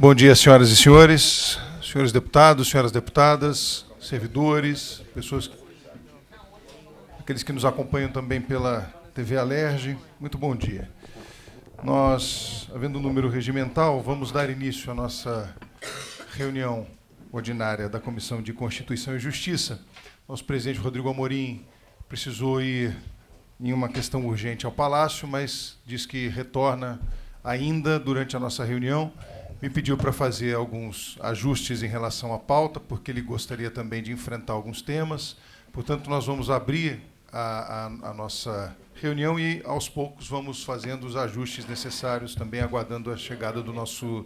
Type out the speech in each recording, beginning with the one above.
Bom dia, senhoras e senhores, senhores deputados, senhoras deputadas, servidores, pessoas, aqueles que nos acompanham também pela TV Alerj, muito bom dia. Nós, havendo um número regimental, vamos dar início à nossa reunião ordinária da Comissão de Constituição e Justiça. Nosso presidente Rodrigo Amorim precisou ir em uma questão urgente ao Palácio, mas diz que retorna ainda durante a nossa reunião. Me pediu para fazer alguns ajustes em relação à pauta, porque ele gostaria também de enfrentar alguns temas. Portanto, nós vamos abrir a nossa reunião e, aos poucos, vamos fazendo os ajustes necessários, também aguardando a chegada do nosso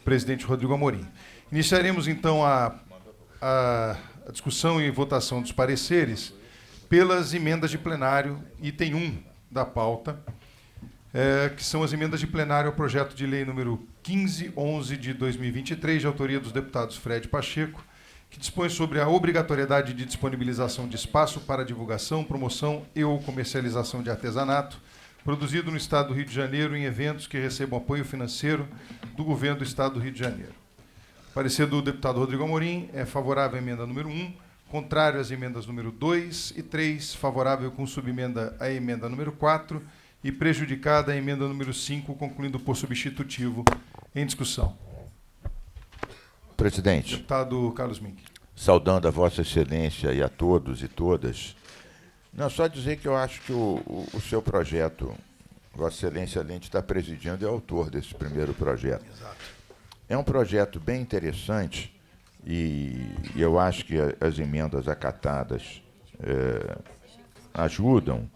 presidente Rodrigo Amorim. Iniciaremos, então, a discussão e votação dos pareceres pelas emendas de plenário, item 1 da pauta, que são as emendas de plenário ao projeto de lei número 1511 de 2023, de autoria dos deputados Fred Pacheco, que dispõe sobre a obrigatoriedade de disponibilização de espaço para divulgação, promoção e ou comercialização de artesanato, produzido no Estado do Rio de Janeiro em eventos que recebam apoio financeiro do Governo do Estado do Rio de Janeiro. O parecer do deputado Rodrigo Amorim é favorável à emenda número 1, contrário às emendas número 2 e 3, favorável com subemenda à emenda número 4, e prejudicada a emenda número 5, concluindo por substitutivo. Em discussão. Presidente. Deputado Carlos Mink. Saudando a Vossa Excelência e a todos e todas, não, só dizer que eu acho que o seu projeto, Vossa Excelência, além de estar presidindo, é autor desse primeiro projeto. Exato. É um projeto bem interessante e eu acho que as emendas acatadas ajudam.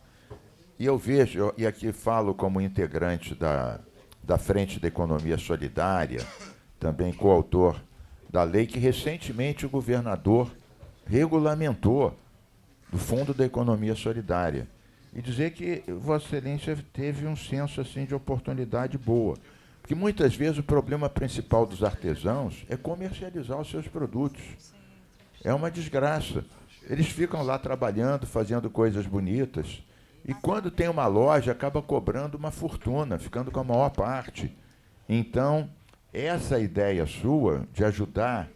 E eu vejo, e aqui falo como integrante da Frente da Economia Solidária, também coautor da lei que recentemente o governador regulamentou do Fundo da Economia Solidária. E dizer que Vossa Excelência teve um senso assim, de oportunidade boa. Porque muitas vezes o problema principal dos artesãos é comercializar os seus produtos. É uma desgraça. Eles ficam lá trabalhando, fazendo coisas bonitas, e quando tem uma loja, acaba cobrando uma fortuna, ficando com a maior parte. Então, essa ideia sua de ajudar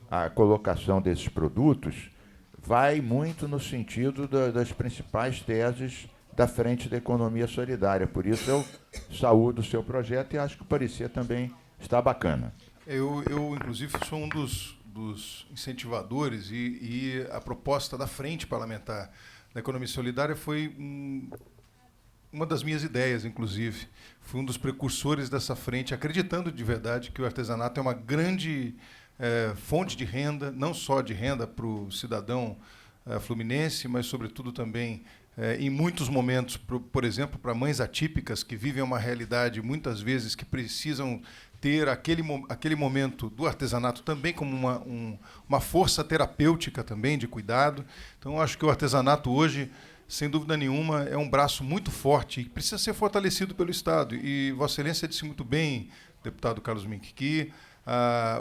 a colocação desses produtos vai muito no sentido das principais teses da Frente da Economia Solidária. Por isso, eu saúdo o seu projeto e acho que o parecer também está bacana. Eu inclusive, sou um dos incentivadores e a proposta da Frente Parlamentar da Economia Solidária foi uma das minhas ideias, inclusive. Fui um dos precursores dessa frente, acreditando de verdade que o artesanato é uma grande fonte de renda, não só de renda para o cidadão fluminense, mas, sobretudo, também, em muitos momentos, por exemplo, para mães atípicas que vivem uma realidade, muitas vezes, que precisam ter aquele momento do artesanato também como uma força terapêutica também de cuidado. Então, eu acho que o artesanato hoje, sem dúvida nenhuma, é um braço muito forte e precisa ser fortalecido pelo Estado. E Vossa Excelência disse muito bem, deputado Carlos Mink, que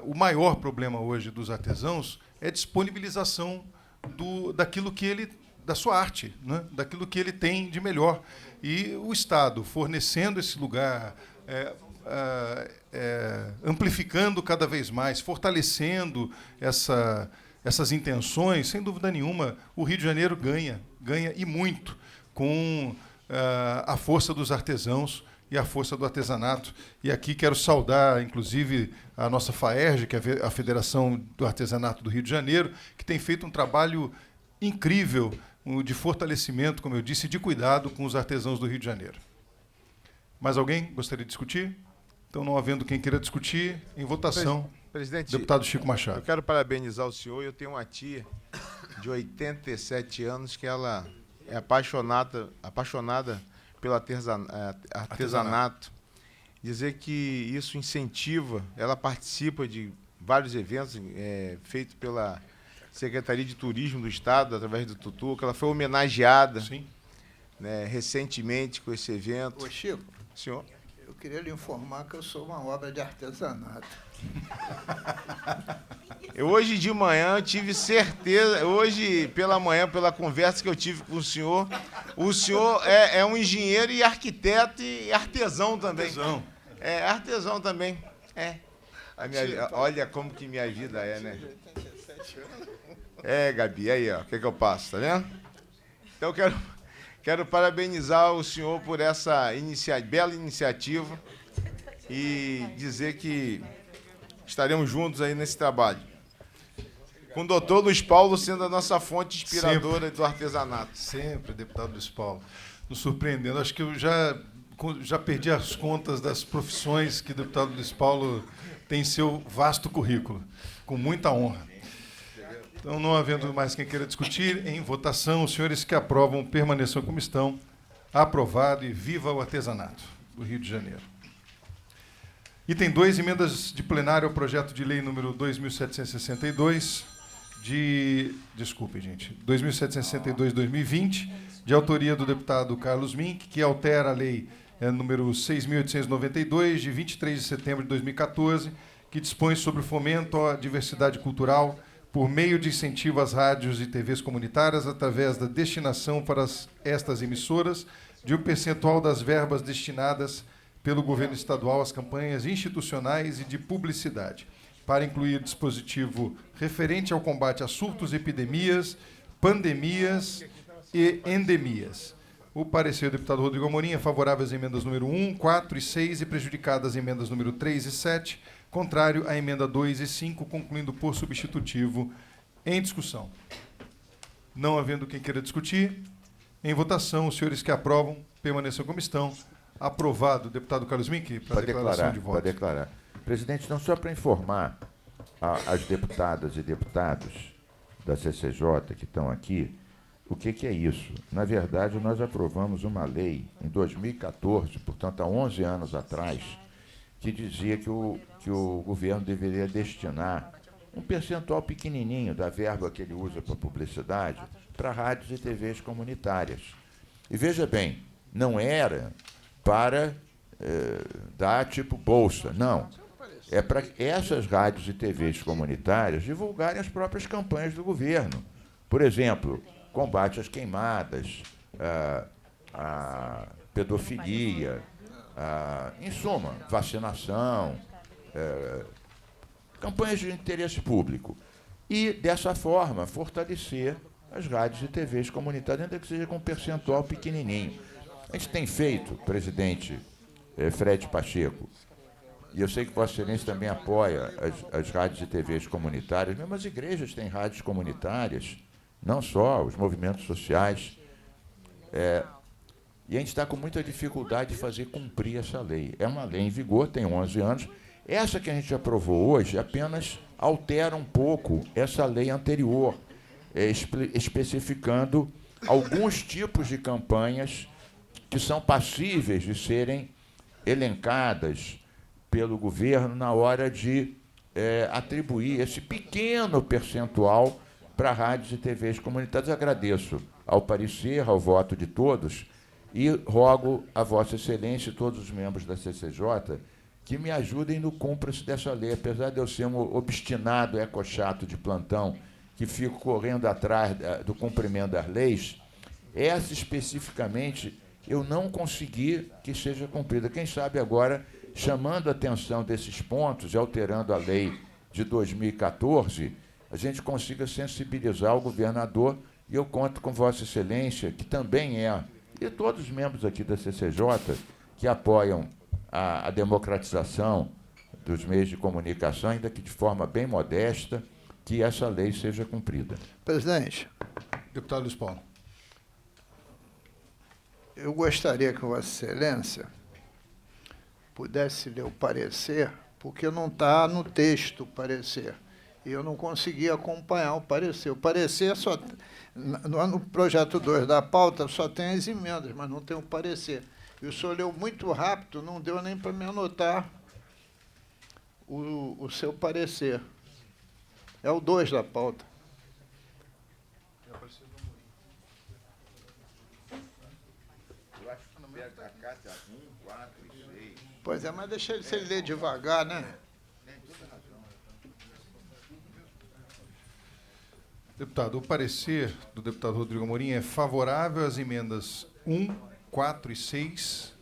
o maior problema hoje dos artesãos é a disponibilização daquilo que ele, da sua arte, né? Daquilo que ele tem de melhor. E o Estado fornecendo esse lugar, amplificando cada vez mais, fortalecendo essas intenções, sem dúvida nenhuma, o Rio de Janeiro ganha e muito com a força dos artesãos e a força do artesanato. E aqui quero saudar, inclusive, a nossa FAERJ, que é a Federação do Artesanato do Rio de Janeiro, que tem feito um trabalho incrível de fortalecimento, como eu disse, de cuidado com os artesãos do Rio de Janeiro. Mais alguém gostaria de discutir? Então, não havendo quem queira discutir, em votação, presidente, deputado Chico Machado. Eu quero parabenizar o senhor. Eu tenho uma tia de 87 anos que ela é apaixonada pelo artesanato. Dizer que isso incentiva, ela participa de vários eventos feitos pela Secretaria de Turismo do Estado, através do Tutuca. Ela foi homenageada, Sim, né, recentemente com esse evento. Ô, Chico, Senhor? eu queria lhe informar que eu sou uma obra de artesanato. Hoje de manhã eu tive certeza, hoje pela manhã, pela conversa que eu tive com o senhor é um engenheiro e arquiteto e artesão também. artesão. Artesão também, Olha como que minha vida é, né? É, Gabi, aí, ó, o que eu passo, tá vendo? Então, quero parabenizar o senhor por essa bela iniciativa e dizer que estaremos juntos aí nesse trabalho. Com o doutor Luiz Paulo sendo a nossa fonte inspiradora do artesanato. Sempre, deputado Luiz Paulo. Nos surpreendendo. Acho que eu já perdi as contas das profissões que o deputado Luiz Paulo tem em seu vasto currículo. Com muita honra. Então, não havendo mais quem queira discutir, em votação, os senhores que aprovam permaneçam como estão. Aprovado e viva o artesanato do Rio de Janeiro. Item 2, emendas de plenário ao projeto de lei número 2.762, 2.762/2020, de autoria do deputado Carlos Mink, que altera a lei número 6.892, de 23 de setembro de 2014, que dispõe sobre o fomento à diversidade cultural por meio de incentivo às rádios e TVs comunitárias através da destinação para estas emissoras de um percentual das verbas destinadas pelo governo estadual às campanhas institucionais e de publicidade, para incluir dispositivo referente ao combate a surtos, epidemias, pandemias e endemias. O parecer do deputado Rodrigo Amorim é favorável às emendas número 1, 4 e 6 e prejudicado às emendas número 3 e 7, contrário à emenda 2 e 5, concluindo por substitutivo em discussão. Não havendo quem queira discutir, em votação, os senhores que aprovam permaneçam como estão. Aprovado. Deputado Carlos Mink, para declaração de voto. Pode declarar. Presidente, não só para informar as deputadas e deputados da CCJ que estão aqui, o que é isso? Na verdade, nós aprovamos uma lei em 2014, portanto, há 11 anos atrás, que dizia que o governo deveria destinar um percentual pequenininho da verba que ele usa para publicidade para rádios e TVs comunitárias. E veja bem, não era para dar tipo bolsa, não. É para essas rádios e TVs comunitárias divulgarem as próprias campanhas do governo. Por exemplo, combate às queimadas, a pedofilia, em suma, vacinação, campanhas de interesse público. E, dessa forma, fortalecer as rádios e TVs comunitárias, ainda que seja com um percentual pequenininho. A gente tem feito, presidente Fred Pacheco, e eu sei que Vossa Excelência também apoia as rádios e TVs comunitárias, mesmo as igrejas têm rádios comunitárias, não só os movimentos sociais. E a gente está com muita dificuldade de fazer cumprir essa lei. É uma lei em vigor, tem 11 anos. Essa que a gente aprovou hoje apenas altera um pouco essa lei anterior, especificando alguns tipos de campanhas que são passíveis de serem elencadas pelo governo na hora de atribuir esse pequeno percentual para rádios e TVs comunitárias. Agradeço ao parecer, ao voto de todos, e rogo a Vossa Excelência e todos os membros da CCJ que me ajudem no cúmplice dessa lei. Apesar de eu ser um obstinado ecochato de plantão que fico correndo atrás do cumprimento das leis, essa especificamente eu não consegui que seja cumprida. Quem sabe agora, chamando a atenção desses pontos e alterando a lei de 2014, a gente consiga sensibilizar o governador, e eu conto com Vossa Excelência, que também e todos os membros aqui da CCJ, que apoiam a democratização dos meios de comunicação, ainda que de forma bem modesta, que essa lei seja cumprida. Presidente, Deputado Luiz Paulo. eu gostaria que Vossa Excelência pudesse ler o parecer, porque não está no texto o parecer. E eu não consegui acompanhar o parecer. O parecer só... No projeto 2 da pauta só tem as emendas, mas não tem o parecer. E o senhor leu muito rápido, não deu nem para me anotar o seu parecer. É o 2 da pauta. Eu acho que pega a carta 1, 4 e 6. Pois é, mas deixa ele, se ele ler devagar, né? Deputado, o parecer do deputado Rodrigo Amorim é favorável às emendas 1, 4 e 6,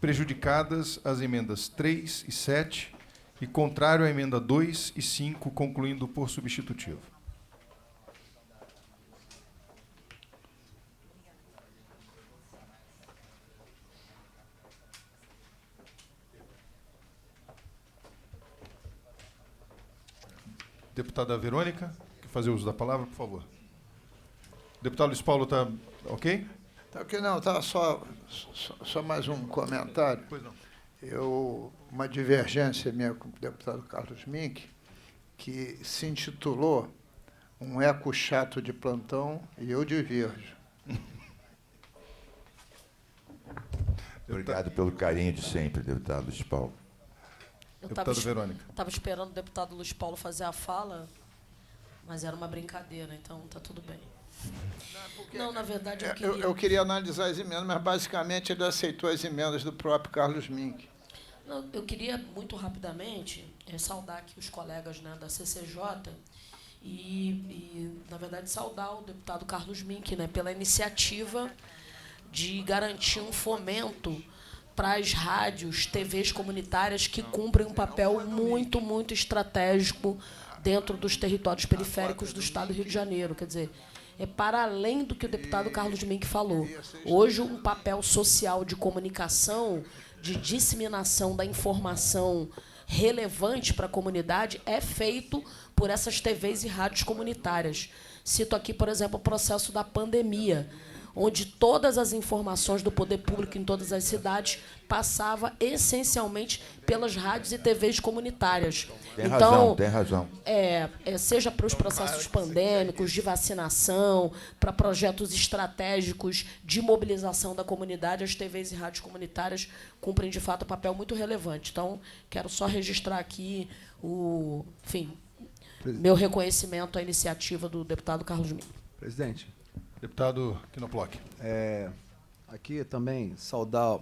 prejudicadas as emendas 3 e 7 E contrário à emenda 2 e 5, concluindo por substitutivo. Deputada Verônica, quer fazer uso da palavra, por favor. Deputado Luiz Paulo, está ok? Tá ok, não, tá só mais um comentário. Pois não. Uma divergência minha com o deputado Carlos Mink, que se intitulou Um Eco Chato de Plantão, e eu diverjo. Obrigado pelo carinho de sempre, deputado Luiz Paulo. Deputada Verônica. Estava esperando o deputado Luiz Paulo fazer a fala, mas era uma brincadeira, então está tudo bem. Não, na verdade, Eu queria analisar as emendas, mas basicamente ele aceitou as emendas do próprio Carlos Mink. Não, eu queria, muito rapidamente, saudar aqui os colegas, né, da CCJ e, na verdade, saudar o deputado Carlos Mink, né, pela iniciativa de garantir um fomento para as rádios, TVs comunitárias que cumprem um papel muito, muito estratégico dentro dos territórios periféricos do Estado do Rio de Janeiro. Quer dizer, é para além do que o deputado Carlos Mink falou. Hoje, um papel social de comunicação, de disseminação da informação relevante para a comunidade é feito por essas TVs e rádios comunitárias. Cito aqui, por exemplo, o processo da pandemia, onde todas as informações do poder público em todas as cidades passava essencialmente pelas rádios e TVs comunitárias. Tem razão. Seja para os processos pandêmicos, de vacinação, para projetos estratégicos de mobilização da comunidade, as TVs e rádios comunitárias cumprem, de fato, um papel muito relevante. Então, quero só registrar aqui meu reconhecimento à iniciativa do deputado Carlos Mink. Presidente. Deputado Quinoploc. Aqui também saudar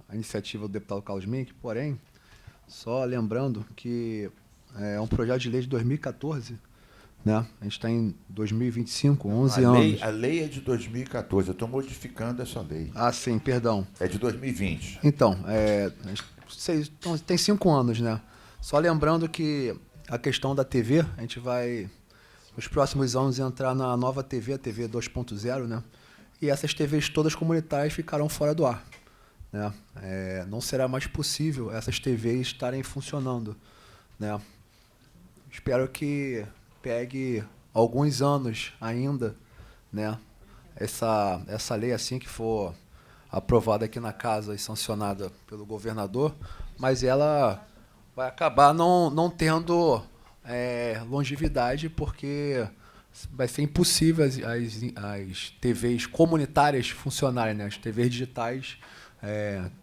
a iniciativa do deputado Carlos Mink, porém, só lembrando que é um projeto de lei de 2014, né? A gente está em 2025, 11 anos. A lei é de 2014, eu estou modificando essa lei. Ah, sim, perdão. É de 2020. Então, tem 5 anos, né? Só lembrando que a questão da TV, a gente vai, nos próximos anos, entrar na nova TV, a TV 2.0, né? E essas TVs todas comunitárias ficarão fora do ar, né? Não será mais possível essas TVs estarem funcionando, né? Espero que pegue alguns anos ainda, né? Essa lei, assim que for aprovada aqui na casa e sancionada pelo governador, mas ela vai acabar não tendo longevidade, porque vai ser impossível as TVs comunitárias funcionarem, né? As TVs digitais,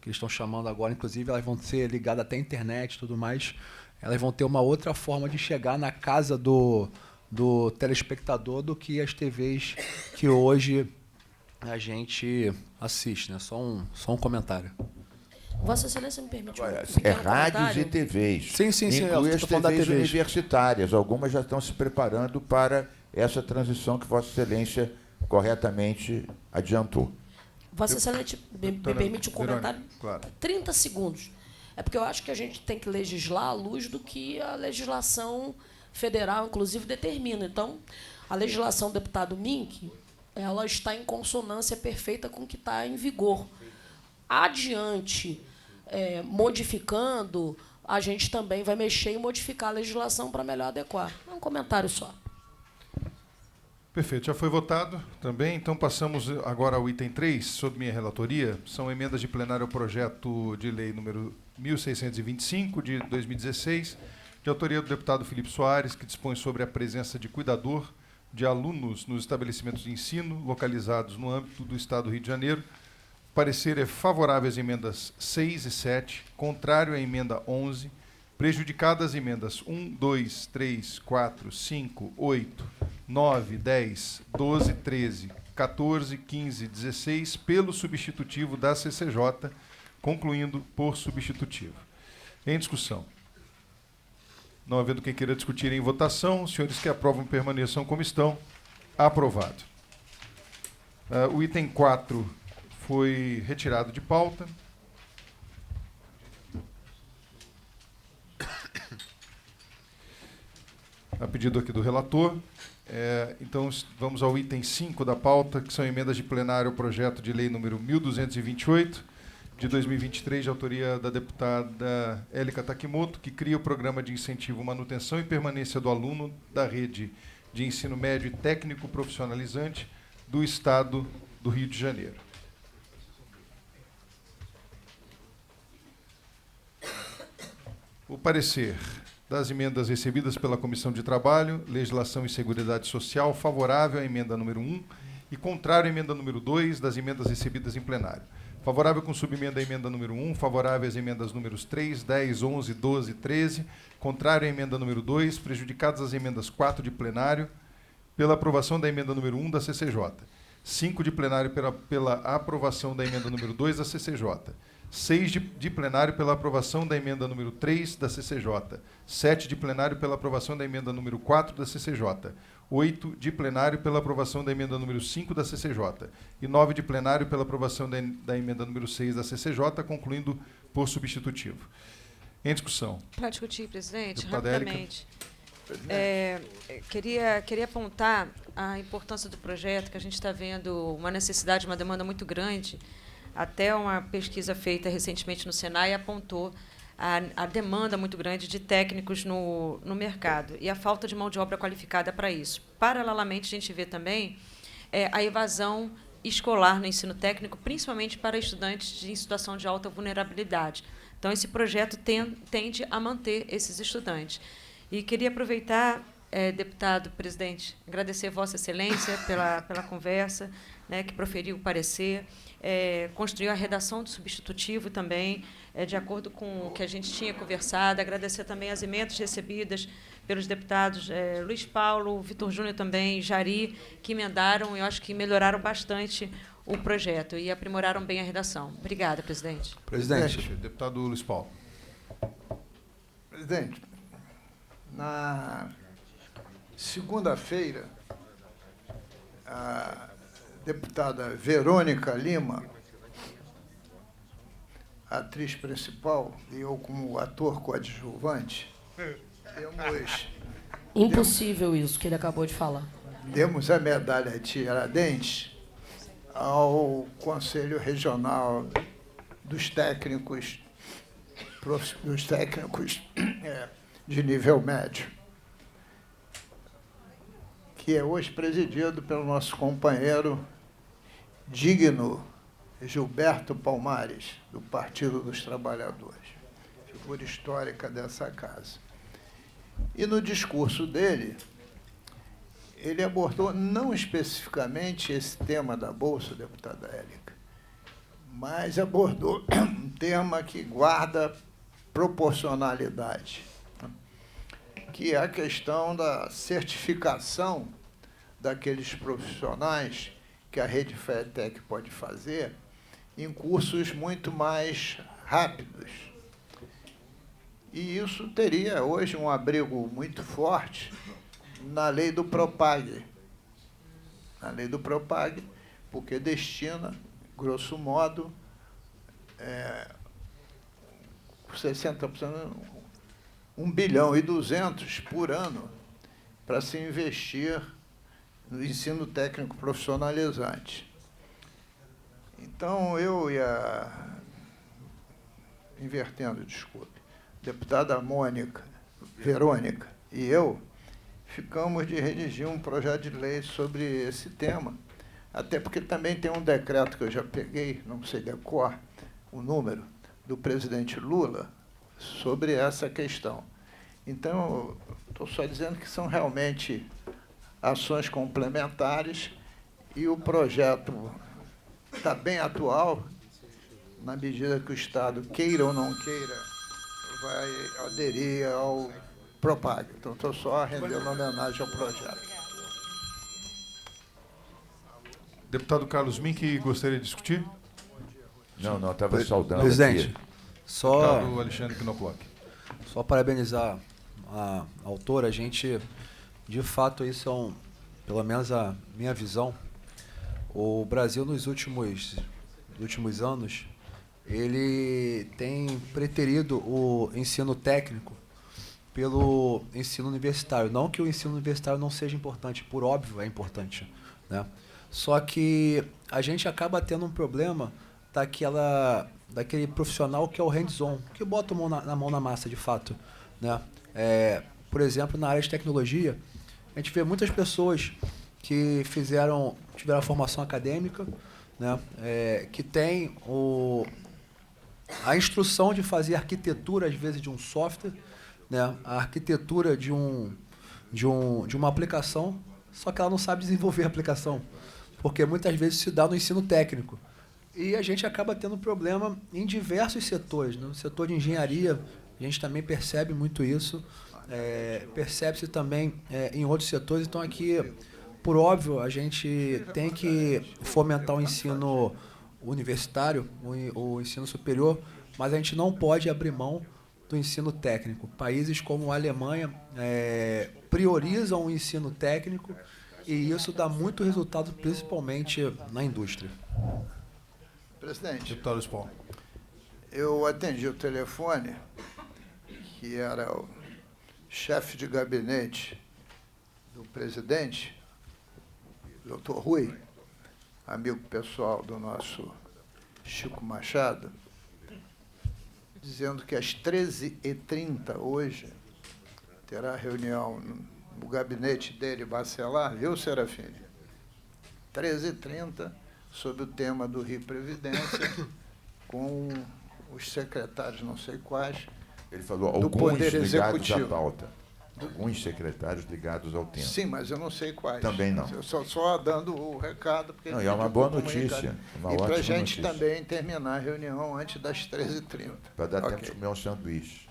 que estão chamando agora, inclusive, elas vão ser ligadas até à internet e tudo mais, elas vão ter uma outra forma de chegar na casa do telespectador do que as TVs que hoje a gente assiste, né? Só um comentário. Vossa Excelência me permite Agora, um pequeno rádios comentário? e TVs. Sim, Inclui eu as tô falando da TVs TVs. universitárias. Algumas já estão se preparando para essa transição que Vossa Excelência corretamente adiantou. Vossa Excelência me permite um comentário? Claro. 30 segundos. É porque eu acho que a gente tem que legislar à luz do que a legislação federal, inclusive, determina. Então, a legislação do deputado Mink, ela está em consonância perfeita com o que está em vigor. Adiante, modificando, a gente também vai mexer e modificar a legislação para melhor adequar. É um comentário só. Perfeito, já foi votado também, então passamos agora ao item 3, sob minha relatoria. São emendas de plenário ao projeto de lei número 1625, de 2016, de autoria do deputado Felipe Soares, que dispõe sobre a presença de cuidador de alunos nos estabelecimentos de ensino localizados no âmbito do Estado do Rio de Janeiro. Parecer é favorável às emendas 6 e 7, contrário à emenda 11, prejudicadas as emendas 1, 2, 3, 4, 5, 8, 9, 10, 12, 13, 14, 15, 16, pelo substitutivo da CCJ, concluindo por substitutivo. Em discussão. Não havendo quem queira discutir em votação, os senhores que aprovam permaneçam como estão. Aprovado. O item 4 foi retirado de pauta. a pedido aqui do relator. Então, vamos ao item 5 da pauta, que são emendas de plenário ao projeto de lei número 1228, de 2023, de autoria da deputada Élica Takimoto, que cria o programa de incentivo, manutenção e permanência do aluno da rede de ensino médio e técnico profissionalizante do Estado do Rio de Janeiro. O parecer das emendas recebidas pela Comissão de Trabalho, Legislação e Seguridade Social, favorável à emenda número 1 e contrário à emenda número 2 das emendas recebidas em plenário. Favorável com subemenda à emenda número 1, favorável às emendas números 3, 10, 11, 12 e 13, contrário à emenda número 2, prejudicadas as emendas 4 de plenário, pela aprovação da emenda número 1 da CCJ. 5 de plenário pela aprovação da emenda número 2 da CCJ. 6 de plenário pela aprovação da emenda número 3 da CCJ. 7 de plenário pela aprovação da emenda número 4 da CCJ. 8 de plenário pela aprovação da emenda número 5 da CCJ. E 9 de plenário pela aprovação da emenda número 6 da CCJ, concluindo por substitutivo. Em discussão. Para discutir, presidente, Deputada rapidamente. Queria apontar a importância do projeto, que a gente está vendo uma necessidade, uma demanda muito grande. Até uma pesquisa feita recentemente no Senai apontou a demanda muito grande de técnicos no mercado e a falta de mão de obra qualificada para isso. Paralelamente, a gente vê também a evasão escolar no ensino técnico, principalmente para estudantes em situação de alta vulnerabilidade. Então, esse projeto tende a manter esses estudantes. E queria aproveitar, deputado presidente, agradecer Vossa Excelência pela conversa, né, que proferiu o parecer, construiu a redação do substitutivo também, de acordo com o que a gente tinha conversado, agradecer também as emendas recebidas pelos deputados Luiz Paulo, Vitor Júnior também, Jari, que emendaram e eu acho que melhoraram bastante o projeto e aprimoraram bem a redação. Obrigada, presidente. Presidente, deputado Luiz Paulo. Presidente, na segunda-feira, a deputada Verônica Lima, atriz principal, e eu como ator coadjuvante, Impossível isso que ele acabou de falar. demos a medalha Tiradentes ao Conselho Regional dos técnicos de nível médio, que é hoje presidido pelo nosso companheiro digno Gilberto Palmares, do Partido dos Trabalhadores, figura histórica dessa casa. E no discurso dele, ele abordou não especificamente esse tema da Bolsa, deputada Élica, mas abordou um tema que guarda proporcionalidade, que é a questão da certificação daqueles profissionais que a rede FETEC pode fazer em cursos muito mais rápidos. E isso teria hoje um abrigo muito forte na lei do Propag. Na lei do Propag, porque destina, grosso modo, 60%, 1 bilhão e 200 por ano para se investir no ensino técnico profissionalizante. Então, eu e invertendo, desculpe, deputada Verônica e eu ficamos de redigir um projeto de lei sobre esse tema, até porque também tem um decreto que eu já peguei, não sei decor o número, do presidente Lula sobre essa questão. Então, estou só dizendo que são realmente ações complementares e o projeto está bem atual, na medida que o Estado, queira ou não queira, vai aderir ao Propag. Então, estou só rendendo homenagem ao projeto. Deputado Carlos Mink, gostaria de discutir? Não, estava saudando. Presidente, aqui. Deputado Alexandre Knoploch. Só parabenizar a autora. A gente, de fato, isso é pelo menos a minha visão, o Brasil nos últimos anos, ele tem preterido o ensino técnico pelo ensino universitário. Não que o ensino universitário não seja importante, por óbvio é importante, né? Só que a gente acaba tendo um problema daquele profissional que é o hands-on, que bota a mão na massa, de fato, né? Por exemplo, na área de tecnologia, a gente vê muitas pessoas que tiveram a formação acadêmica, né? Que têm a instrução de fazer arquitetura, às vezes, de um software, né? A arquitetura de uma aplicação, só que ela não sabe desenvolver a aplicação, porque muitas vezes se dá no ensino técnico. E a gente acaba tendo problema em diversos setores, né? No setor de engenharia, a gente também percebe muito isso, percebe-se também em outros setores. Então, aqui, por óbvio, a gente tem que fomentar o ensino universitário, o ensino superior, mas a gente não pode abrir mão do ensino técnico. Países como a Alemanha priorizam o ensino técnico e isso dá muito resultado, principalmente na indústria. Presidente, Deputado Luiz Paulo. eu atendi o telefone, que era o chefe de gabinete do presidente, doutor Rui, amigo pessoal do nosso Chico Machado, dizendo que às 13h30 hoje terá reunião no gabinete dele, Bacelar, viu, Serafine? 13h30, sobre o tema do Rio Previdência, com os secretários não sei quais. Ele falou do alguns Poder ligados Executivo. à pauta. Alguns secretários ligados ao tema. Sim, mas eu não sei quais. Também não. Eu só dando o recado. Porque Não, ele e é uma pediu boa para comunicar. notícia. Uma E para a ótima gente notícia. também terminar a reunião antes das 13h30. Para dar tempo Ok. de comer um sanduíche.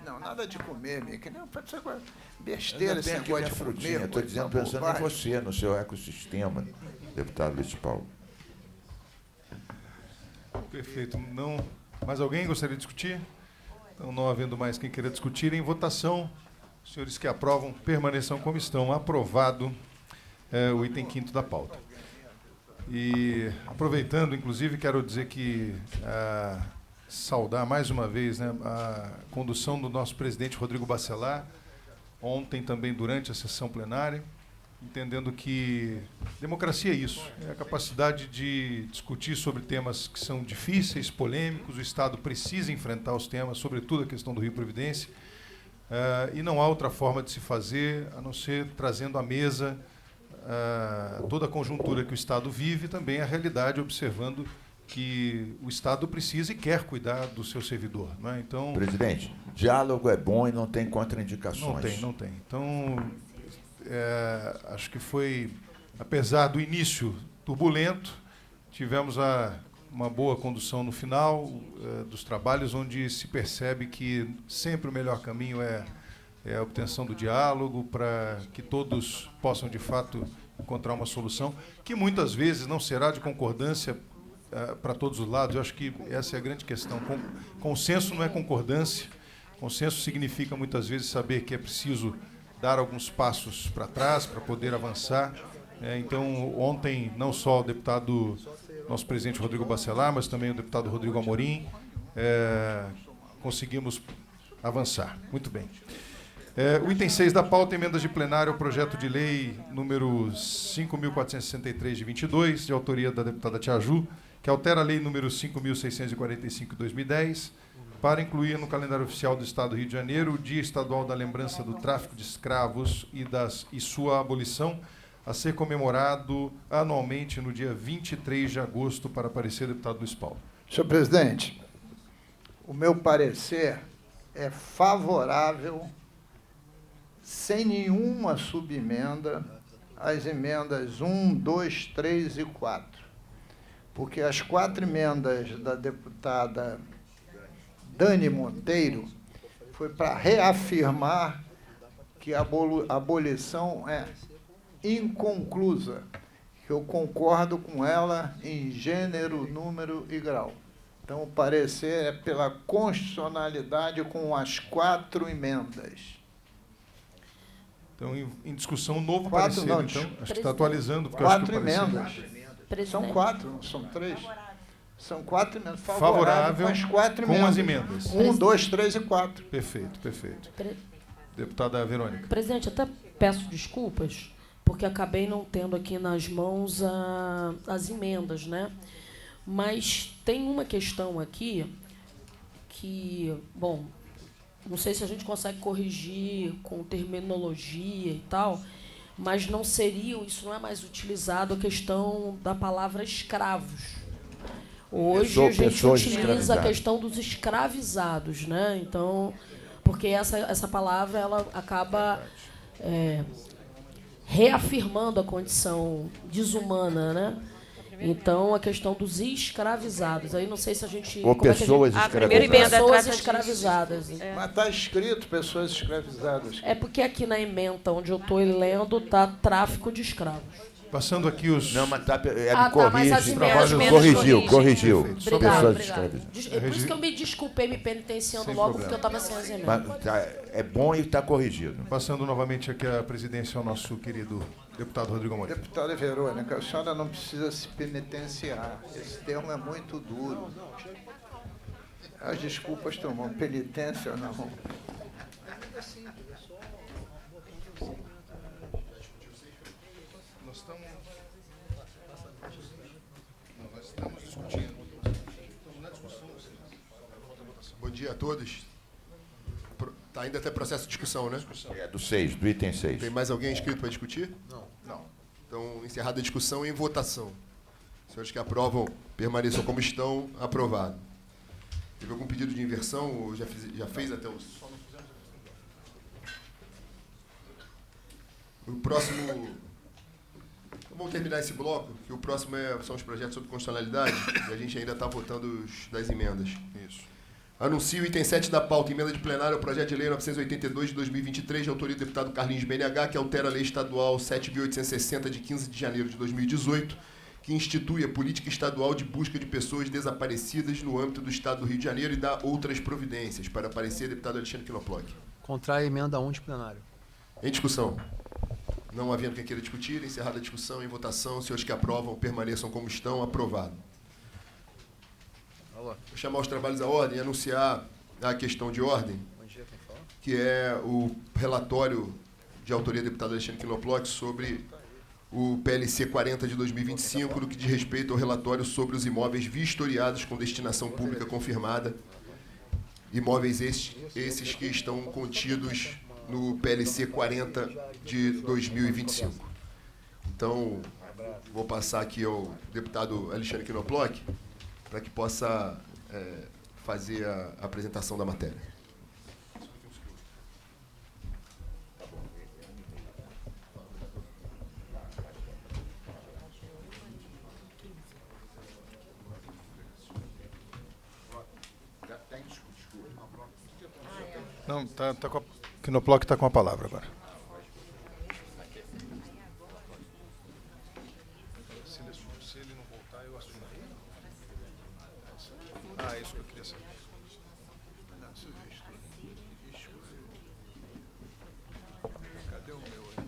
Não, nada de comer, Mickey. Não, pode ser Eu besteira não esse tenho aqui minha negócio de frutinha. comer. Estou dizendo, coisa pensando em bobagem. você, no seu ecossistema, deputado Luiz Paulo. Perfeito. Não, mais alguém gostaria de discutir? Então, não havendo mais quem queira discutir, em votação, os senhores que aprovam permaneçam como estão. Aprovado o item 5º da pauta. E, aproveitando, inclusive, quero dizer que saudar mais uma vez, né, a condução do nosso presidente Rodrigo Bacelar, ontem também durante a sessão plenária, entendendo que democracia é isso, é a capacidade de discutir sobre temas que são difíceis, polêmicos, o Estado precisa enfrentar os temas, sobretudo a questão do Rio Previdência, e não há outra forma de se fazer a não ser trazendo à mesa toda a conjuntura que o Estado vive e também a realidade, observando que o Estado precisa e quer cuidar do seu servidor. Não é? Então, Presidente, diálogo é bom e não tem contraindicações. não tem. Então, acho que foi, apesar do início turbulento, tivemos uma boa condução no final dos trabalhos, onde se percebe que sempre o melhor caminho é a obtenção do diálogo, para que todos possam, de fato, encontrar uma solução, que muitas vezes não será de concordância para todos os lados. Eu acho que essa é a grande questão. Consenso não é concordância. Consenso significa, muitas vezes, saber que é preciso dar alguns passos para trás para poder avançar. Então, ontem, não só o deputado, nosso presidente Rodrigo Bacelar, mas também o deputado Rodrigo Amorim, conseguimos avançar. Muito bem. O item 6 da pauta, emendas de plenário, o projeto de lei número 5.463 de 22, de autoria da deputada Tia Ju, que altera a lei número 5.645 de 2010, para incluir no calendário oficial do Estado do Rio de Janeiro o Dia Estadual da Lembrança do Tráfico de Escravos e sua abolição, a ser comemorado anualmente no dia 23 de agosto, para parecer, deputado Luiz Paulo. Senhor presidente, o meu parecer é favorável, sem nenhuma subemenda, às emendas 1, 2, 3 e 4. Porque as 4 emendas da deputada Dani Monteiro foi para reafirmar que a abolição é inconclusa, que eu concordo com ela em gênero, número e grau. Então, o parecer é pela constitucionalidade com as 4 emendas. Então, em discussão, novo 4 parecer, não, então. Acho que está Presidente. atualizando, porque eu acho que 4 o parecer... emendas. Presidente. São 4, não são 3? São 4 emendas. Favorável com as 4 com emendas. as emendas. 1, 2, 3 e 4. Perfeito, perfeito. Deputada Verônica. Presidente, até peço desculpas, porque acabei não tendo aqui nas mãos as emendas, né? Mas tem uma questão aqui que, bom, não sei se a gente consegue corrigir com terminologia e tal, mas não seria, isso não é mais utilizado, a questão da palavra escravos. Hoje a gente utiliza a questão dos escravizados, né? Então, porque essa palavra ela acaba reafirmando a condição desumana, né? Então, a questão dos escravizados. Aí não sei se a gente... Ou pessoas A primeira escravizadas. emenda Pessoas trata escravizadas. Mas está escrito pessoas escravizadas. É porque aqui na ementa onde eu estou lendo está tráfico de escravos. Passando aqui os... Não, mas tá, Tá, mas as emendas corrigiu. Obrigado, Pessoas obrigado. escravizadas. É por isso que eu me desculpei me penitenciando Sem logo, problema. porque eu estava sem as emendas. Mas é bom e está corrigido. Passando novamente aqui a presidência ao nosso querido deputado Rodrigo Amorim. Deputada Verônica, a senhora não precisa se penitenciar. Esse termo é muito duro. As desculpas tomam penitência ou não? Estamos discutindo. Estamos na discussão. Bom dia a todos. Ainda até processo de discussão, né? É do 6, do item 6. Tem mais alguém inscrito para discutir? Não. Então, encerrada a discussão em votação. Os senhores que aprovam permaneçam como estão, aprovado. Teve algum pedido de inversão ou já fez até o... O próximo... Então, vamos terminar esse bloco, que o próximo são os projetos sobre constitucionalidade, e a gente ainda está votando das emendas. Isso. Anuncio o item 7 da pauta, emenda de plenário ao projeto de lei 982 de 2023, de autoria do deputado Carlinhos BNH, que altera a lei estadual 7.860, de 15 de janeiro de 2018, que institui a política estadual de busca de pessoas desaparecidas no âmbito do Estado do Rio de Janeiro e dá outras providências. Para aparecer, deputado Alexandre Knoploch. Contrai a emenda 1 de plenário. Em discussão. Não havendo quem queira discutir, encerrada a discussão, em votação, os senhores que aprovam permaneçam como estão, aprovado. Vou chamar os trabalhos à ordem e anunciar a questão de ordem, que é o relatório de autoria do deputado Alexandre Knoploch sobre o PLC 40 de 2025, no que diz respeito ao relatório sobre os imóveis vistoriados com destinação pública confirmada, imóveis esses que estão contidos no PLC 40 de 2025. Então, vou passar aqui ao deputado Alexandre Knoploch para que possa fazer a apresentação da matéria. Não, tá com a... Knoploch está com a palavra agora. Se ele não voltar, eu assumo. Ah, isso que eu queria saber. Cadê o meu aí?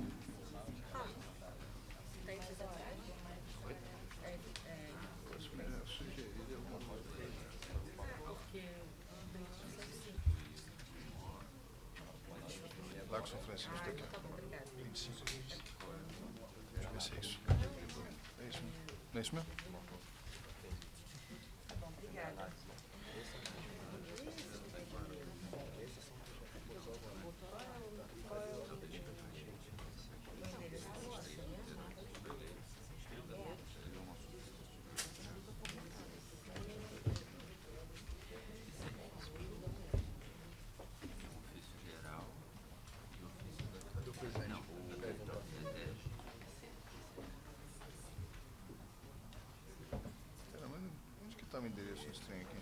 Lago São Francisco está aqui. 25. Deixa eu ver se é isso. É isso mesmo? Não é isso mesmo? Onde que está o endereço desse trem aqui?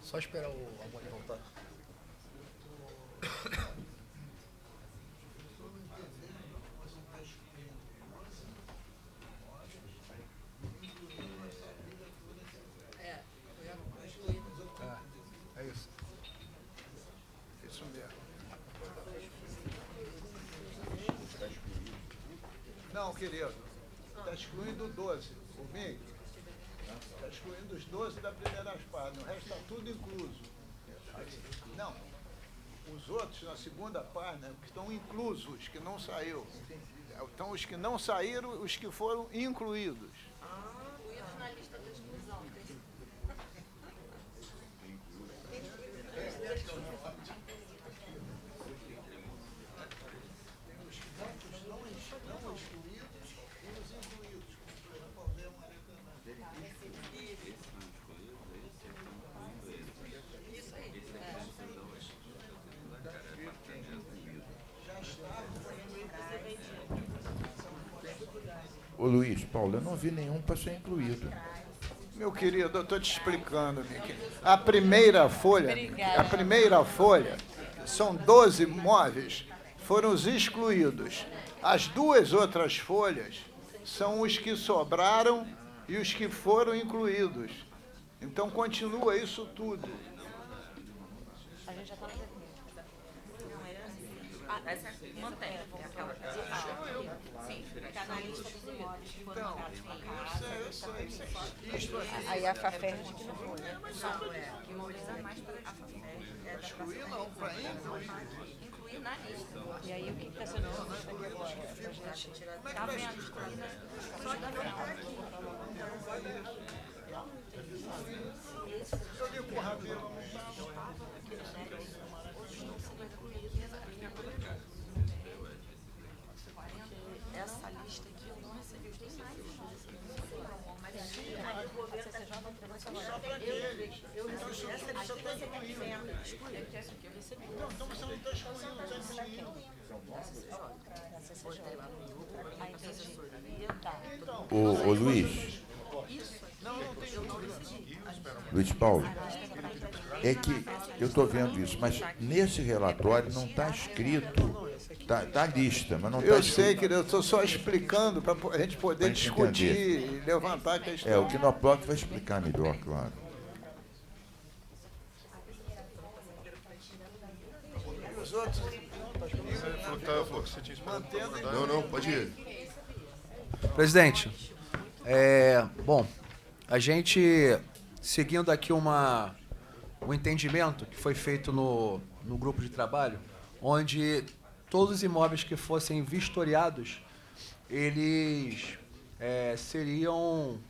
Só esperar o Amoni voltar. É isso. Isso mesmo. Não, querido. Está excluindo 12. O MIG. Está excluindo os 12 da primeira página. O resto está tudo incluso. Não. Os outros, na segunda página, que estão inclusos, que não saiu. Então, os que não saíram, os que foram incluídos. Incluídos na lista da exclusão. Ô Luiz, Paulo, eu não vi nenhum para ser incluído. Meu querido, eu estou te explicando, Mickey. A primeira folha, são 12 imóveis, foram os excluídos. As duas outras folhas são os que sobraram e os que foram incluídos. Então, continua isso tudo. A gente já está no vermelho. Mantém. Sim, fica na lista dos imóveis que foram marcados com a casa. Aí a FAFERJ que não foi. Que mobiliza mais para a FAFERJ. Excluir não, para incluir. Incluir na lista. E aí o que está sendo feito agora? Tá vendo? Excluir na só da frente. Eu digo com Rabelo. Essa lista aqui eu não recebi os detalhes. Mas a CCJ entregou essa agora. Eu recebi essa lista que você quer dizer. Essa aqui eu recebi. Não, então você não está excluindo, está incluindo. A CCJ. Aí tá. Ô Luiz, Luiz Paulo, é que eu estou vendo isso, mas nesse relatório não está escrito, está a lista, mas não está Eu escrito. sei, querido, eu estou só explicando para a gente poder Pra gente discutir entender. e levantar a questão. É, o Quinoploc vai explicar melhor, claro. Os outros mantendo. Não, pode ir. Presidente, bom, a gente, seguindo aqui um entendimento que foi feito no grupo de trabalho, onde todos os imóveis que fossem vistoriados, eles seriam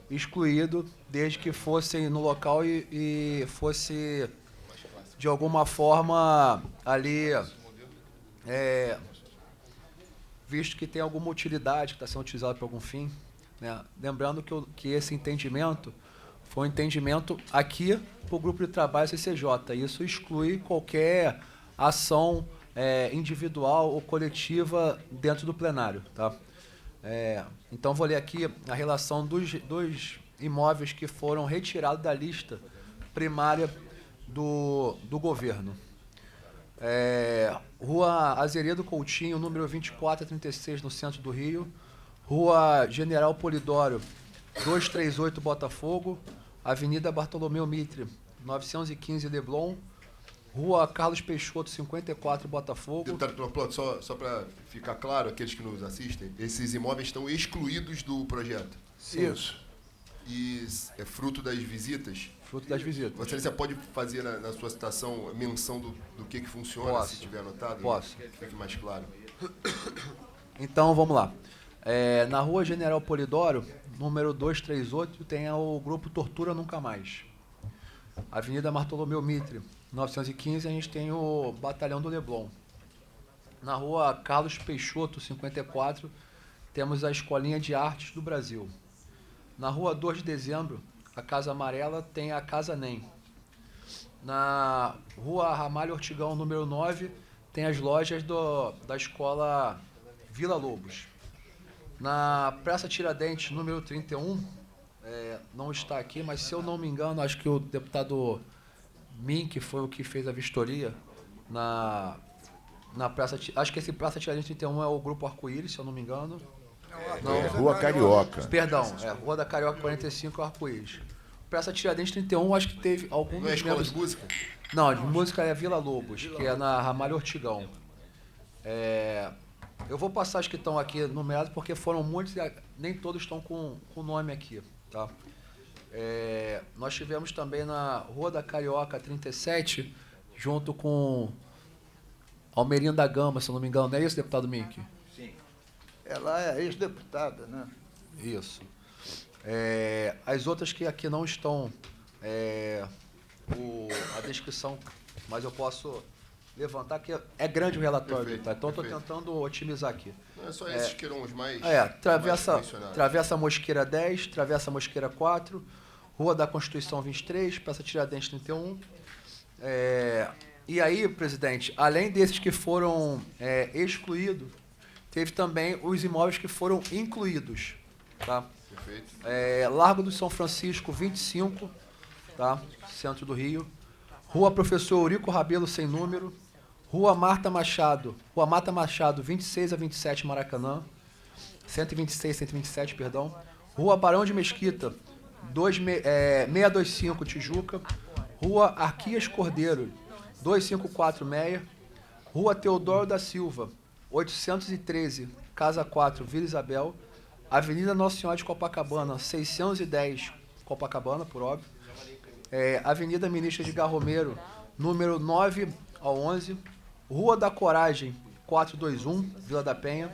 excluídos desde que fossem no local e fosse, de alguma forma, ali, visto que tem alguma utilidade, que está sendo utilizado para algum fim, né? Lembrando que esse entendimento foi um entendimento aqui para o grupo de trabalho CCJ. Isso exclui qualquer ação individual ou coletiva dentro do plenário. Tá? Então, vou ler aqui a relação dos imóveis que foram retirados da lista primária do governo. Rua Azeredo Coutinho, número 2436, no centro do Rio. Rua General Polidório, 238, Botafogo. Avenida Bartolomeu Mitre, 915, Leblon. Rua Carlos Peixoto, 54, Botafogo. Deputado Quinoploc, só para ficar claro, aqueles que nos assistem, esses imóveis estão excluídos do projeto. Isso. E é fruto das visitas. Fruto das visitas. Vossa Excelência pode fazer na sua citação menção do que funciona, Posso. se tiver anotado? Posso. Que fique mais claro. Então, vamos lá. Na Rua General Polidório, número 238, tem o grupo Tortura Nunca Mais. Avenida Bartolomeu Mitre, 915, a gente tem o Batalhão do Leblon. Na Rua Carlos Peixoto, 54, temos a Escolinha de Artes do Brasil. Na Rua 2 de Dezembro, a Casa Amarela, tem a Casa NEM. Na Rua Ramalho Ortigão, número 9, tem as lojas da Escola Vila Lobos. Na Praça Tiradentes, número 31, não está aqui, mas se eu não me engano, acho que o deputado Mink foi o que fez a vistoria na Praça... Acho que esse Praça Tiradentes 31 é o Grupo Arco-Íris, se eu não me engano. É Rua Carioca. Perdão, Rua da Carioca 45 é o Arco-Íris. Praça Tiradentes 31, acho que teve algum Não é dos escola membros... de música? Não, de música é Vila Lobos, que é na Ramalho Ortigão. Eu vou passar os que estão aqui numerados, porque foram muitos e nem todos estão com o nome aqui, tá? Nós tivemos também na Rua da Carioca 37, junto com Almerinho da Gama, se eu não me engano, não é isso, deputado Mink? Sim. Ela é ex-deputada, né? Isso. As outras que aqui não estão, a descrição, mas eu posso levantar, que é grande o relatório, Perfeito, tá? Então estou perfeito. tentando otimizar aqui. Não é só esses que eram os mais. Travessa Mosqueira 10, Travessa Mosqueira 4, Rua da Constituição 23, Praça Tiradentes 31. E aí, presidente, além desses que foram excluídos, teve também os imóveis que foram incluídos. Tá? Perfeito. Largo do São Francisco 25, tá? Centro do Rio. Rua Professor Eurico Rabelo, sem número. Rua Mata Machado 26 a 27, Maracanã. 126, 127, perdão. Rua Barão de Mesquita 625, Tijuca. Rua Arquias Cordeiro 2546. Rua Teodoro da Silva 813, Casa 4, Vila Isabel. Avenida Nossa Senhora de Copacabana 610, Copacabana, por óbvio. Avenida Ministra de Garromero, número 9 ao 11. Rua da Coragem 421, Vila da Penha.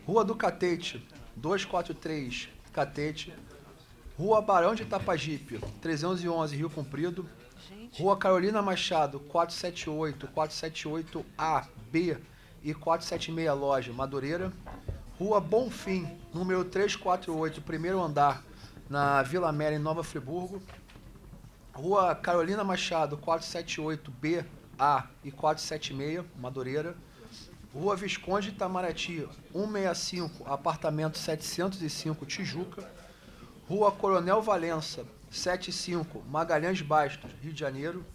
Rua do Catete 243, Catete. Rua Barão de Itapajipe 311, Rio Comprido. Rua Carolina Machado 478, 478A, B e 476, Loja, Madureira. Rua Bonfim, número 348, primeiro andar, na Vila Mera, em Nova Friburgo. Rua Carolina Machado 478B, A e 476, Madureira. Rua Visconde Itamaraty 165, apartamento 705, Tijuca. Rua Coronel Valença 75, Magalhães Bastos, Rio de Janeiro.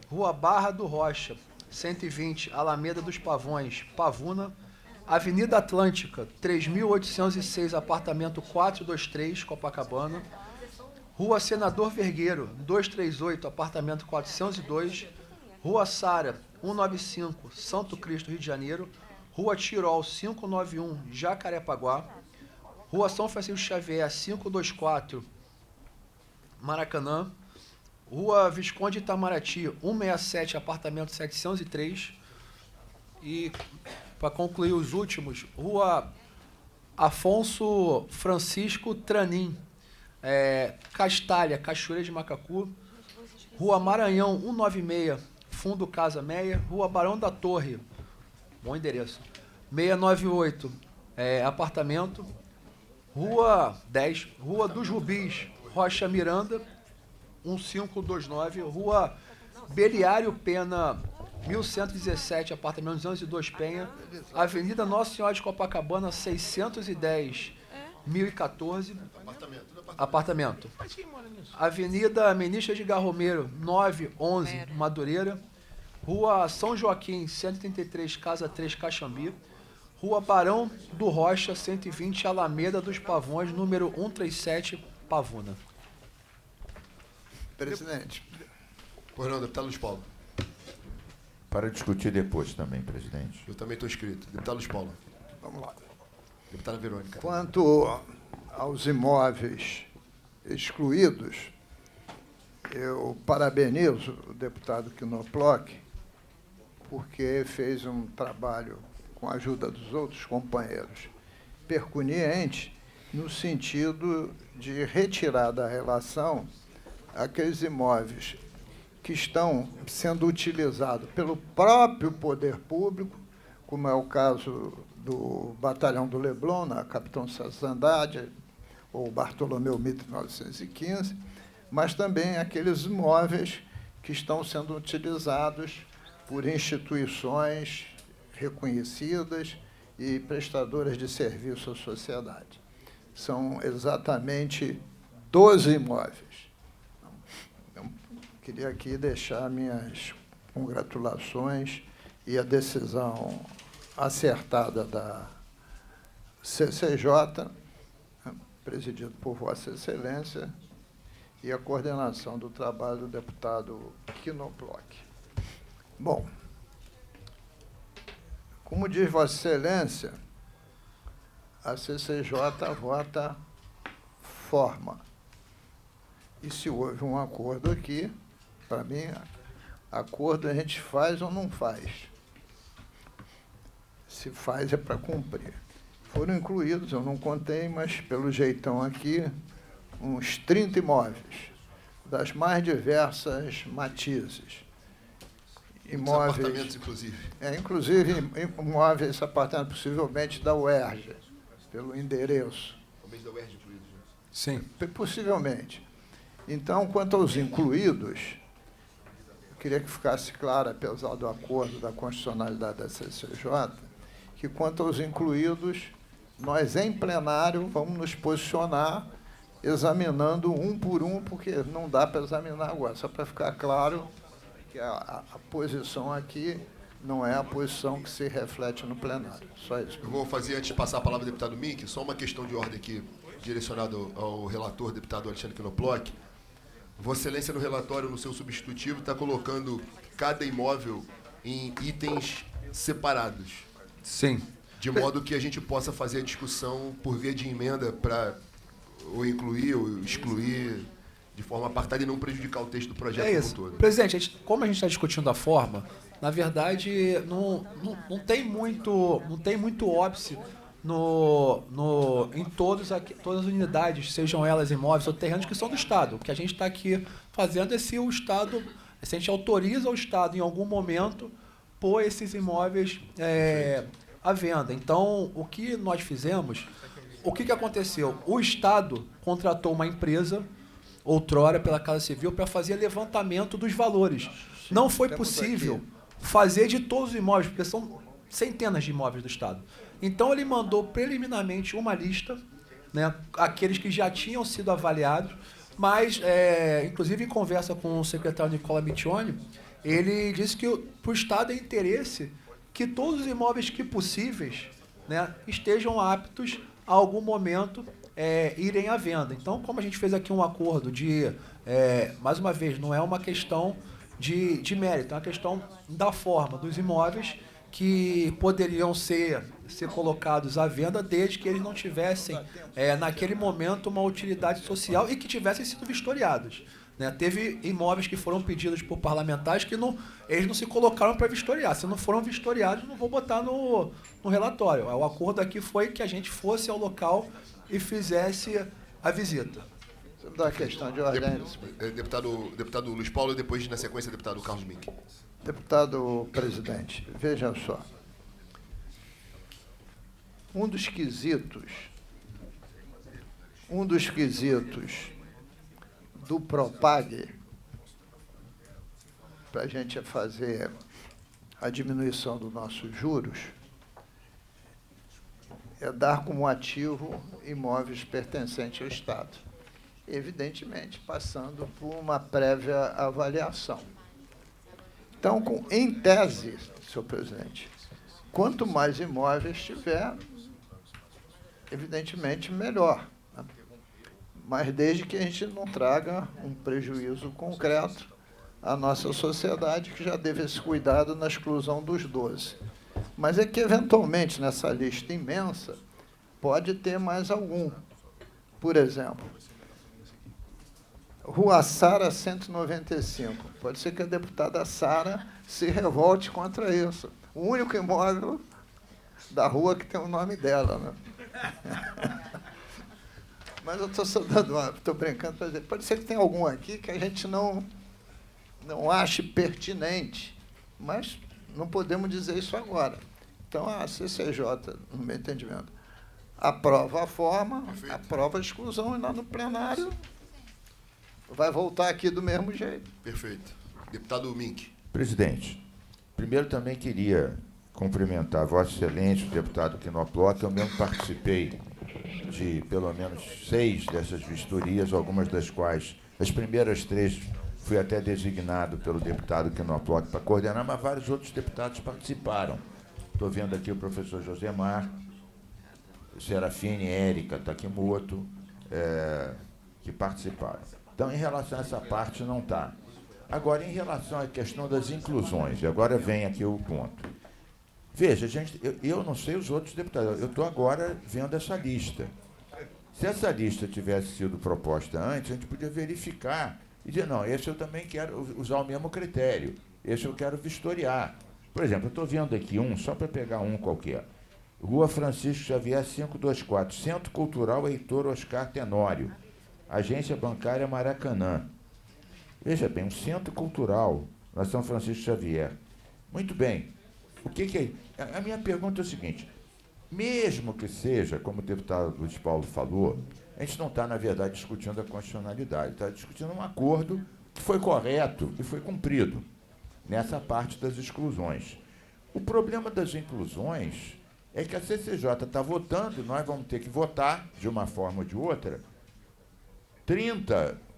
Rua Barra do Rocha 120, Alameda dos Pavões, Pavuna. Avenida Atlântica 3.806, apartamento 423, Copacabana. Rua Senador Vergueiro 238, apartamento 402. Rua Sara 195, Santo Cristo, Rio de Janeiro. Rua Tirol 591, Jacarepaguá. Rua São Francisco Xavier 524, Maracanã. Rua Visconde Itamaraty 167, apartamento 703. E, para concluir os últimos, Rua Afonso Francisco Tranim, Castalha, Cachoeira de Macacu. Rua Maranhão 196, Fundo Casa Meia. Rua Barão da Torre, bom endereço, 698, apartamento. Rua 10, Rua dos Rubis, Rocha Miranda, 1529. Rua Beliário Pena 1117, apartamento 202, Penha. Avenida Nossa Senhora de Copacabana 610, 1014, apartamento. Avenida Ministra de Garromero 911, Madureira. Rua São Joaquim 133, Casa 3, Caxambi. Rua Barão do Rocha 120, Alameda dos Pavões, número 137, Pavuna. Presidente. Pois não, deputado Luiz Paulo. Para discutir depois também, presidente. Eu também estou inscrito. Deputado Luiz Paulo. Vamos lá. Deputada Verônica. Quanto aos imóveis excluídos, eu parabenizo o deputado Knoploch, porque fez um trabalho com a ajuda dos outros companheiros percuniente, no sentido de retirar da relação aqueles imóveis que estão sendo utilizados pelo próprio poder público, como é o caso do Batalhão do Leblon, na Capitão Sassandade, ou Bartolomeu Mitre 915, mas também aqueles imóveis que estão sendo utilizados por instituições reconhecidas e prestadoras de serviço à sociedade. São exatamente 12 imóveis. queria aqui deixar minhas congratulações e a decisão acertada da CCJ, presidido por Vossa Excelência, e a coordenação do trabalho do deputado Knoploch. Bom, como diz Vossa Excelência, a CCJ vota forma. E se houve um acordo aqui, para mim, acordo a gente faz ou não faz. Se faz é para cumprir. Foram incluídos, eu não contei, mas pelo jeitão aqui, uns 30 imóveis, das mais diversas matizes. Imóveis, apartamentos, inclusive. Inclusive imóveis, apartamentos possivelmente da UERJ, pelo endereço. Talvez da UERJ incluído. Sim. Possivelmente. Então, quanto aos incluídos, eu queria que ficasse claro, apesar do acordo da constitucionalidade da CCJ, que quanto aos incluídos, nós, em plenário, vamos nos posicionar examinando um por um, porque não dá para examinar agora, só para ficar claro que a posição aqui não é a posição que se reflete no plenário. Só isso. Eu vou fazer, antes de passar a palavra ao deputado Mink, só uma questão de ordem aqui, direcionada ao relator, deputado Alexandre Knoploch. Vossa Excelência, no relatório, no seu substitutivo, está colocando cada imóvel em itens separados. Sim. De modo que a gente possa fazer a discussão por via de emenda para ou incluir ou excluir de forma apartada e não prejudicar o texto do projeto como um todo. Presidente, como a gente está discutindo a forma, na verdade, não tem muito óbice em todas as unidades, sejam elas imóveis ou terrenos que são do Estado. O que a gente está aqui fazendo é se o Estado, se a gente autoriza o Estado em algum momento pôr esses imóveis à venda. Então, o que nós fizemos, o que aconteceu? O Estado contratou uma empresa, outrora pela Casa Civil, para fazer levantamento dos valores. Não foi possível fazer de todos os imóveis, porque são centenas de imóveis do Estado. Então, ele mandou preliminarmente uma lista, né, aqueles que já tinham sido avaliados, mas, inclusive, em conversa com o secretário Nicola Mittioni, ele disse que para o Estado é interesse que todos os imóveis que possíveis, né, estejam aptos a algum momento irem à venda. Então, como a gente fez aqui um acordo de, mais uma vez, não é uma questão de mérito, é uma questão da forma dos imóveis que poderiam ser colocados à venda desde que eles não tivessem, naquele momento, uma utilidade social e que tivessem sido vistoriados. Né? Teve imóveis que foram pedidos por parlamentares que eles não se colocaram para vistoriar. Se não foram vistoriados, não vou botar no relatório. O acordo aqui foi que a gente fosse ao local e fizesse a visita. Vamos dar a questão de ordem. Deputado Luiz Paulo e depois, na sequência, deputado Carlos Mink. Deputado presidente, veja só. Um dos quesitos do Propag, para a gente fazer a diminuição dos nossos juros, é dar como ativo imóveis pertencentes ao Estado. Evidentemente, passando por uma prévia avaliação. Então, em tese, senhor presidente, quanto mais imóveis tiver, evidentemente, melhor. Né? Mas desde que a gente não traga um prejuízo concreto à nossa sociedade, que já teve esse cuidado na exclusão dos 12. Mas é que, eventualmente, nessa lista imensa, pode ter mais algum. Por exemplo, Rua Sara 195. Pode ser que a deputada Sara se revolte contra isso. O único imóvel da rua que tem o nome dela. Né? Mas eu estou brincando para dizer, pode ser que tenha algum aqui que a gente não ache pertinente, mas não podemos dizer isso agora. Então, a CCJ, no meu entendimento, aprova a forma, perfeito, aprova a exclusão, e lá no plenário vai voltar aqui do mesmo jeito. Perfeito. Deputado Mink. Presidente, primeiro também queria cumprimentar Vossa Excelência, o deputado Knoploch. Eu mesmo participei de pelo menos 6 dessas vistorias, algumas das quais, as primeiras 3, fui até designado pelo deputado Quinoploc para coordenar, mas vários outros deputados participaram. Estou vendo aqui o professor Josemar, Serafine, Érica, Takimoto, que participaram. Então, em relação a essa parte, não está. Agora, em relação à questão das inclusões, e agora vem aqui o ponto. Veja, gente, eu não sei os outros deputados, eu estou agora vendo essa lista. Se essa lista tivesse sido proposta antes, a gente podia verificar e dizer, não, esse eu também quero usar o mesmo critério, esse eu quero vistoriar. Por exemplo, eu estou vendo aqui só para pegar um qualquer. Rua Francisco Xavier 524, Centro Cultural Heitor Oscar Tenório, Agência Bancária Maracanã. Veja bem, um centro cultural na São Francisco Xavier. Muito bem. O que é? A minha pergunta é o seguinte, mesmo que seja, como o deputado Luiz Paulo falou, a gente não está, na verdade, discutindo a constitucionalidade, está discutindo um acordo que foi correto e foi cumprido nessa parte das exclusões. O problema das inclusões é que a CCJ está votando, nós vamos ter que votar, de uma forma ou de outra,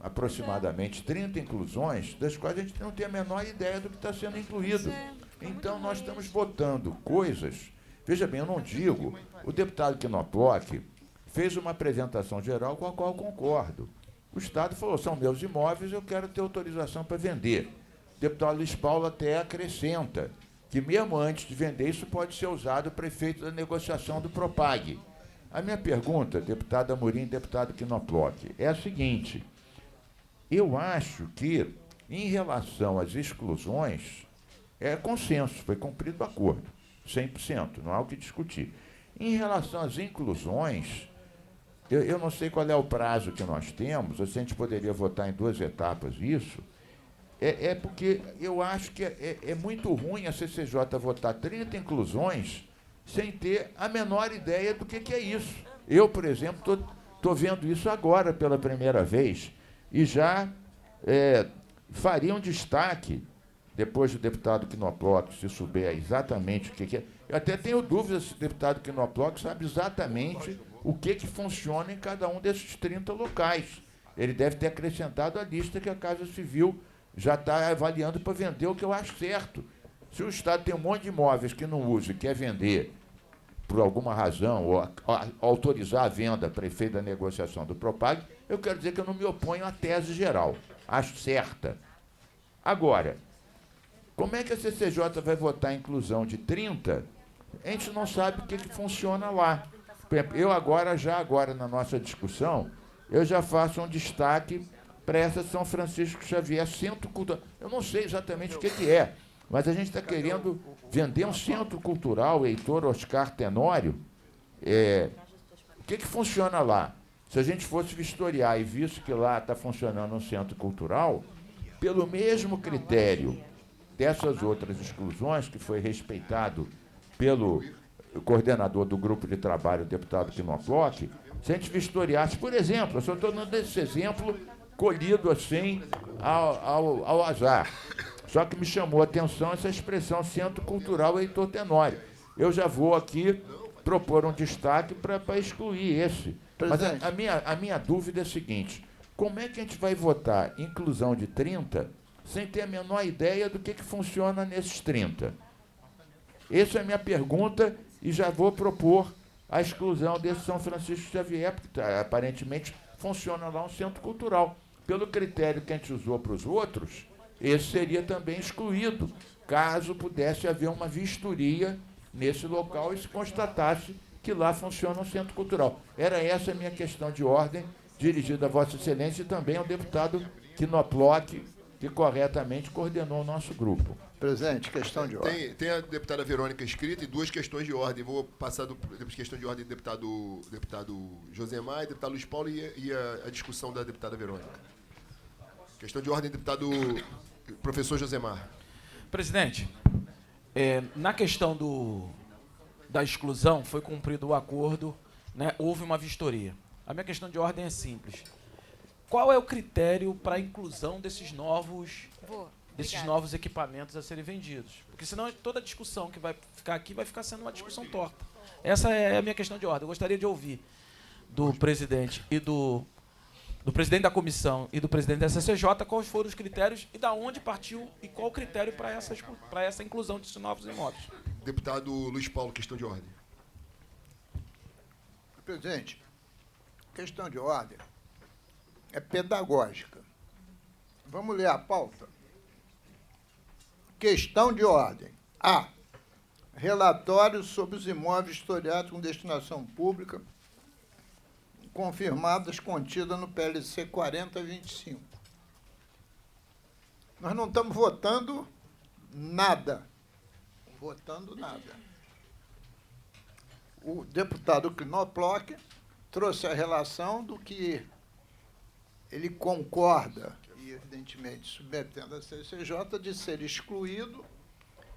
aproximadamente 30 inclusões, das quais a gente não tem a menor ideia do que está sendo incluído. Então, nós estamos votando coisas... Veja bem, eu não digo... O deputado Quinoploc fez uma apresentação geral com a qual eu concordo. O Estado falou, são meus imóveis, eu quero ter autorização para vender. O deputado Luiz Paulo até acrescenta que, mesmo antes de vender, isso pode ser usado para efeito da negociação do Propag. A minha pergunta, deputado Amorim e deputado Quinoploc, é a seguinte. Eu acho que, em relação às exclusões, é consenso, foi cumprido o acordo, 100%, não há o que discutir. Em relação às inclusões, eu não sei qual é o prazo que nós temos, ou se a gente poderia votar em 2 etapas isso, porque eu acho que é muito ruim a CCJ votar 30 inclusões sem ter a menor ideia do que é isso. Eu, por exemplo, estou vendo isso agora pela primeira vez e já faria um destaque, depois do deputado Quinoploc, se souber exatamente o que é. Eu até tenho dúvidas se o deputado Quinoploc sabe exatamente o que funciona em cada um desses 30 locais. Ele deve ter acrescentado a lista que a Casa Civil já está avaliando para vender, o que eu acho certo. Se o Estado tem um monte de imóveis que não usa e quer vender por alguma razão, ou autorizar a venda para efeito da negociação do Propag, eu quero dizer que eu não me oponho à tese geral. Acho certa. Agora, como é que a CCJ vai votar a inclusão de 30? A gente não sabe o que funciona lá. Por exemplo, eu agora, na nossa discussão, eu já faço um destaque para essa São Francisco Xavier Centro Cultural. Eu não sei exatamente o que é, mas a gente está querendo vender um centro cultural, Heitor Oscar Tenório. O que funciona lá? Se a gente fosse vistoriar e visto que lá está funcionando um centro cultural, pelo mesmo critério dessas outras exclusões, que foi respeitado pelo coordenador do grupo de trabalho, o deputado Quinoploc, se a gente vistoriasse, por exemplo, eu só estou dando esse exemplo colhido assim ao azar. Só que me chamou a atenção essa expressão Centro Cultural Heitor Tenório. Eu já vou aqui propor um destaque para excluir esse. Mas a minha dúvida é a seguinte, como é que a gente vai votar inclusão de 30 sem ter a menor ideia do que funciona nesses 30? Essa é a minha pergunta e já vou propor a exclusão desse São Francisco Xavier, porque aparentemente funciona lá um centro cultural. Pelo critério que a gente usou para os outros, esse seria também excluído, caso pudesse haver uma vistoria nesse local e se constatasse que lá funciona um centro cultural. Era essa a minha questão de ordem, dirigida a Vossa Excelência e também ao deputado Quinoploc, que corretamente coordenou o nosso grupo. Presidente, questão de ordem. Tem a deputada Verônica escrita e 2 questões de ordem. Vou passar da questão de ordem do deputado Josemar e deputado Luiz Paulo e a discussão da deputada Verônica. Questão de ordem, deputado professor Josemar. Presidente, na questão da exclusão, foi cumprido o acordo, né, houve uma vistoria. A minha questão de ordem é simples. Qual é o critério para a inclusão desses novos equipamentos a serem vendidos? Porque senão toda a discussão que vai ficar aqui vai ficar sendo uma discussão torta. Essa é a minha questão de ordem. Eu gostaria de ouvir do presidente e do do presidente da comissão e do presidente da CCJ, quais foram os critérios e da onde partiu e qual o critério para essa inclusão desses novos imóveis. Deputado Luiz Paulo, questão de ordem. Presidente, questão de ordem é pedagógica. Vamos ler a pauta. Questão de ordem. A. Relatório sobre os imóveis historiados com destinação pública confirmadas contidas no PLC 4025. Nós não estamos votando nada. Votando nada. O deputado Knoploch trouxe a relação do que ele concorda, e evidentemente submetendo a CCJ, de ser excluído,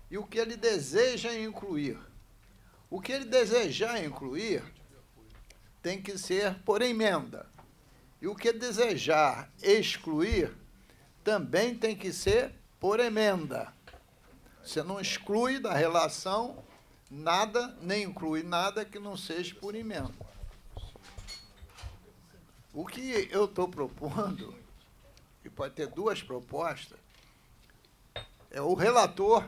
e o que ele deseja incluir. O que ele desejar incluir tem que ser por emenda. E o que desejar excluir também tem que ser por emenda. Você não exclui da relação nada, nem inclui nada que não seja por emenda. O que eu estou propondo, e pode ter duas propostas, é o relator,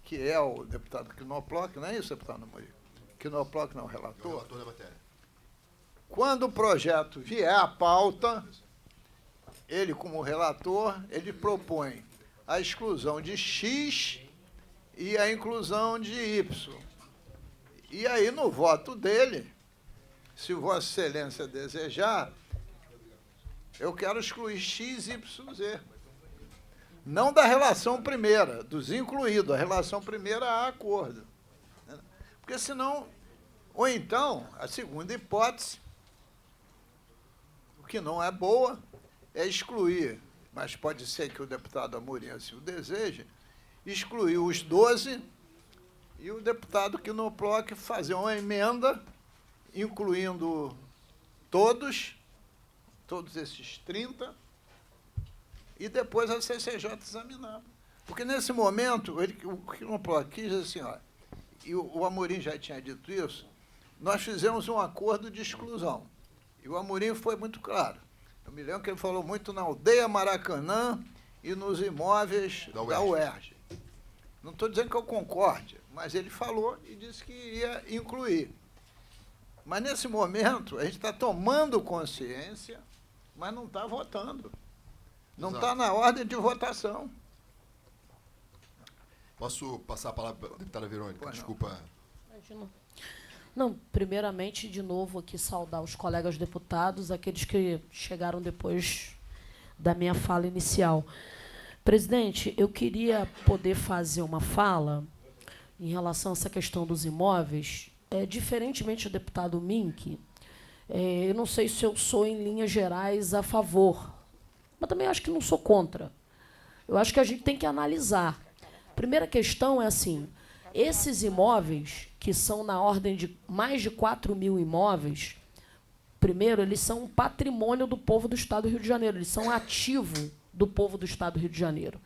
que é o deputado Knoploch, não é isso, deputado Amorim? Knoploch não é o relator? É o relator da matéria. Quando o projeto vier à pauta, ele, como relator, ele propõe a exclusão de X e a inclusão de Y. E aí, no voto dele, se Vossa Excelência desejar, eu quero excluir X, Y, Z. Não da relação primeira, dos incluídos. A relação primeira há acordo. Porque senão, ou então, a segunda hipótese, o que não é boa, é excluir, mas pode ser que o deputado Amorim assim o deseje, excluir os 12 e o deputado Knoploch fazer uma emenda, incluindo todos esses 30, e depois a CCJ examinar. Porque, nesse momento, o Knoploch quis assim, ó, e o Amorim já tinha dito isso, nós fizemos um acordo de exclusão. E o Amorim foi muito claro. Eu me lembro que ele falou muito na aldeia Maracanã e nos imóveis da UERJ. Não estou dizendo que eu concorde, mas ele falou e disse que ia incluir. Mas, nesse momento, a gente está tomando consciência, mas não está votando. Não está na ordem de votação. Posso passar a palavra para a deputada Verônica? Desculpa. Imagina. Não, primeiramente, de novo, aqui saudar os colegas deputados, aqueles que chegaram depois da minha fala inicial. Presidente, eu queria poder fazer uma fala em relação a essa questão dos imóveis. Diferentemente do deputado Mink, eu não sei se eu sou, em linhas gerais, a favor, mas também acho que não sou contra. Eu acho que a gente tem que analisar. Primeira questão é assim, esses imóveis, que são na ordem de mais de 4.000 imóveis, primeiro, eles são um patrimônio do povo do Estado do Rio de Janeiro, eles são ativo do povo do Estado do Rio de Janeiro.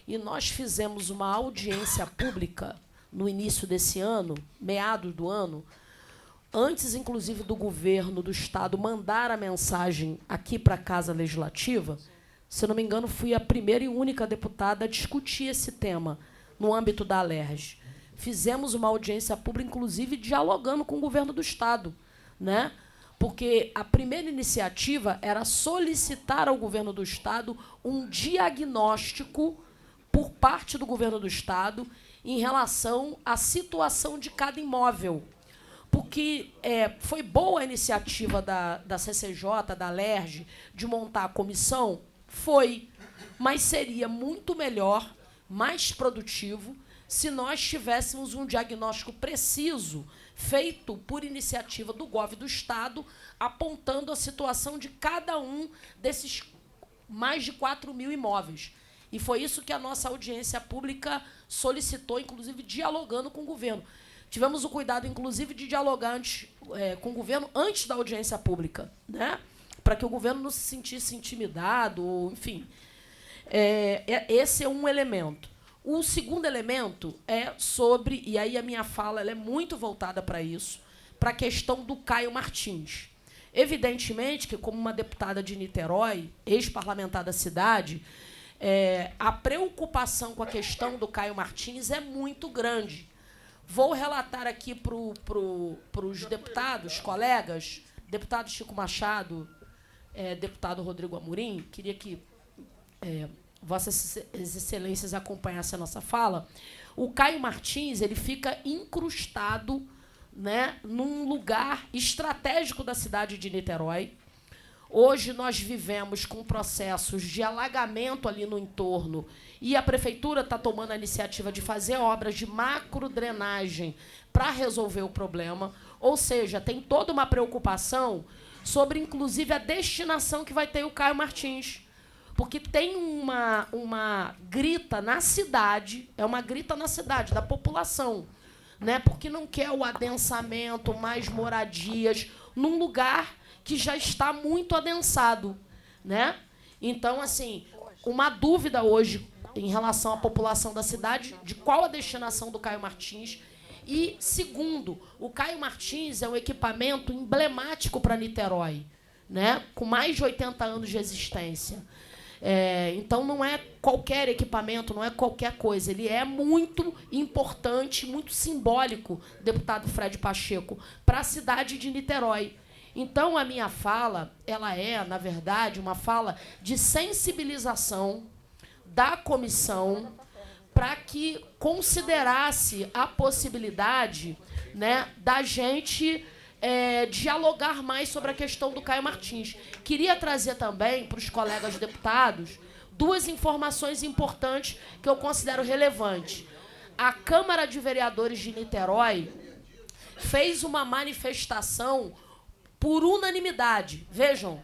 E nós fizemos uma audiência pública no início desse ano, meados do ano, antes, inclusive, do governo do Estado mandar a mensagem aqui para a Casa Legislativa. Se não me engano, fui a primeira e única deputada a discutir esse tema no âmbito da Alerj. Fizemos uma audiência pública, inclusive, dialogando com o governo do Estado, né? Porque a primeira iniciativa era solicitar ao governo do Estado um diagnóstico por parte do governo do Estado em relação à situação de cada imóvel. Porque foi boa a iniciativa da CCJ, da Alerj, de montar a comissão? Foi, mas seria muito melhor, mais produtivo, se nós tivéssemos um diagnóstico preciso, feito por iniciativa do GOV do Estado, apontando a situação de cada um desses mais de 4.000 imóveis. E foi isso que a nossa audiência pública solicitou, inclusive dialogando com o governo. Tivemos o cuidado, inclusive, de dialogar com o governo antes da audiência pública, né? Para que o governo não se sentisse intimidado, ou, enfim. Esse é um elemento. O segundo elemento é sobre, e aí a minha fala ela é muito voltada para isso, para a questão do Caio Martins. Evidentemente que, como uma deputada de Niterói, ex-parlamentar da cidade, a preocupação com a questão do Caio Martins é muito grande. Vou relatar aqui para os deputados, colegas, deputado Chico Machado, deputado Rodrigo Amorim, queria que Vossas Excelências acompanhassem a nossa fala. O Caio Martins ele fica incrustado, né, num lugar estratégico da cidade de Niterói. Hoje nós vivemos com processos de alagamento ali no entorno e a prefeitura está tomando a iniciativa de fazer obras de macrodrenagem para resolver o problema. Ou seja, tem toda uma preocupação sobre, inclusive, a destinação que vai ter o Caio Martins. Porque tem uma grita na cidade, é uma grita na cidade, da população, né? Porque não quer o adensamento, mais moradias, num lugar que já está muito adensado, né? Então, assim, uma dúvida hoje em relação à população da cidade, de qual a destinação do Caio Martins. E, segundo, o Caio Martins é um equipamento emblemático para Niterói, né? Com mais de 80 anos de existência. Então, não é qualquer equipamento, não é qualquer coisa. Ele é muito importante, muito simbólico, deputado Fred Pacheco, para a cidade de Niterói. Então, a minha fala, ela é, na verdade, uma fala de sensibilização da comissão para que considerasse a possibilidade, né, da gente dialogar mais sobre a questão do Caio Martins. Queria trazer também para os colegas deputados 2 informações importantes que eu considero relevantes. A Câmara de Vereadores de Niterói fez uma manifestação por unanimidade. Vejam,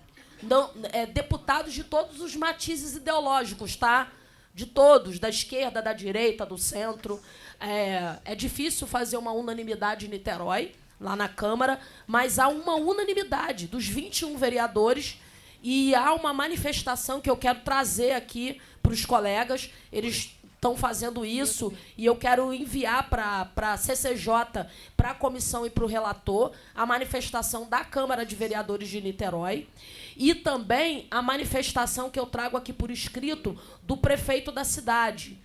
deputados de todos os matizes ideológicos, tá? De todos, da esquerda, da direita, do centro. É difícil fazer uma unanimidade em Niterói, lá na Câmara, mas há uma unanimidade dos 21 vereadores e há uma manifestação que eu quero trazer aqui para os colegas. Eles estão fazendo isso e eu quero enviar para a CCJ, para a comissão e para o relator, a manifestação da Câmara de Vereadores de Niterói e também a manifestação que eu trago aqui por escrito do prefeito da cidade,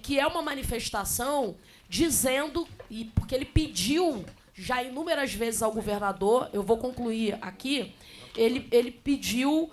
que é uma manifestação dizendo, e porque ele pediu já inúmeras vezes ao governador, eu vou concluir aqui, ele pediu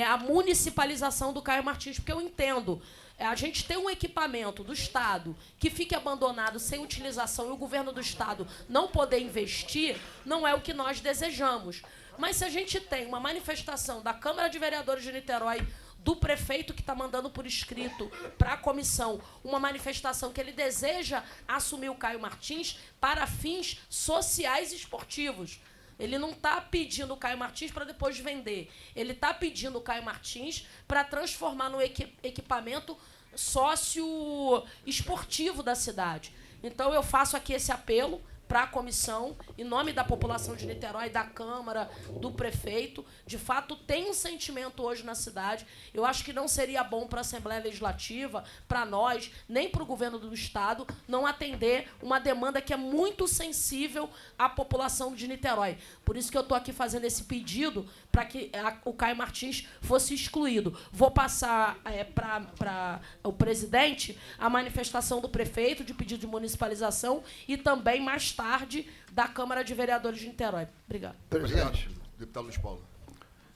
a municipalização do Caio Martins, porque eu entendo, a gente tem um equipamento do Estado que fique abandonado sem utilização e o governo do Estado não poder investir, não é o que nós desejamos. Mas se a gente tem uma manifestação da Câmara de Vereadores de Niterói, do prefeito que está mandando por escrito para a comissão uma manifestação que ele deseja assumir o Caio Martins para fins sociais e esportivos. Ele não está pedindo o Caio Martins para depois vender. Ele está pedindo o Caio Martins para transformar no equipamento sócio-esportivo da cidade. Então, eu faço aqui esse apelo para a comissão, em nome da população de Niterói, da Câmara, do prefeito. De fato, tem um sentimento hoje na cidade. Eu acho que não seria bom para a Assembleia Legislativa, para nós, nem para o governo do Estado, não atender uma demanda que é muito sensível à população de Niterói. Por isso que eu estou aqui fazendo esse pedido para que o Caio Martins fosse excluído. Vou passar para o presidente a manifestação do prefeito de pedido de municipalização e também, mais tarde, da Câmara de Vereadores de Niterói. Obrigado. Obrigado, deputado Luiz Paulo.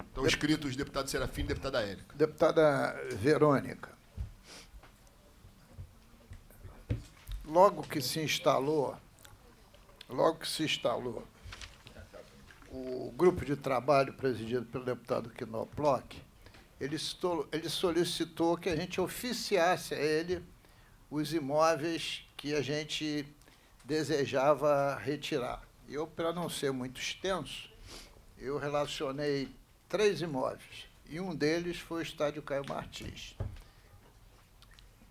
Estão inscritos os deputados Serafim e deputada Érica. Deputada Verônica, logo que se instalou o grupo de trabalho presidido pelo deputado Knoploch, ele solicitou que a gente oficiasse a ele os imóveis que a gente desejava retirar. Eu, para não ser muito extenso, eu relacionei 3 imóveis, e um deles foi o Estádio Caio Martins.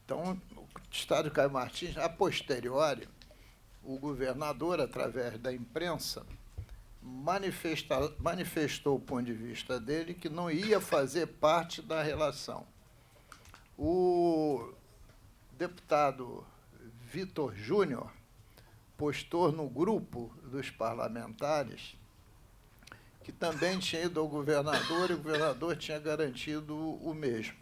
Então, o Estádio Caio Martins, a posteriori, o governador, através da imprensa, manifestou o ponto de vista dele que não ia fazer parte da relação. O deputado Vitor Júnior postou no grupo dos parlamentares que também tinha ido ao governador e o governador tinha garantido o mesmo.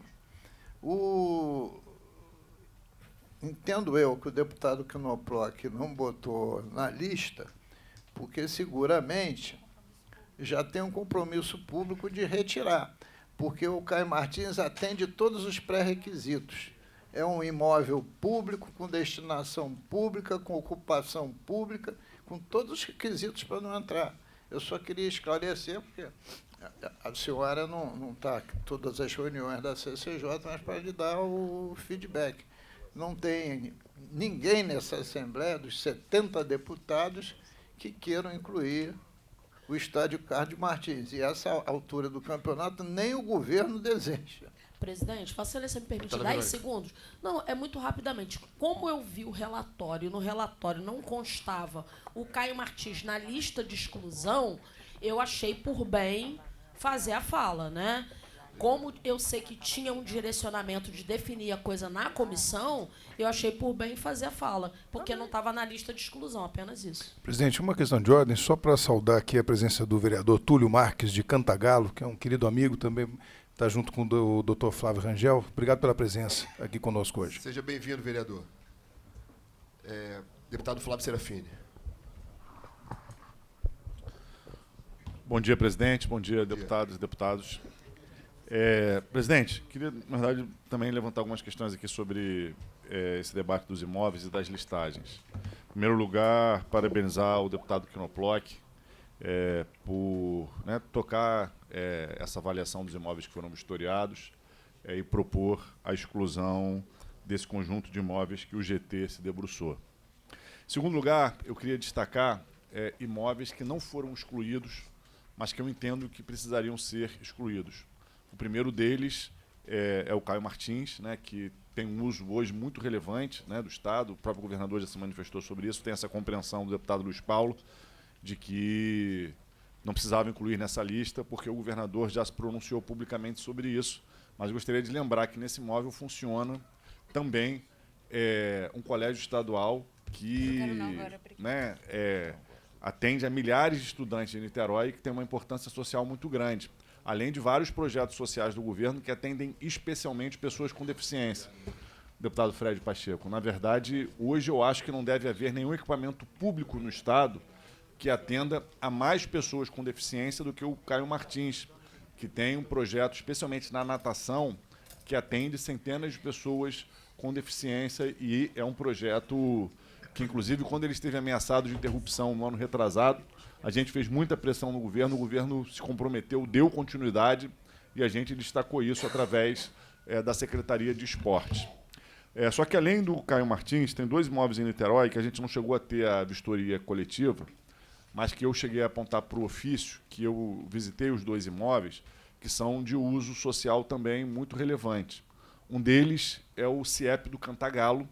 Entendo eu que o deputado Knoploch não botou na lista, porque seguramente já tem um compromisso público de retirar, porque o Caio Martins atende todos os pré-requisitos. É um imóvel público, com destinação pública, com ocupação pública, com todos os requisitos para não entrar. Eu só queria esclarecer, porque a senhora não está em todas as reuniões da CCJ, mas para lhe dar o feedback. Não tem ninguém nessa Assembleia, dos 70 deputados, que queiram incluir o estádio Carlos Martins. E essa altura do campeonato nem o governo deseja. Presidente, Vossa Excelência me permite 10 segundos? Não, é muito rapidamente. Como eu vi o relatório, no relatório não constava o Caio Martins na lista de exclusão, eu achei por bem fazer a fala, né? Como eu sei que tinha um direcionamento de definir a coisa na comissão, eu achei por bem fazer a fala, porque não estava na lista de exclusão, apenas isso. Presidente, uma questão de ordem, só para saudar aqui a presença do vereador Túlio Marques, de Cantagalo, que é um querido amigo também, está junto com o doutor Flávio Rangel. Obrigado pela presença aqui conosco hoje. Seja bem-vindo, vereador. Deputado Flávio Serafini. Bom dia, presidente. Bom dia, deputados e deputados. Presidente, queria, na verdade, também levantar algumas questões aqui sobre esse debate dos imóveis e das listagens. Em primeiro lugar, parabenizar o deputado Knoploch por tocar essa avaliação dos imóveis que foram vistoriados e propor a exclusão desse conjunto de imóveis que o GT se debruçou. Em segundo lugar, eu queria destacar imóveis que não foram excluídos, mas que eu entendo que precisariam ser excluídos. O primeiro deles é o Caio Martins, que tem um uso hoje muito relevante do Estado. O próprio governador já se manifestou sobre isso, tem essa compreensão do deputado Luiz Paulo, de que não precisava incluir nessa lista, porque o governador já se pronunciou publicamente sobre isso. Mas gostaria de lembrar que nesse imóvel funciona também um colégio estadual que atende a milhares de estudantes de Niterói e que tem uma importância social muito grande, além de vários projetos sociais do governo que atendem especialmente pessoas com deficiência. Deputado Fred Pacheco, na verdade, hoje eu acho que não deve haver nenhum equipamento público no Estado que atenda a mais pessoas com deficiência do que o Caio Martins, que tem um projeto, especialmente na natação, que atende centenas de pessoas com deficiência, e é um projeto que, inclusive, quando ele esteve ameaçado de interrupção no ano retrasado, a gente fez muita pressão no governo, o governo se comprometeu, deu continuidade, e a gente destacou isso através da Secretaria de Esporte. Só que, além do Caio Martins, tem 2 imóveis em Niterói que a gente não chegou a ter a vistoria coletiva, mas que eu cheguei a apontar para o ofício, que eu visitei os 2 imóveis, que são de uso social também muito relevante. Um deles é o CIEP do Cantagalo,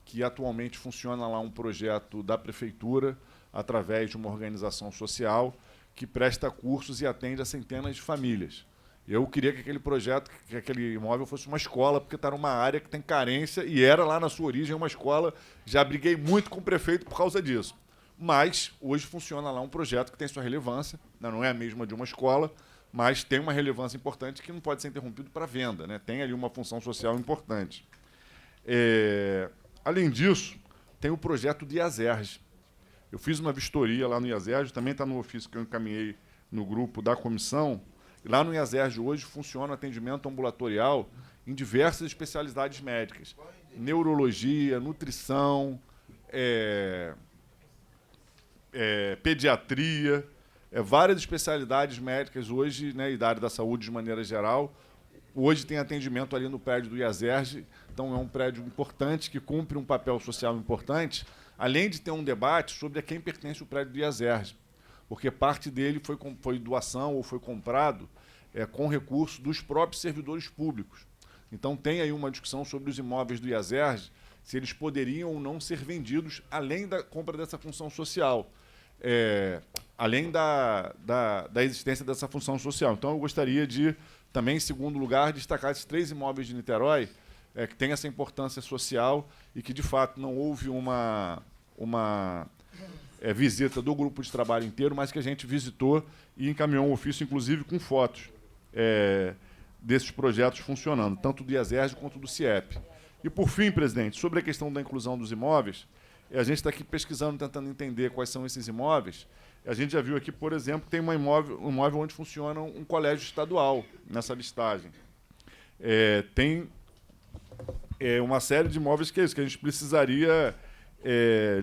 que atualmente funciona lá um projeto da Prefeitura, através de uma organização social, que presta cursos e atende a centenas de famílias. Eu queria que aquele projeto, que aquele imóvel fosse uma escola, porque está numa área que tem carência, e era lá na sua origem uma escola. Já briguei muito com o prefeito por causa disso. Mas hoje funciona lá um projeto que tem sua relevância, não é a mesma de uma escola, mas tem uma relevância importante que não pode ser interrompido para venda, tem ali uma função social importante. Além disso, tem o projeto de IASERJ. Eu fiz uma vistoria lá no IASERJ, também está no ofício que eu encaminhei no grupo da comissão. E lá no IASERJ hoje funciona atendimento ambulatorial em diversas especialidades médicas. Neurologia, nutrição, pediatria, várias especialidades médicas hoje, e da área da saúde de maneira geral. Hoje tem atendimento ali no prédio do IASERJ, então é um prédio importante que cumpre um papel social importante, além de ter um debate sobre a quem pertence o prédio do IASERJ, porque parte dele foi doação ou foi comprado com recurso dos próprios servidores públicos. Então tem aí uma discussão sobre os imóveis do IASERJ, se eles poderiam ou não ser vendidos, além da compra dessa função social, além da existência dessa função social. Então eu gostaria de, também, em segundo lugar, destacar esses 3 imóveis de Niterói, que têm essa importância social e que, de fato, não houve uma visita do grupo de trabalho inteiro, mas que a gente visitou e encaminhou um ofício, inclusive, com fotos desses projetos funcionando, tanto do IASERJ quanto do CIEP. E, por fim, presidente, sobre a questão da inclusão dos imóveis, a gente está aqui pesquisando, tentando entender quais são esses imóveis. A gente já viu aqui, por exemplo, que tem um imóvel onde funciona um colégio estadual nessa listagem. Tem uma série de imóveis que é isso, que a gente precisaria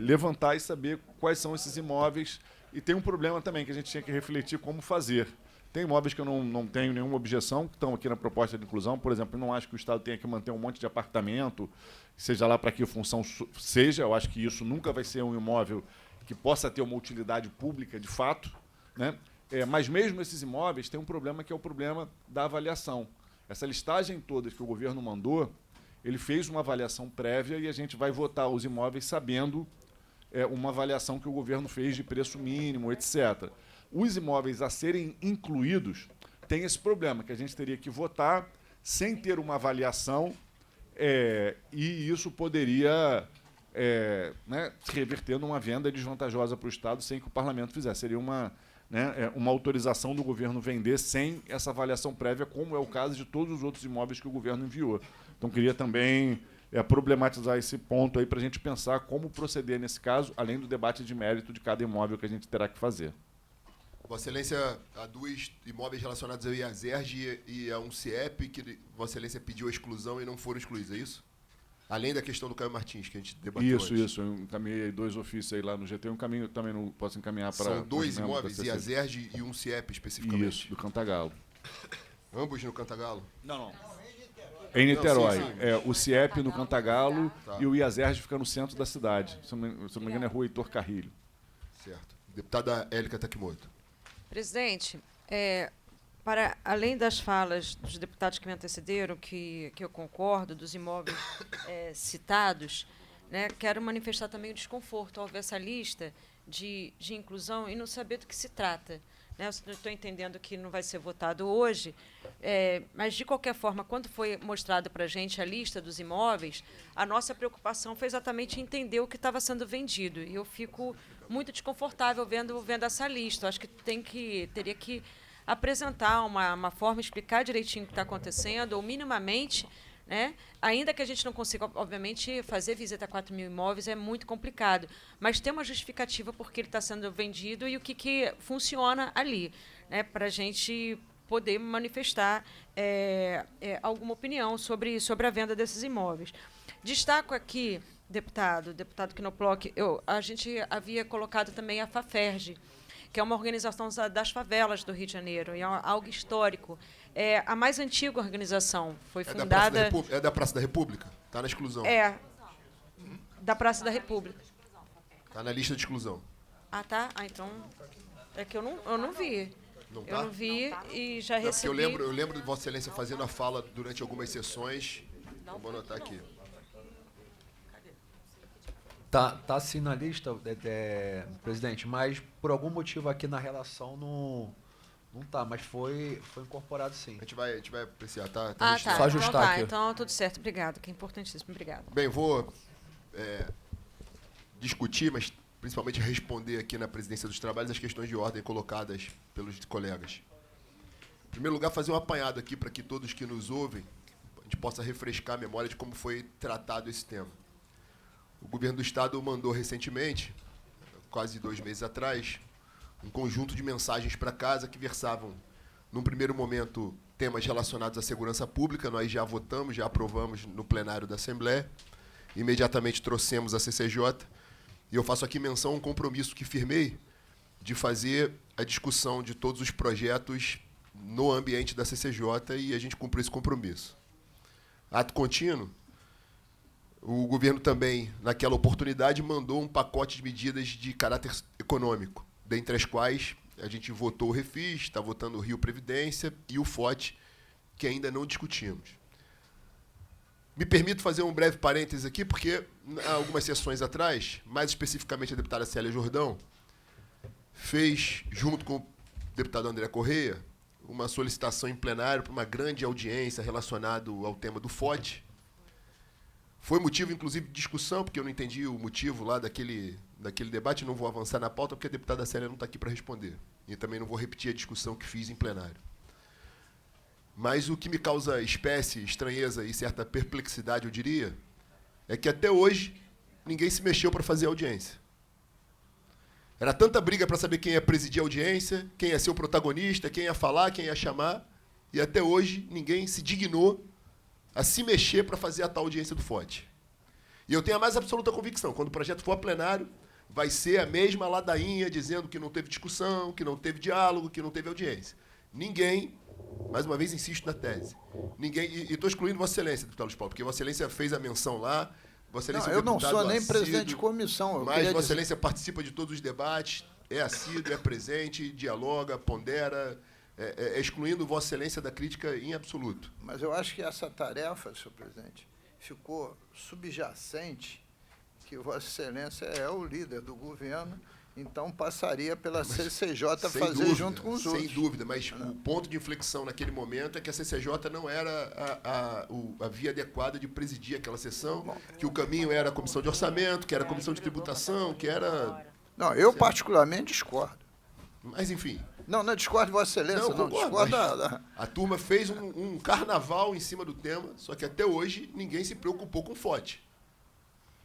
levantar e saber quais são esses imóveis. E tem um problema também que a gente tinha que refletir como fazer. Tem imóveis que eu não tenho nenhuma objeção, que estão aqui na proposta de inclusão. Por exemplo, eu não acho que o Estado tenha que manter um monte de apartamento, seja lá para que função seja. Eu acho que isso nunca vai ser um imóvel que possa ter uma utilidade pública de fato, né? Mas mesmo esses imóveis têm um problema, que é o problema da avaliação. Essa listagem toda que o governo mandou, ele fez uma avaliação prévia e a gente vai votar os imóveis sabendo uma avaliação que o governo fez de preço mínimo, etc. Os imóveis a serem incluídos têm esse problema, que a gente teria que votar sem ter uma avaliação e isso poderia se reverter numa venda desvantajosa para o Estado sem que o parlamento fizesse. Seria uma autorização do governo vender sem essa avaliação prévia, como é o caso de todos os outros imóveis que o governo enviou. Então, queria também problematizar esse ponto aí para a gente pensar como proceder nesse caso, além do debate de mérito de cada imóvel que a gente terá que fazer. Vossa Excelência, há 2 imóveis relacionados ao IASERJ e a um CIEP que Vossa Excelência pediu a exclusão e não foram excluídos, é isso? Além da questão do Caio Martins, que a gente debateu antes. Isso. Eu encaminhei 2 ofícios aí lá no GT. Eu encaminho, também não posso encaminhar para... São 2 imóveis, IASERJ e um CIEP, especificamente? Isso, do Cantagalo. Ambos no Cantagalo? Não. Em Niterói. Não, sim. O CIEP no Cantagalo e o IASERJ fica no centro da cidade. Se não me engano, é Rua Heitor Carrilho. Certo. Deputada Élica Takimoto. Presidente, para além das falas dos deputados que me antecederam, que eu concordo, dos imóveis citados, né, quero manifestar também o desconforto ao ver essa lista de inclusão e não saber do que se trata. Né? Eu estou entendendo que não vai ser votado hoje, mas, de qualquer forma, quando foi mostrado para a gente a lista dos imóveis, a nossa preocupação foi exatamente entender o que estava sendo vendido. E eu fico muito desconfortável vendo essa lista. Eu acho que teria que apresentar uma forma, explicar direitinho o que está acontecendo, ou minimamente, né? Ainda que a gente não consiga, obviamente, fazer visita a 4.000 imóveis é muito complicado, mas ter uma justificativa por que ele está sendo vendido e o que funciona ali, né? Para a gente poder manifestar alguma opinião sobre a venda desses imóveis. Destaco aqui, deputado Knoploch, a gente havia colocado também a FAFERJ, que é uma organização das favelas do Rio de Janeiro, e é algo histórico. É a mais antiga organização, foi fundada... É da Praça da República? Está na exclusão. Da Praça da República. Está na lista de exclusão. Ah, tá? Então, é que eu não vi. Não tá? Eu não vi e já recebi... Eu lembro de Vossa Excelência fazendo a fala durante algumas sessões. Vou anotar aqui. Tá sim na lista, presidente, mas por algum motivo aqui na relação não tá, mas foi incorporado sim. A gente vai apreciar, tá? Tá. Só ajustar aqui. Então tudo certo, obrigado, que é importantíssimo, obrigado. Bem, vou discutir, mas principalmente responder aqui na presidência dos trabalhos as questões de ordem colocadas pelos colegas. Em primeiro lugar, fazer um apanhado aqui para que todos que nos ouvem, a gente possa refrescar a memória de como foi tratado esse tema. O governo do Estado mandou recentemente, quase 2 meses atrás, um conjunto de mensagens para casa que versavam, num primeiro momento, temas relacionados à segurança pública. Nós já votamos, já aprovamos no plenário da Assembleia. Imediatamente trouxemos a CCJ. E eu faço aqui menção a um compromisso que firmei de fazer a discussão de todos os projetos no ambiente da CCJ e a gente cumpriu esse compromisso. Ato contínuo, o governo também, naquela oportunidade, mandou um pacote de medidas de caráter econômico, dentre as quais a gente votou o Refis, está votando o Rio Previdência e o FOT, que ainda não discutimos. Me permito fazer um breve parêntese aqui, porque há algumas sessões atrás, mais especificamente a deputada Célia Jordão, fez, junto com o deputado André Correia, uma solicitação em plenário para uma grande audiência relacionada ao tema do FOT. Foi motivo, inclusive, de discussão, porque eu não entendi o motivo lá daquele debate, não vou avançar na pauta, porque a deputada Célia não está aqui para responder. E também não vou repetir a discussão que fiz em plenário. Mas o que me causa espécie, estranheza e certa perplexidade, eu diria, é que até hoje ninguém se mexeu para fazer audiência. Era tanta briga para saber quem ia presidir a audiência, quem ia ser o protagonista, quem ia falar, quem ia chamar, e até hoje ninguém se dignou a se mexer para fazer a tal audiência do FOT. E eu tenho a mais absoluta convicção, quando o projeto for a plenário, vai ser a mesma ladainha dizendo que não teve discussão, que não teve diálogo, que não teve audiência. Ninguém, mais uma vez insisto na tese, ninguém, e estou excluindo Vossa Excelência, deputado Luiz Paulo, porque Vossa Excelência fez a menção lá, Vossa Excelência Não, eu não sou nem assíduo, presidente de comissão. mas Vossa Excelência participa de todos os debates, é assíduo, é presente, dialoga, pondera, excluindo Vossa Excelência da crítica em absoluto. Mas eu acho que essa tarefa, senhor presidente, ficou subjacente, que Vossa Excelência é o líder do governo, então passaria pela CCJ fazer dúvida, junto com os outros. Sem dúvida, mas o ponto de inflexão naquele momento é que a CCJ não era a via adequada de presidir aquela sessão, que o caminho era a comissão de orçamento, que era a comissão de tributação, que era... Não, eu particularmente discordo. Mas, enfim... Não discordo de Vossa Excelência, não discordo A turma fez um carnaval em cima do tema, só que até hoje ninguém se preocupou com o FOT.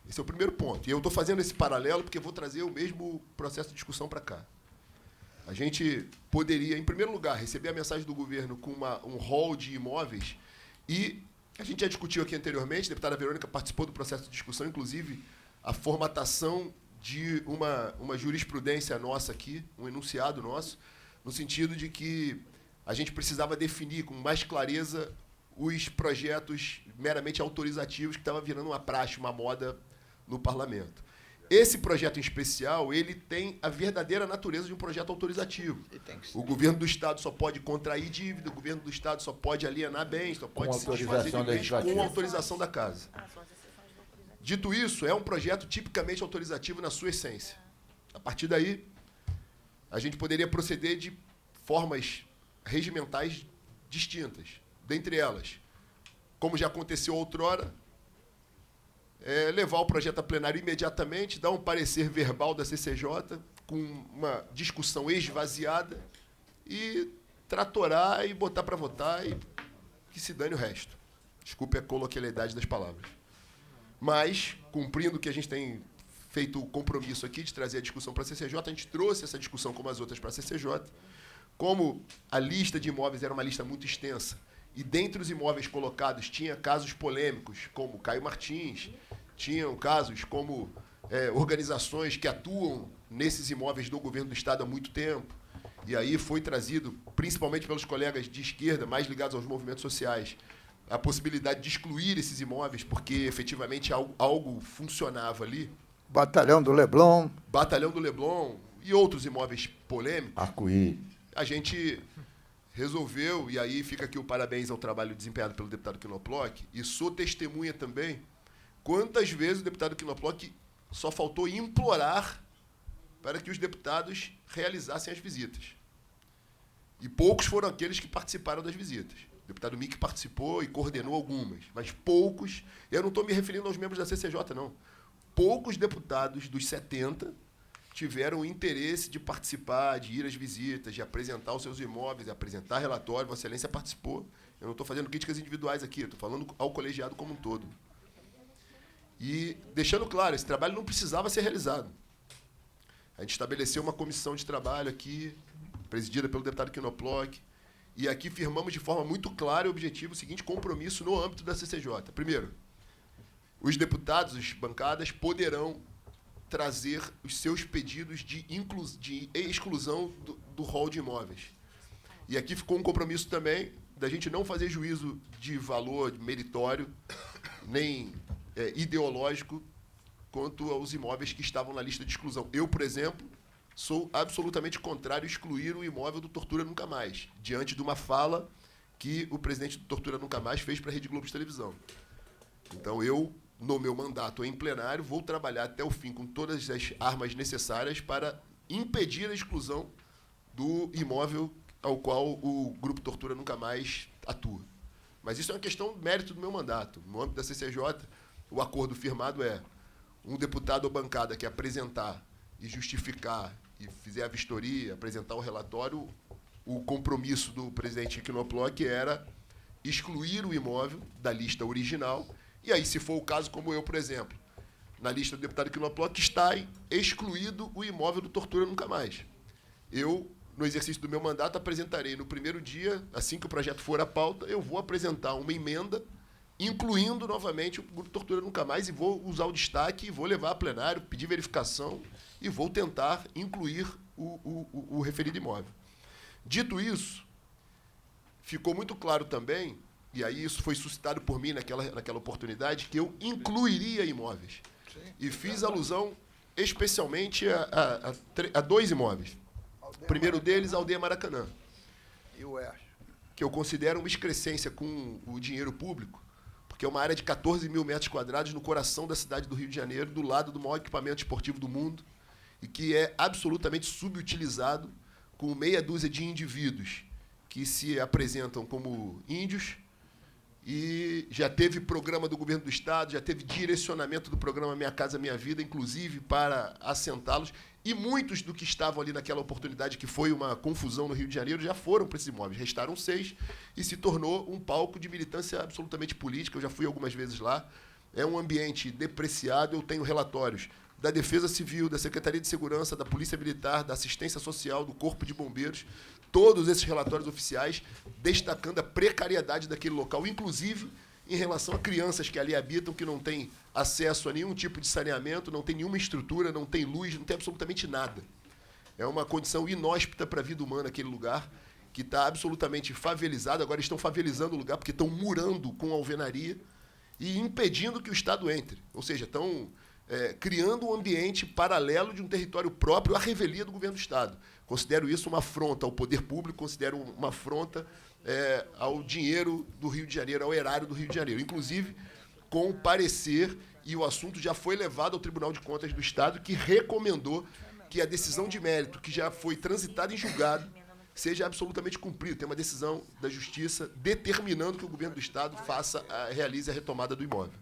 Esse é o primeiro ponto. E eu estou fazendo esse paralelo porque eu vou trazer o mesmo processo de discussão para cá. A gente poderia, em primeiro lugar, receber a mensagem do governo com um rol de imóveis e a gente já discutiu aqui anteriormente, a deputada Verônica participou do processo de discussão, inclusive a formatação de uma jurisprudência nossa aqui, um enunciado nosso, no sentido de que a gente precisava definir com mais clareza os projetos meramente autorizativos que estavam virando uma praxe, uma moda no parlamento. Esse projeto em especial, ele tem a verdadeira natureza de um projeto autorizativo. O governo do Estado só pode contrair dívida, o governo do Estado só pode alienar bens, só pode se desfazer de bens com autorização da casa. Dito isso, é um projeto tipicamente autorizativo na sua essência. A partir daí, a gente poderia proceder de formas regimentais distintas. Dentre elas, como já aconteceu outrora, levar o projeto a plenário imediatamente, dar um parecer verbal da CCJ, com uma discussão esvaziada, e tratorar e botar para votar e que se dane o resto. Desculpe a coloquialidade das palavras. Mas, cumprindo o que a gente tem feito o compromisso aqui de trazer a discussão para a CCJ, a gente trouxe essa discussão, como as outras, para a CCJ. Como a lista de imóveis era uma lista muito extensa, e dentre os imóveis colocados tinha casos polêmicos, como Caio Martins, tinham casos como organizações que atuam nesses imóveis do governo do Estado há muito tempo, e aí foi trazido, principalmente pelos colegas de esquerda, mais ligados aos movimentos sociais, a possibilidade de excluir esses imóveis, porque efetivamente algo funcionava ali. Batalhão do Leblon. Batalhão do Leblon e outros imóveis polêmicos. Arco-íris. A gente resolveu, e aí fica aqui o parabéns ao trabalho desempenhado pelo deputado Knoploch, e sou testemunha também, quantas vezes o deputado Knoploch só faltou implorar para que os deputados realizassem as visitas. E poucos foram aqueles que participaram das visitas. O deputado Mick participou e coordenou algumas, mas poucos, eu não estou me referindo aos membros da CCJ, não. Poucos deputados dos 70 tiveram o interesse de participar, de ir às visitas, de apresentar os seus imóveis, de apresentar relatório. Vossa Excelência participou. Eu não estou fazendo críticas individuais aqui, estou falando ao colegiado como um todo. E deixando claro, esse trabalho não precisava ser realizado. A gente estabeleceu uma comissão de trabalho aqui, presidida pelo deputado Knoploch, e aqui firmamos de forma muito clara e objetiva o seguinte compromisso no âmbito da CCJ. Primeiro, os deputados, as bancadas, poderão trazer os seus pedidos de exclusão do rol de imóveis. E aqui ficou um compromisso também da gente não fazer juízo de valor meritório, nem ideológico, quanto aos imóveis que estavam na lista de exclusão. Eu, por exemplo, sou absolutamente contrário a excluir o imóvel do Tortura Nunca Mais, diante de uma fala que o presidente do Tortura Nunca Mais fez para a Rede Globo de televisão. Então, eu, no meu mandato em plenário, vou trabalhar até o fim com todas as armas necessárias para impedir a exclusão do imóvel ao qual o Grupo Tortura Nunca Mais atua. Mas isso é uma questão mérito do meu mandato. No âmbito da CCJ, o acordo firmado é um deputado ou bancada que apresentar e justificar e fizer a vistoria, apresentar o relatório, o compromisso do presidente Knoploch era excluir o imóvel da lista original, e aí, se for o caso, como eu, por exemplo, na lista do deputado Knoploch está excluído o imóvel do Tortura Nunca Mais. Eu, no exercício do meu mandato, apresentarei no primeiro dia, assim que o projeto for à pauta, eu vou apresentar uma emenda incluindo novamente o Grupo Tortura Nunca Mais, e vou usar o destaque, e vou levar a plenário, pedir verificação, e vou tentar incluir o referido imóvel. Dito isso, ficou muito claro também, e aí isso foi suscitado por mim naquela oportunidade, que eu incluiria imóveis. E fiz alusão especialmente a 2 imóveis. O primeiro deles, a Aldeia Maracanã, E o Oeste? que eu considero uma excrescência com o dinheiro público, porque é uma área de 14 mil metros quadrados no coração da cidade do Rio de Janeiro, do lado do maior equipamento esportivo do mundo, e que é absolutamente subutilizado, com meia dúzia de indivíduos que se apresentam como índios, e já teve programa do governo do Estado, já teve direcionamento do programa Minha Casa Minha Vida, inclusive para assentá-los, e muitos do que estavam ali naquela oportunidade, que foi uma confusão no Rio de Janeiro, já foram para esses imóveis. Restaram 6 e se tornou um palco de militância absolutamente política. Eu já fui algumas vezes lá. É um ambiente depreciado. Eu tenho relatórios da Defesa Civil, da Secretaria de Segurança, da Polícia Militar, da Assistência Social, do Corpo de Bombeiros, todos esses relatórios oficiais destacando a precariedade daquele local, inclusive em relação a crianças que ali habitam, que não têm acesso a nenhum tipo de saneamento, não tem nenhuma estrutura, não tem luz, não tem absolutamente nada. É uma condição inóspita para a vida humana aquele lugar, que está absolutamente favelizado. Agora estão favelizando o lugar porque estão murando com alvenaria e impedindo que o Estado entre. Ou seja, estão criando um ambiente paralelo de um território próprio à revelia do governo do Estado. Considero isso uma afronta ao poder público, considero uma afronta ao dinheiro do Rio de Janeiro, ao erário do Rio de Janeiro. Inclusive, com o parecer, e o assunto já foi levado ao Tribunal de Contas do Estado, que recomendou que a decisão de mérito, que já foi transitada em julgado, seja absolutamente cumprida. Tem uma decisão da Justiça determinando que o governo do Estado realize a retomada do imóvel.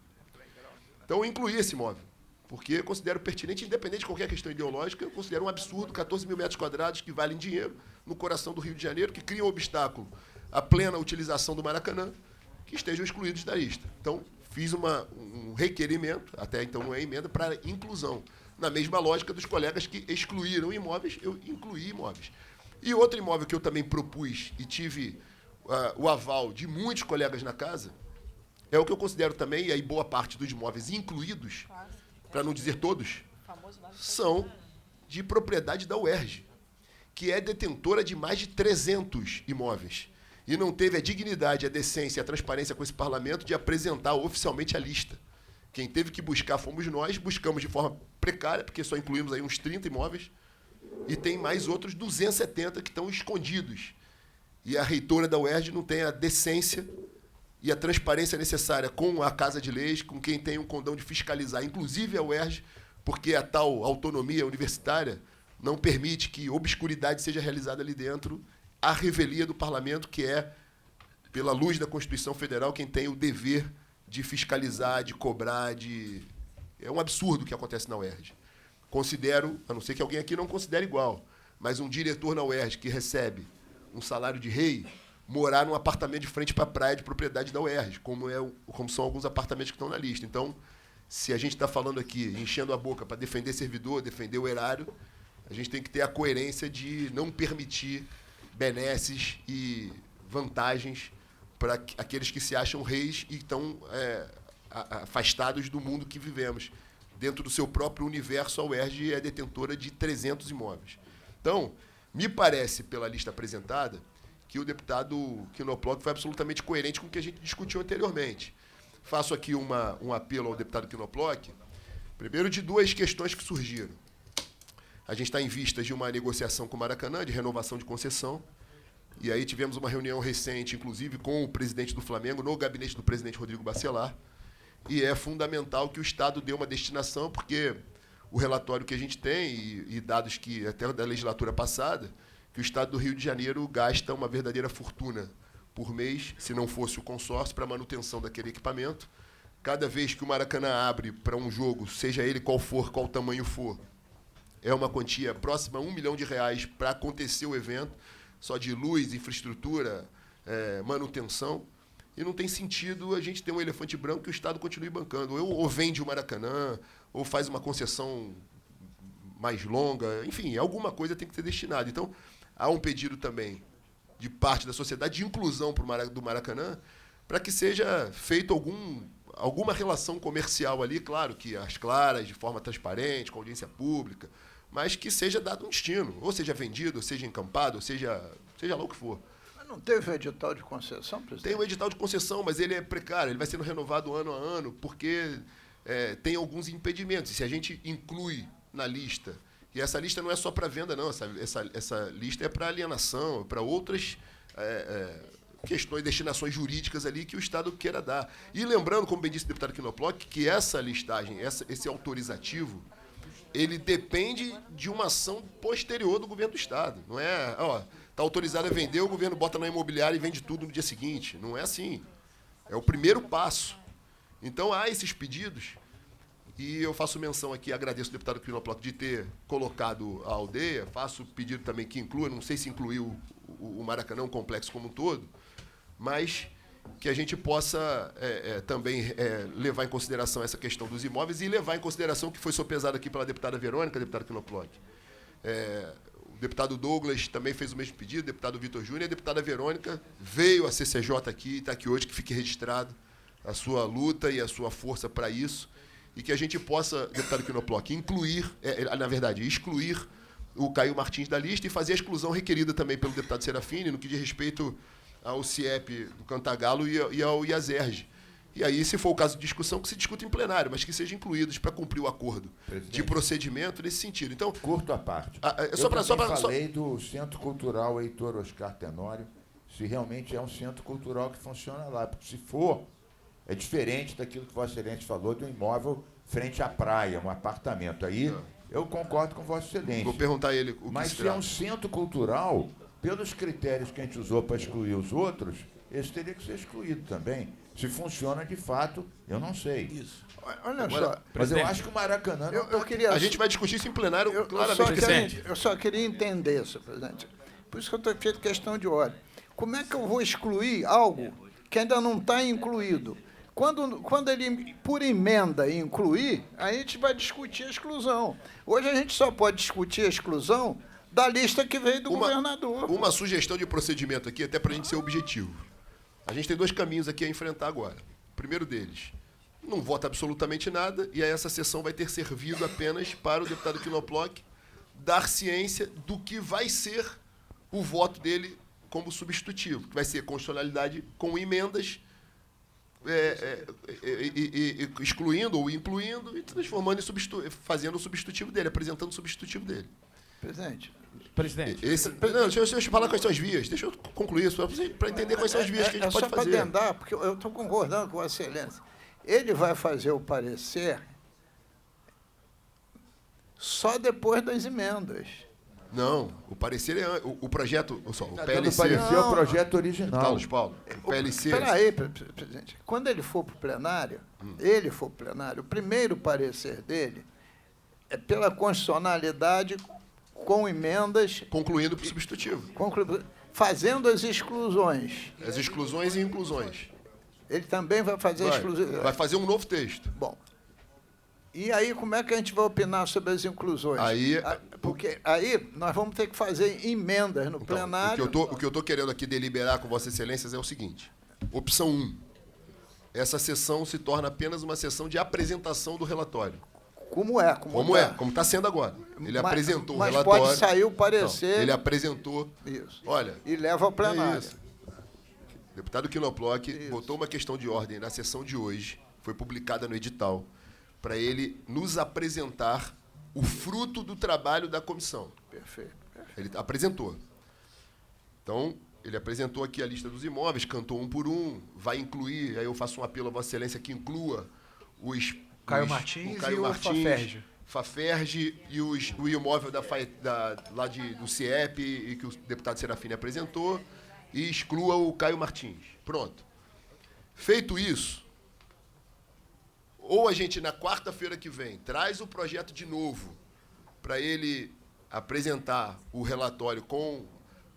Então, eu incluí esse imóvel, porque eu considero pertinente, independente de qualquer questão ideológica, eu considero um absurdo 14 mil metros quadrados que valem dinheiro no coração do Rio de Janeiro, que criam um obstáculo à plena utilização do Maracanã, que estejam excluídos da lista. Então, fiz um requerimento, até então não é emenda, para inclusão. Na mesma lógica dos colegas que excluíram imóveis, eu incluí imóveis. E outro imóvel que eu também propus e tive o aval de muitos colegas na casa, é o que eu considero também, e aí boa parte dos imóveis incluídos, para não dizer todos, são de propriedade da UERJ, que é detentora de mais de 300 imóveis. E não teve a dignidade, a decência e a transparência com esse parlamento de apresentar oficialmente a lista. Quem teve que buscar fomos nós, buscamos de forma precária, porque só incluímos aí uns 30 imóveis, e tem mais outros 270 que estão escondidos. E a reitora da UERJ não tem a decência e a transparência necessária com a Casa de Leis, com quem tem um condão de fiscalizar, inclusive a UERJ, porque a tal autonomia universitária não permite que obscuridade seja realizada ali dentro, a revelia do parlamento, que é, pela luz da Constituição Federal, quem tem o dever de fiscalizar, de cobrar, É um absurdo o que acontece na UERJ. Considero, a não ser que alguém aqui não considere igual, mas um diretor na UERJ que recebe um salário de rei, morar num apartamento de frente para a praia de propriedade da UERJ, como são alguns apartamentos que estão na lista. Então, se a gente está falando aqui, enchendo a boca para defender servidor, defender o erário, a gente tem que ter a coerência de não permitir benesses e vantagens para aqueles que se acham reis e estão afastados do mundo que vivemos. Dentro do seu próprio universo, a UERJ é detentora de 300 imóveis. Então, me parece, pela lista apresentada, que o deputado Knoploch foi absolutamente coerente com o que a gente discutiu anteriormente. Faço aqui um apelo ao deputado Knoploch, primeiro de 2 questões que surgiram. A gente está em vistas de uma negociação com o Maracanã, de renovação de concessão, e aí tivemos uma reunião recente, inclusive, com o presidente do Flamengo, no gabinete do presidente Rodrigo Bacelar, e é fundamental que o Estado dê uma destinação, porque o relatório que a gente tem, e dados que até da legislatura passada, que o Estado do Rio de Janeiro gasta uma verdadeira fortuna por mês, se não fosse o consórcio, para a manutenção daquele equipamento. cada vez que o Maracanã abre para um jogo, seja ele qual for, qual tamanho for, é uma quantia próxima a R$1 milhão para acontecer o evento, só de luz, infraestrutura, manutenção. E não tem sentido a gente ter um elefante branco que o Estado continue bancando. Ou vende o Maracanã, ou faz uma concessão mais longa. Enfim, alguma coisa tem que ser destinada. Então, há um pedido também de parte da sociedade de inclusão do Maracanã para que seja feito alguma relação comercial ali, claro que às claras, de forma transparente, com audiência pública, mas que seja dado um destino, ou seja vendido, ou seja encampado, ou seja lá o que for. Mas não teve edital de concessão, presidente? Tem um edital de concessão, mas ele é precário, ele vai sendo renovado ano a ano, porque tem alguns impedimentos. E se a gente inclui na lista, e essa lista não é só para venda, não, essa lista é para alienação, para outras questões, destinações jurídicas ali que o Estado queira dar. E lembrando, como bem disse o deputado Quinoploc, que essa listagem, esse autorizativo, ele depende de uma ação posterior do governo do Estado. Não é, está autorizado a vender, o governo bota na imobiliária e vende tudo no dia seguinte. Não é assim. É o primeiro passo. Então, há esses pedidos, e eu faço menção aqui, agradeço ao deputado Quinoploc de ter colocado a aldeia, faço pedido também que inclua, não sei se incluiu o Maracanã, o complexo como um todo, mas que a gente possa também levar em consideração essa questão dos imóveis e levar em consideração o que foi sopesado aqui pela deputada Verônica, deputado Quinoploc. O deputado Douglas também fez o mesmo pedido, o deputado Vitor Júnior, e a deputada Verônica veio à CCJ aqui, está aqui hoje, que fique registrado a sua luta e a sua força para isso, e que a gente possa, deputado Quinoploc, excluir o Caio Martins da lista e fazer a exclusão requerida também pelo deputado Serafini, no que diz respeito ao CIEP do Cantagalo e ao IASERJ. E aí, se for o caso de discussão, que se discuta em plenário, mas que sejam incluídos para cumprir o acordo de procedimento nesse sentido. Então, curto à parte. Falei do Centro Cultural Heitor Oscar Tenório, se realmente é um centro cultural que funciona lá. Porque se for, é diferente daquilo que Vossa Excelência falou do imóvel frente à praia, um apartamento. Aí eu concordo com Vossa Excelência. Vou perguntar a ele o que mas se é um centro cultural, pelos critérios que a gente usou para excluir os outros, esse teria que ser excluído também. Se funciona de fato, eu não sei. Isso. Olha só. Mas eu acho que o Maracanã... A gente vai discutir isso em plenário, claramente, presidente. Eu só queria entender isso, presidente. Por isso que eu estou feito questão de ordem. Como é que eu vou excluir algo que ainda não está incluído? Quando ele, por emenda, incluir, a gente vai discutir a exclusão. Hoje a gente só pode discutir a exclusão da lista que veio do governador. Uma sugestão de procedimento aqui, até para a gente ser objetivo. A gente tem dois caminhos aqui a enfrentar agora. O primeiro deles, não vota absolutamente nada, e aí essa sessão vai ter servido apenas para o deputado Quinoploc dar ciência do que vai ser o voto dele como substitutivo, que vai ser constitucionalidade com emendas, excluindo ou incluindo e transformando fazendo o substitutivo dele, apresentando o substitutivo dele. Presidente. Deixa eu falar quais são as vias. Deixa eu concluir isso, para entender quais são as vias que a gente pode fazer. Só para adendar, porque eu estou concordando com Vossa Excelência. Ele vai fazer o parecer só depois das emendas. Não, o parecer é o projeto, o PLC. Parecer é o projeto original. Carlos Paulo, o PLC. Espera aí, presidente. Quando ele for para o plenário, o primeiro parecer dele é pela constitucionalidade com emendas... Concluindo para o substitutivo. Fazendo as exclusões. As exclusões e inclusões. Ele também vai fazer exclusões. Vai fazer um novo texto. Bom. E aí, como é que a gente vai opinar sobre as inclusões? Porque aí nós vamos ter que fazer emendas no plenário. O que eu estou querendo aqui deliberar com Vossas Excelências é o seguinte. Opção 1. Essa sessão se torna apenas uma sessão de apresentação do relatório. Como está sendo agora. Ele apresentou o relatório. Mas pode sair o parecer. Então, ele apresentou. Isso. Olha. E leva ao plenário. O deputado Quinoploc botou uma questão de ordem na sessão de hoje, foi publicada no edital, para ele nos apresentar o fruto do trabalho da comissão. Perfeito. Ele apresentou. Então, ele apresentou aqui a lista dos imóveis, cantou um por um, vai incluir, aí eu faço um apelo a Vossa Excelência que inclua Caio Martins e o Faferge e o imóvel lá do CIEP e que o deputado Serafini apresentou, e exclua o Caio Martins. Pronto. Feito isso, ou a gente, na quarta-feira que vem, traz o projeto de novo para ele apresentar o relatório com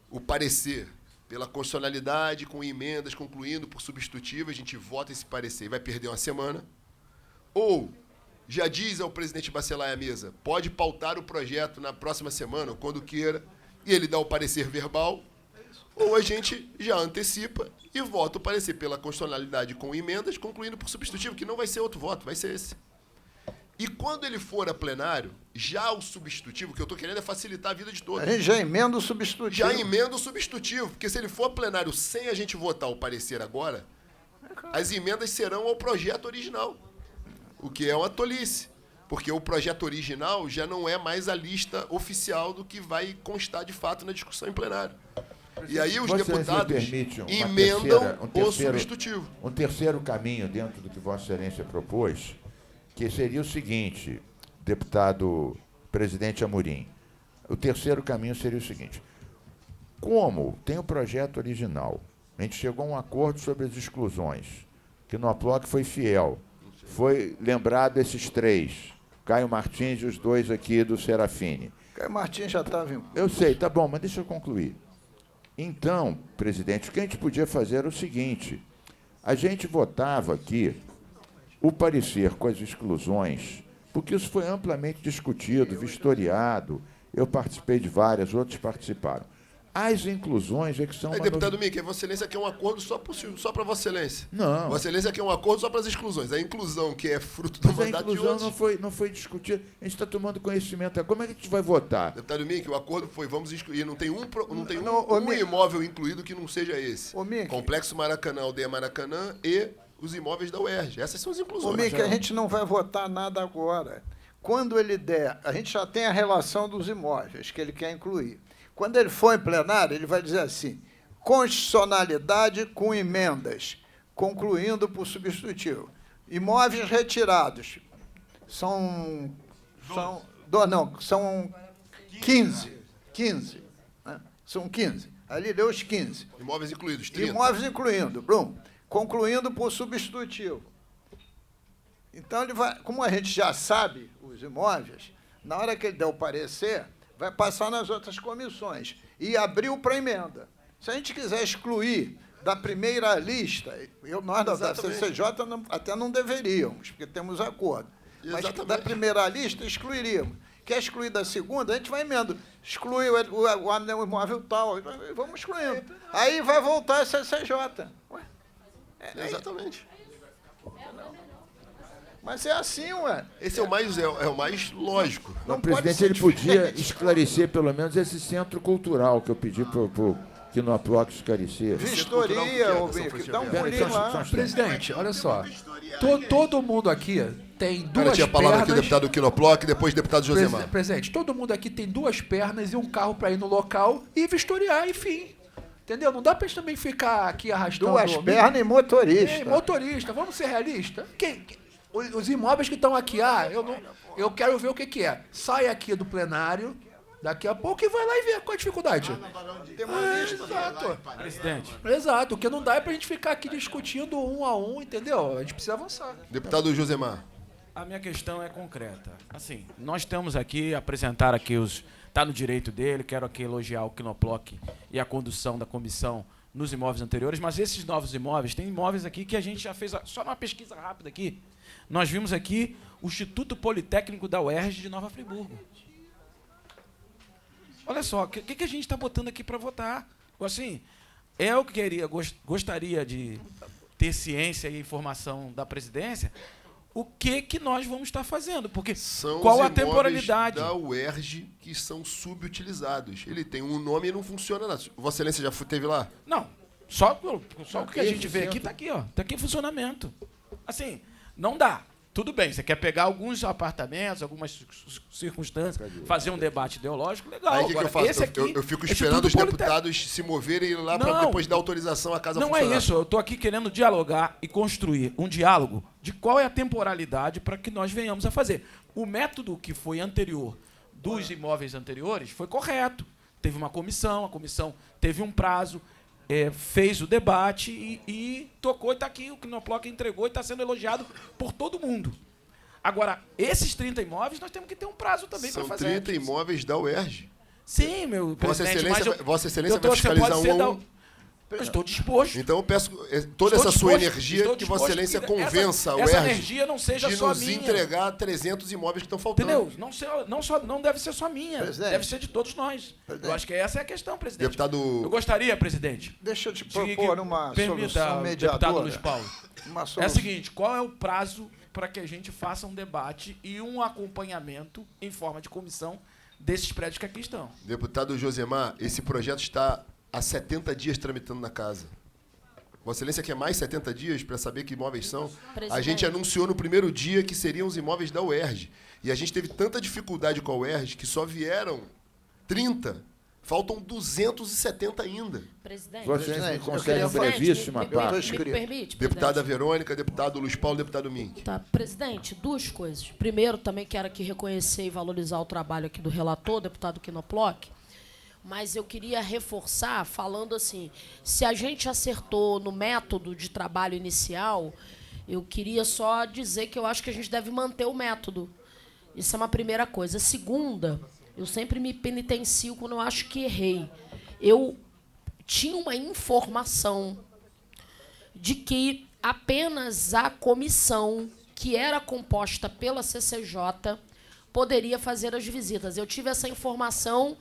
o parecer pela constitucionalidade, com emendas, concluindo por substitutivo, a gente vota esse parecer e vai perder uma semana. Ou já diz ao presidente Bacelar à mesa, pode pautar o projeto na próxima semana, ou quando queira, e ele dá o parecer verbal, ou a gente já antecipa e vota o parecer pela constitucionalidade com emendas, concluindo por substitutivo, que não vai ser outro voto, vai ser esse. E quando ele for a plenário, já o substitutivo, que eu estou querendo é facilitar a vida de todos. A gente já emenda o substitutivo. Já emenda o substitutivo, porque se ele for a plenário sem a gente votar o parecer agora, as emendas serão ao projeto original, o que é uma tolice, porque o projeto original já não é mais a lista oficial do que vai constar de fato na discussão em plenário. E aí os deputados emendam o substitutivo. Um terceiro caminho dentro do que Vossa Excelência propôs, que seria o seguinte, deputado presidente Amorim, o terceiro caminho seria o seguinte, como tem o projeto original, a gente chegou a um acordo sobre as exclusões, que no Aploc foi fiel, foi lembrado esses três, Caio Martins e os dois aqui do Serafine. Caio Martins já estava em... Eu sei, tá bom, mas deixa eu concluir. Então, presidente, o que a gente podia fazer era o seguinte, a gente votava aqui o parecer com as exclusões, porque isso foi amplamente discutido, vistoriado, eu participei de várias, outros participaram. As inclusões é que são... Deputado Mickey, Vossa Excelência quer um acordo só para Vossa Excelência. Não. Vossa Excelência quer um acordo só para as exclusões. A inclusão, que é fruto do mandato de inclusão outros... não foi discutida. A gente está tomando conhecimento. Como é que a gente vai votar? Deputado Mickey, o acordo foi, vamos excluir, não tem um imóvel incluído que não seja esse. Complexo Maracanã, Aldeia Maracanã e os imóveis da UERJ. Essas são as inclusões. Mickey, a gente não vai votar nada agora. Quando ele der, a gente já tem a relação dos imóveis que ele quer incluir. Quando ele for em plenário, ele vai dizer assim, constitucionalidade com emendas, concluindo por substitutivo. Imóveis retirados são 15. 15. Né? São 15. Ali deu os 15. Imóveis incluídos, 30. Imóveis incluindo, Bruno, concluindo por substitutivo. Então, ele vai, como a gente já sabe os imóveis, na hora que ele der o parecer, vai passar nas outras comissões e abriu para emenda. Se a gente quiser excluir da primeira lista, nós da CCJ até não deveríamos, porque temos acordo. Mas da primeira lista excluiríamos. Quer excluir da segunda, a gente vai emenda. Exclui o imóvel tal, vamos excluindo. Aí vai voltar a CCJ. Exatamente. Mas é assim, ué. Esse é o mais lógico. O presidente ele podia esclarecer, pelo menos, esse centro cultural que eu pedi que no Aploc esclarecer. Vistoria, dá um pulinho lá. Presidente, olha só. Todo mundo aqui tem duas pernas... tinha a palavra aqui o deputado Quinoploc, depois o deputado Josemar. Presidente, todo mundo aqui tem duas pernas e um carro para ir no local e vistoriar, enfim. Entendeu? Não dá para a gente também ficar aqui arrastando... Duas pernas e motorista. Motorista, vamos ser realistas. Os imóveis que estão aqui, eu quero ver o que é. Sai aqui do plenário, daqui a pouco, e vai lá e vê qual é a dificuldade. Exato. Presidente. Exato, o que não dá é pra gente ficar aqui discutindo um a um, entendeu? A gente precisa avançar. Deputado Josemar. A minha questão é concreta. Assim, nós temos aqui, apresentar aqui está no direito dele, quero aqui elogiar o Quinoploc e a condução da comissão nos imóveis anteriores, mas esses novos imóveis, tem imóveis aqui que a gente já fez, só uma pesquisa rápida aqui, nós vimos aqui o Instituto Politécnico da UERJ de Nova Friburgo. Olha só, o que a gente está botando aqui para votar? Assim, eu gostaria de ter ciência e informação da presidência, o que nós vamos estar fazendo, porque são qual a temporalidade da UERJ que são subutilizados. Ele tem um nome e não funciona nada. Vossa Excelência já esteve lá? Não, só o que a gente vê aqui está aqui, ó, está aqui em funcionamento. Assim, não dá. Tudo bem, você quer pegar alguns apartamentos, algumas circunstâncias, fazer um debate ideológico, legal. Aí o que eu faço? Esse aqui, eu fico esperando os deputados se moverem lá para depois dar autorização à casa funcionar. Não é isso, eu estou aqui querendo dialogar e construir um diálogo de qual é a temporalidade para que nós venhamos a fazer. O método que foi anterior dos imóveis anteriores foi correto. Teve uma comissão, a comissão teve um prazo, fez o debate e tocou, e está aqui, o Quinoploc entregou e está sendo elogiado por todo mundo. Agora, esses 30 imóveis, nós temos que ter um prazo também para fazer. São 30 imóveis da UERJ. Sim, meu presidente, Vossa Excelência vai fiscalizar um a um. Eu estou disposto. Então eu peço toda essa sua energia que Vossa Excelência convença a UERJ essa energia não seja de só nos minha. entregar 300 imóveis que estão faltando. Entendeu? Não deve ser só minha, deve ser de todos nós. Eu acho que essa é a questão, presidente. Deputado... Eu gostaria, presidente... Deixa eu te propor uma solução mediadora. Deputado Luiz Paulo. É o seguinte, qual é o prazo para que a gente faça um debate e um acompanhamento em forma de comissão desses prédios que aqui estão? Deputado Josemar, esse projeto está há 70 dias tramitando na casa. Vossa Excelência quer mais 70 dias para saber que imóveis são? Presidente. A gente anunciou no primeiro dia que seriam os imóveis da UERJ. E a gente teve tanta dificuldade com a UERJ que só vieram 30. Faltam 270 ainda. Presidente, Vossa Excelência me concede uma brevíssima parte. me permite, Deputada presidente? Verônica, deputado Luiz Paulo, deputado Mink. Tá, presidente, duas coisas. Primeiro, também quero aqui reconhecer e valorizar o trabalho aqui do relator, deputado Quinoploc, mas eu queria reforçar falando assim, se a gente acertou no método de trabalho inicial, eu queria só dizer que eu acho que a gente deve manter o método. Isso é uma primeira coisa. Segunda, eu sempre me penitencio quando eu acho que errei. Eu tinha uma informação de que apenas a comissão, que era composta pela CCJ, poderia fazer as visitas. Eu tive essa informação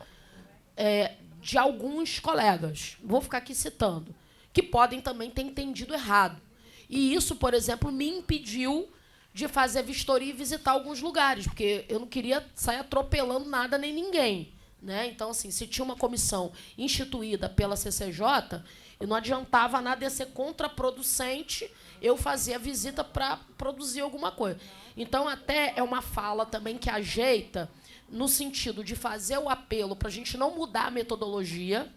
de alguns colegas, vou ficar aqui citando, que podem também ter entendido errado. E isso, por exemplo, me impediu de fazer vistoria e visitar alguns lugares, porque eu não queria sair atropelando nada nem ninguém, né? Então, assim, se tinha uma comissão instituída pela CCJ, não adiantava nada, ia ser contraproducente eu fazer a visita para produzir alguma coisa. Então, até é uma fala também que ajeita no sentido de fazer o apelo para a gente não mudar a metodologia.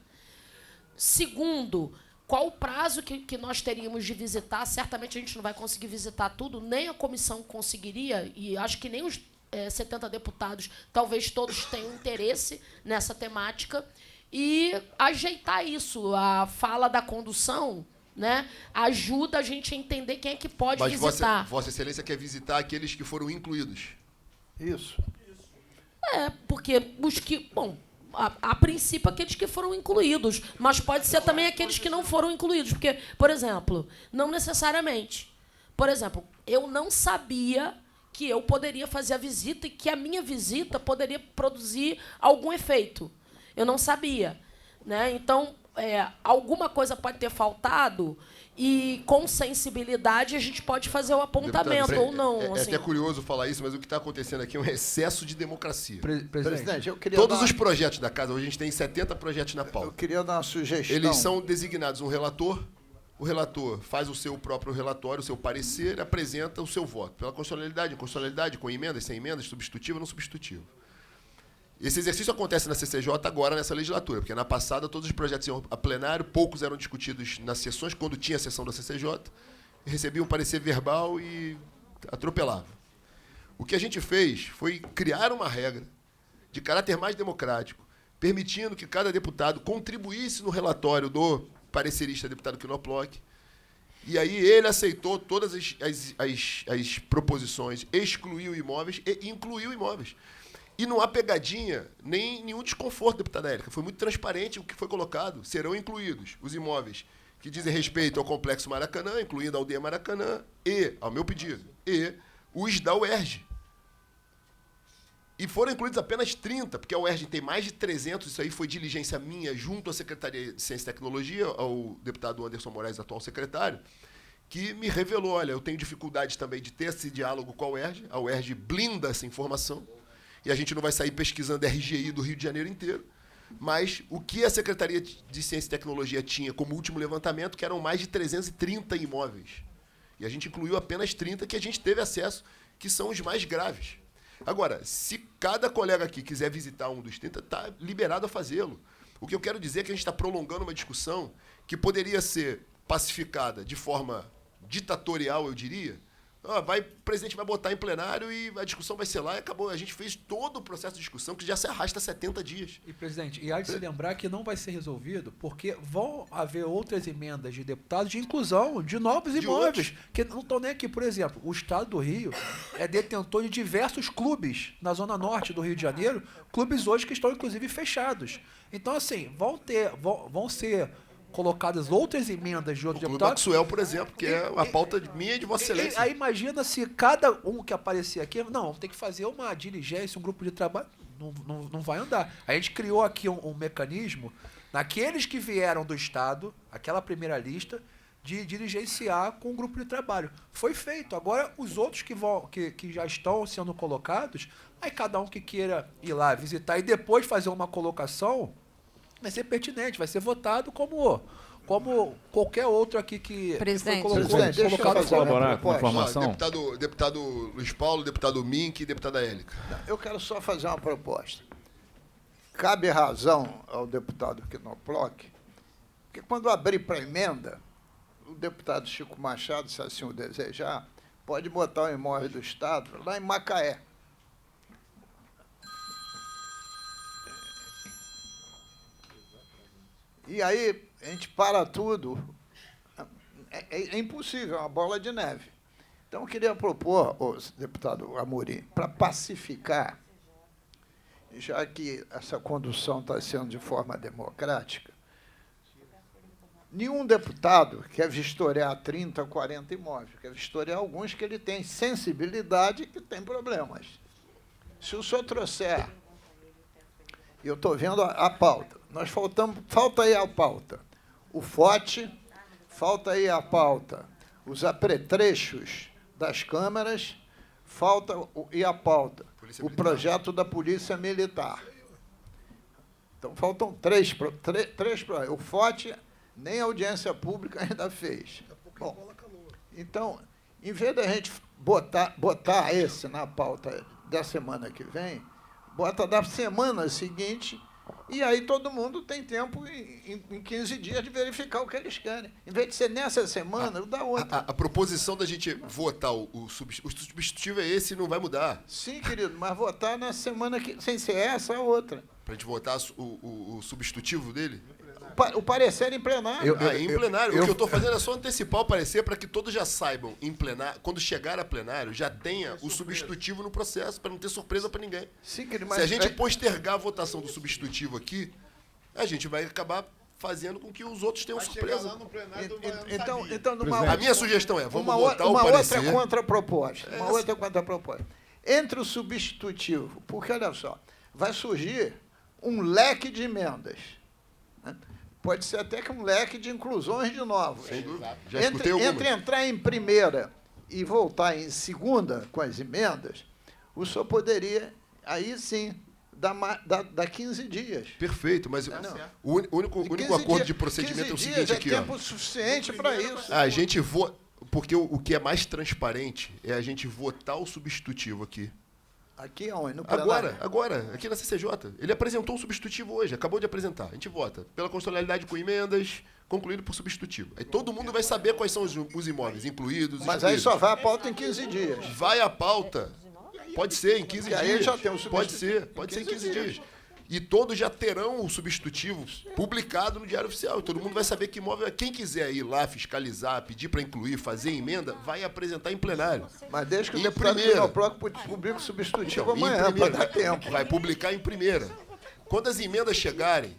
Segundo, qual o prazo que nós teríamos de visitar? Certamente a gente não vai conseguir visitar tudo, nem a comissão conseguiria, e acho que nem os 70 deputados, talvez todos tenham interesse nessa temática, e ajeitar isso. A fala da condução, né, ajuda a gente a entender quem é que pode visitar. Vossa Excelência quer visitar aqueles que foram incluídos. Isso. Porque os que... Bom, a princípio, aqueles que foram incluídos, mas pode ser também aqueles que não foram incluídos. Porque, por exemplo, não necessariamente. Por exemplo, eu não sabia que eu poderia fazer a visita e que a minha visita poderia produzir algum efeito. Eu não sabia, né? Então, alguma coisa pode ter faltado e, com sensibilidade, a gente pode fazer o apontamento. Deputado, ou não. É assim. até curioso falar isso, mas o que está acontecendo aqui é um excesso de democracia. Presidente, eu queria Todos os projetos da casa, hoje a gente tem 70 projetos na pauta. Eu queria dar uma sugestão. Eles são designados um relator, o relator faz o seu próprio relatório, o seu parecer, apresenta o seu voto. Pela constitucionalidade, inconstitucionalidade, com emendas, sem emendas, substitutivo ou não substitutivo. Esse exercício acontece na CCJ agora, nessa legislatura, porque na passada todos os projetos iam a plenário, poucos eram discutidos nas sessões, quando tinha a sessão da CCJ, recebiam um parecer verbal e atropelava. O que a gente fez foi criar uma regra de caráter mais democrático, permitindo que cada deputado contribuísse no relatório do parecerista deputado Quinoploc, e aí ele aceitou todas as proposições, excluiu imóveis e incluiu imóveis. E não há pegadinha, nem nenhum desconforto, deputada Érica. Foi muito transparente o que foi colocado. Serão incluídos os imóveis que dizem respeito ao Complexo Maracanã, incluindo a Aldeia Maracanã, e, ao meu pedido, e os da UERJ. E foram incluídos apenas 30, porque a UERJ tem mais de 300, isso aí foi diligência minha, junto à Secretaria de Ciência e Tecnologia, ao deputado Anderson Moraes, atual secretário, que me revelou, olha, eu tenho dificuldade também de ter esse diálogo com a UERJ blinda essa informação, e a gente não vai sair pesquisando RGI do Rio de Janeiro inteiro, mas o que a Secretaria de Ciência e Tecnologia tinha como último levantamento, que eram mais de 330 imóveis. E a gente incluiu apenas 30 que a gente teve acesso, que são os mais graves. Agora, se cada colega aqui quiser visitar um dos 30, está liberado a fazê-lo. O que eu quero dizer é que a gente está prolongando uma discussão que poderia ser pacificada de forma ditatorial, eu diria, O presidente vai botar em plenário e a discussão vai ser lá e acabou. A gente fez todo o processo de discussão que já se arrasta 70 dias. E, presidente, e há de se lembrar que não vai ser resolvido porque vão haver outras emendas de deputados de inclusão de novos imóveis que não estão nem aqui. Por exemplo, o Estado do Rio é detentor de diversos clubes na Zona Norte do Rio de Janeiro, clubes hoje que estão, inclusive, fechados. Então, assim, vão ser colocadas outras emendas de outros deputados. O Clube Maxwell, por exemplo, que é a pauta minha e de Vossa Excelência. Aí imagina se cada um que aparecer aqui, não, tem que fazer uma diligência, um grupo de trabalho, não vai andar. A gente criou aqui um mecanismo, naqueles que vieram do Estado, aquela primeira lista, de diligenciar com um grupo de trabalho. Foi feito. Agora, os outros que já estão sendo colocados, aí cada um que queira ir lá visitar e depois fazer uma colocação, vai ser pertinente, vai ser votado como qualquer outro aqui que Presidente. foi colocado. Deixa eu fazer colaborar com a proposta. informação. Deputado Luiz Paulo, deputado Mink e deputada Élica. Eu quero só fazer uma proposta. Cabe razão ao deputado Knoploch, que quando abrir para emenda, o deputado Chico Machado, se assim o desejar, pode botar o imóvel do Estado lá em Macaé. E aí a gente para tudo. É impossível, é uma bola de neve. Então, eu queria propor, deputado Amorim, para pacificar, já que essa condução está sendo de forma democrática, nenhum deputado quer vistoriar 30, 40 imóveis, quer vistoriar alguns que ele tem sensibilidade e que tem problemas. Se o senhor trouxer, eu estou vendo a pauta, falta aí a pauta, o FOT, falta aí a pauta, os apetrechos das câmaras, e a pauta, o projeto da Polícia Militar. Então, faltam três projetos. O FOT, nem a audiência pública ainda fez. Bom, então, em vez da gente botar esse na pauta da semana que vem, bota da semana seguinte, e aí todo mundo tem tempo em 15 dias de verificar o que eles querem. Em vez de ser nessa semana, dá outra. A proposição da gente votar o substitutivo é esse e não vai mudar. Sim, querido, mas votar na semana que, sem ser essa, a outra. Para a gente votar o substitutivo dele? O parecer em plenário. Em plenário. O que eu estou fazendo é só antecipar o parecer para que todos já saibam, em plenário, quando chegar a plenário, já tenha o substitutivo no processo, para não ter surpresa para ninguém. Sim, querido, se a gente postergar a votação do substitutivo aqui, a gente vai acabar fazendo com que os outros tenham surpresa. Então, a minha sugestão é, vamos votar o parecer. Outra contraproposta. Outra contraproposta. Entre o substitutivo, porque, olha só, vai surgir um leque de emendas, né? Pode ser até que um leque de inclusões de novos. Sem dúvida. Já escutei algumas. Entre entrar em primeira e voltar em segunda com as emendas, o senhor poderia, aí sim, dar 15 dias. Perfeito, mas o único acordo de procedimento é o seguinte aqui. É tempo suficiente para isso. A gente porque o que é mais transparente é a gente votar o substitutivo aqui. Aqui onde? No Agora, aqui na CCJ. Ele apresentou um substitutivo hoje, acabou de apresentar. A gente vota pela constitucionalidade com emendas, concluído por substitutivo. Aí todo mundo vai saber quais são os imóveis incluídos. Mas aí só vai a pauta em 15 dias. Vai a pauta. Pode ser em 15 dias. Aí já tem um substitutivo. Pode ser em 15 dias. E todos já terão o substitutivo publicado no Diário Oficial. Todo mundo vai saber que imóvel é. Quem quiser ir lá fiscalizar, pedir para incluir, fazer emenda, vai apresentar em plenário. Mas desde que o deputado Knoploch publique o substitutivo amanhã, para dar tempo. Vai publicar em primeira. Quando as emendas chegarem,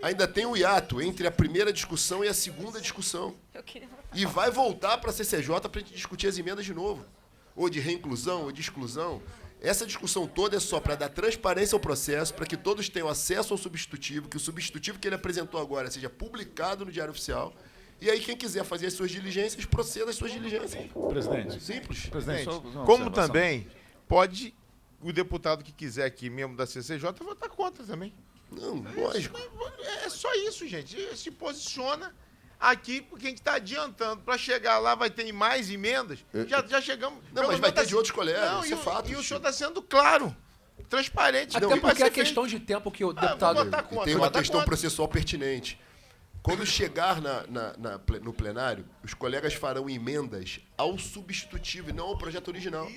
ainda tem o hiato entre a primeira discussão e a segunda discussão. E vai voltar para a CCJ para a gente discutir as emendas de novo. Ou de reinclusão, ou de exclusão. Essa discussão toda é só para dar transparência ao processo, para que todos tenham acesso ao substitutivo, que o substitutivo que ele apresentou agora seja publicado no Diário Oficial, e aí quem quiser fazer as suas diligências, proceda às suas diligências. Presidente. Simples. Presidente, como também pode o deputado que quiser aqui, membro da CCJ, votar contra também. Não, lógico. É só isso, gente. Se posiciona aqui, porque a gente está adiantando. Para chegar lá vai ter mais emendas. Já chegamos. Não, mas vai ter de outros colegas, não, isso é fato. E o senhor está sendo claro, transparente. Até porque é questão de tempo que o deputado... Tem uma questão processual pertinente. Quando chegar no plenário, os colegas farão emendas ao substitutivo e não ao projeto original.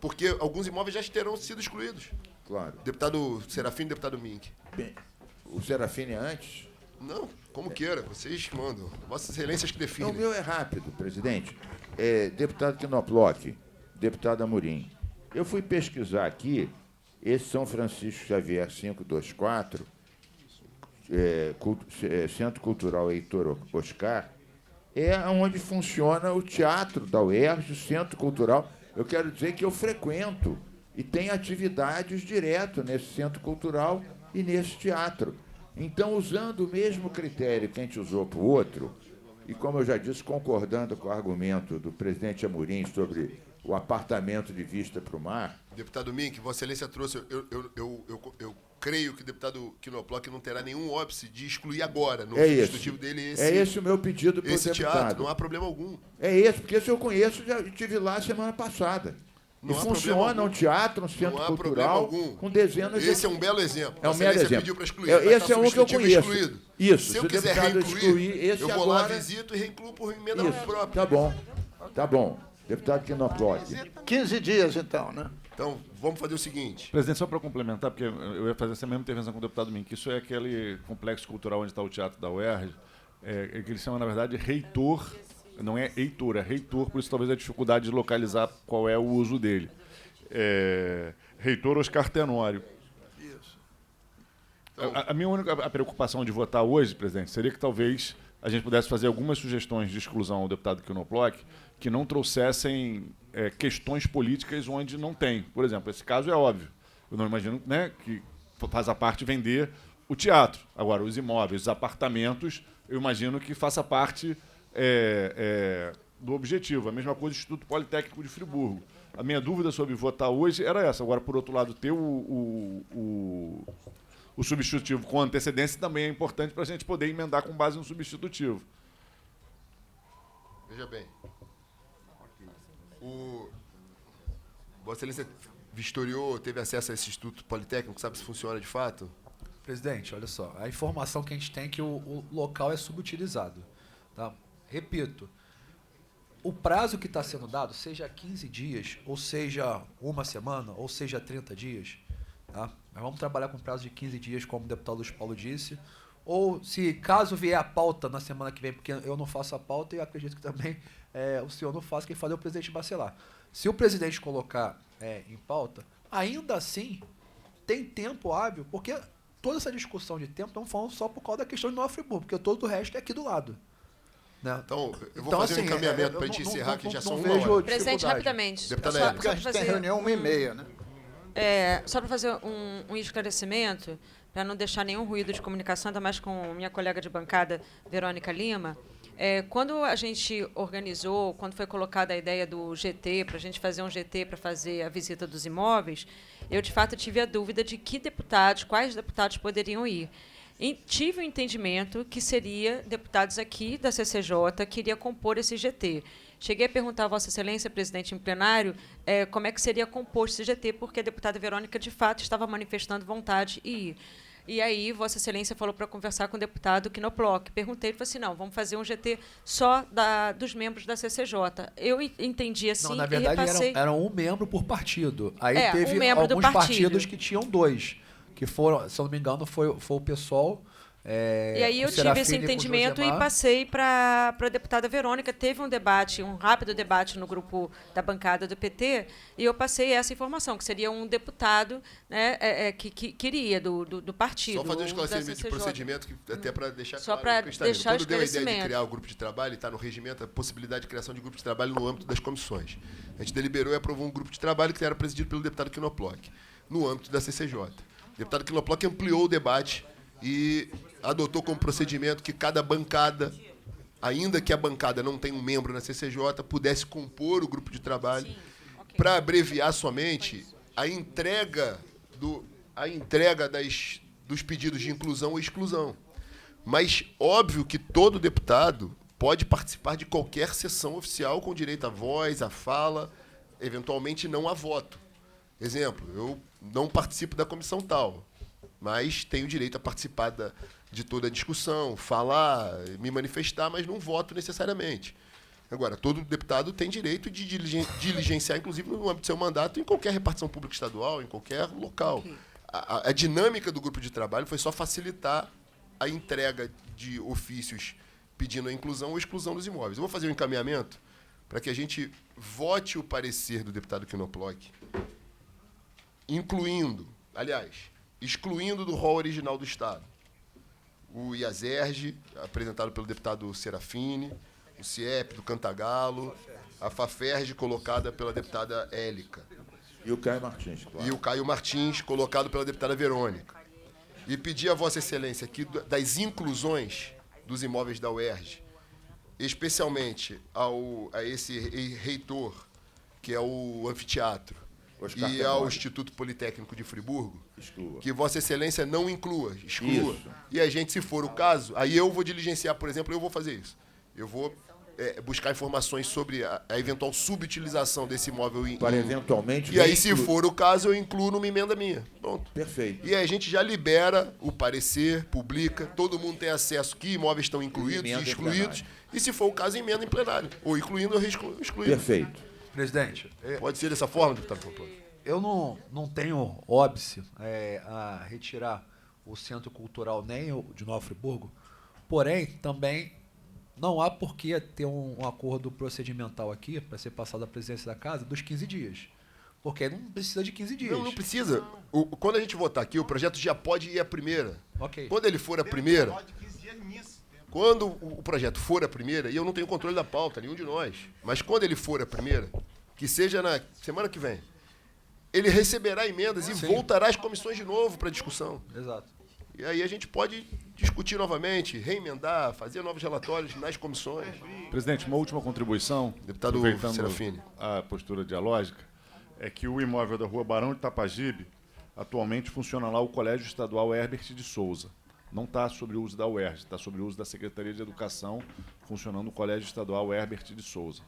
Porque alguns imóveis já terão sido excluídos. Claro. Deputado Serafim e deputado Mink. Bem, o Serafim é antes? Não, como queira, vocês mandam. Vossas Excelências que definem. O meu é rápido, presidente. Deputado Knoploch, deputado Amorim, eu fui pesquisar aqui, esse São Francisco Xavier 524, Centro Cultural Heitor Oscar, é onde funciona o teatro da UERJ, o Centro Cultural. Eu quero dizer que eu frequento e tenho atividades direto nesse Centro Cultural e nesse teatro. Então, usando o mesmo critério que a gente usou para o outro, e como eu já disse, concordando com o argumento do presidente Amorim sobre o apartamento de vista para o mar... Deputado Mink, Vossa Excelência trouxe... Eu creio que o deputado Knoploch não terá nenhum óbice de excluir agora, no substitutivo dele, esse o meu pedido para o esse deputado. teatro, não há problema algum. É esse, porque esse eu conheço, já estive lá semana passada. Não e há funciona um teatro, um centro cultural, com dezenas de... Esse é um belo exemplo. É um belo exemplo. Pediu para excluir. Esse é um que eu conheço. Excluído. Isso. Se eu quiser reincluir, esse eu vou agora... lá, visito e reincluo por emenda própria. Tá bom. Tá bom. Deputado Knoploch. 15 dias, então, né? Então, vamos fazer o seguinte. Presidente, só para complementar, porque eu ia fazer essa mesma intervenção com o deputado Mink, isso é aquele complexo cultural onde está o Teatro da UERJ, que eles chamam, na verdade, reitor, não é heitor, é reitor, por isso talvez a dificuldade de localizar qual é o uso dele. Reitor Oscar Tenório. Isso. Então, A minha única preocupação de votar hoje, presidente, seria que talvez a gente pudesse fazer algumas sugestões de exclusão ao deputado Knoploch que não trouxessem questões políticas onde não tem. Por exemplo, esse caso é óbvio. Eu não imagino, né, que faça parte vender o teatro. Agora, os imóveis, os apartamentos, eu imagino que faça parte do objetivo. A mesma coisa do Instituto Politécnico de Friburgo. A minha dúvida sobre votar hoje era essa. Agora, por outro lado, ter o substitutivo com antecedência também é importante para a gente poder emendar com base no substitutivo. Veja bem. Vossa Excelência vistoriou, teve acesso a esse Instituto Politécnico, sabe se funciona de fato? Presidente, olha só, a informação que a gente tem é que o local é subutilizado. Tá? Repito, o prazo que está sendo dado, seja 15 dias, ou seja uma semana, ou seja 30 dias, tá? Nós vamos trabalhar com prazo de 15 dias, como o deputado Luiz Paulo disse, ou se caso vier a pauta na semana que vem, porque eu não faço a pauta e eu acredito que também o senhor não faz, quem faz é o presidente Bacelar. Se o presidente colocar em pauta, ainda assim tem tempo hábil, porque toda essa discussão de tempo estamos falando só por causa da questão de Nova Friburgo, porque todo o resto é aqui do lado. Né? Então, eu vou fazer um encaminhamento para a gente encerrar, que já são 1 hora. Presidente, rapidamente. Deputada só, Porque a gente tem reunião 1h30, né? Só para fazer um esclarecimento, para não deixar nenhum ruído de comunicação, ainda mais com minha colega de bancada, Verônica Lima. Quando a gente organizou, quando foi colocada a ideia do GT, para a gente fazer um GT para fazer a visita dos imóveis, eu, de fato, tive a dúvida de quais deputados poderiam ir. E tive o entendimento que seria deputados aqui da CCJ que iria compor esse GT. Cheguei a perguntar a Vossa Excelência, presidente, em plenário, como é que seria composto esse GT, porque a deputada Verônica, de fato, estava manifestando vontade de ir. E aí, Vossa Excelência falou para conversar com o deputado Knoploch. Perguntei, ele falou assim, não, vamos fazer um GT só dos membros da CCJ. Eu entendi assim, não, na verdade, e repassei... eram um membro por partido. Aí teve alguns partidos que tinham 2, que foram, se eu não me engano, foi o PSOL... e aí eu tive esse entendimento e passei para a deputada Verônica. Teve um rápido debate no grupo da bancada do PT, e eu passei essa informação, que seria um deputado, né, que queria do partido. Só fazer um esclarecimento de procedimento, que até para deixar só claro. Para deixar o Quando deu a ideia de esclarecimento. criar o grupo de trabalho, está no regimento a possibilidade de criação de grupo de trabalho no âmbito das comissões. A gente deliberou e aprovou um grupo de trabalho que era presidido pelo deputado Knoploch, no âmbito da CCJ. O deputado Knoploch ampliou o debate e adotou como procedimento que cada bancada, ainda que a bancada não tenha um membro na CCJ, pudesse compor o grupo de trabalho, para abreviar somente a entrega dos pedidos de inclusão ou exclusão. Mas óbvio que todo deputado pode participar de qualquer sessão oficial com direito à voz, à fala, eventualmente não a voto. Exemplo, eu não participo da comissão tal. mas tenho direito a participar de toda a discussão, falar, me manifestar, mas não voto necessariamente. Agora, todo deputado tem direito de diligenciar, inclusive no âmbito do seu mandato, em qualquer repartição pública estadual, em qualquer local. Ok. A dinâmica do grupo de trabalho foi só facilitar a entrega de ofícios pedindo a inclusão ou exclusão dos imóveis. Eu vou fazer um encaminhamento para que a gente vote o parecer do deputado Knoploch, excluindo do rol original do Estado o IASERJ, apresentado pelo deputado Serafine, o CIEP do Cantagalo, a FAFERJ, colocada pela deputada Élica. E o Caio Martins, claro. E o Caio Martins, colocado pela deputada Verônica. E pedir a Vossa Excelência aqui das inclusões dos imóveis da UERJ, especialmente a esse reitor, que é o anfiteatro, Oscar e Tenório. ao Instituto Politécnico de Friburgo, Exclua. que Vossa Excelência não exclua. Isso. E a gente, se for o caso, aí eu vou diligenciar, por exemplo, eu vou fazer isso. Eu vou buscar informações sobre a eventual subutilização desse imóvel. Para eventualmente... E aí, se for o caso, eu incluo numa emenda minha. Pronto. Perfeito. E aí a gente já libera o parecer, publica, todo mundo tem acesso que imóveis estão incluídos Emenda e em excluídos. plenário. E se for o caso, emenda em plenário. Ou incluindo ou excluindo. Perfeito. Presidente, Pode ser dessa forma, deputado Knoploch? eu não tenho óbice a retirar o Centro Cultural nem o de Nova Friburgo, porém, também não há por que ter um acordo procedimental aqui, para ser passado à presidência da Casa, dos 15 dias. Porque não precisa de 15 dias. Não precisa. Quando a gente votar aqui, o projeto já pode ir à primeira. Ok. Quando ele for a primeira... Quando o projeto for a primeira, e eu não tenho controle da pauta, nenhum de nós, mas quando ele for a primeira, que seja na semana que vem, ele receberá emendas e voltará às comissões de novo para discussão. Exato. E aí a gente pode discutir novamente, reemendar, fazer novos relatórios nas comissões. Presidente, uma última contribuição, Deputado aproveitando Serafine. a postura dialógica, é que o imóvel da Rua Barão de Tapajibe, atualmente funciona lá o Colégio Estadual Herbert de Souza. Não está sobre o uso da UERJ, está sobre o uso da Secretaria de Educação, funcionando o Colégio Estadual Herbert de Souza.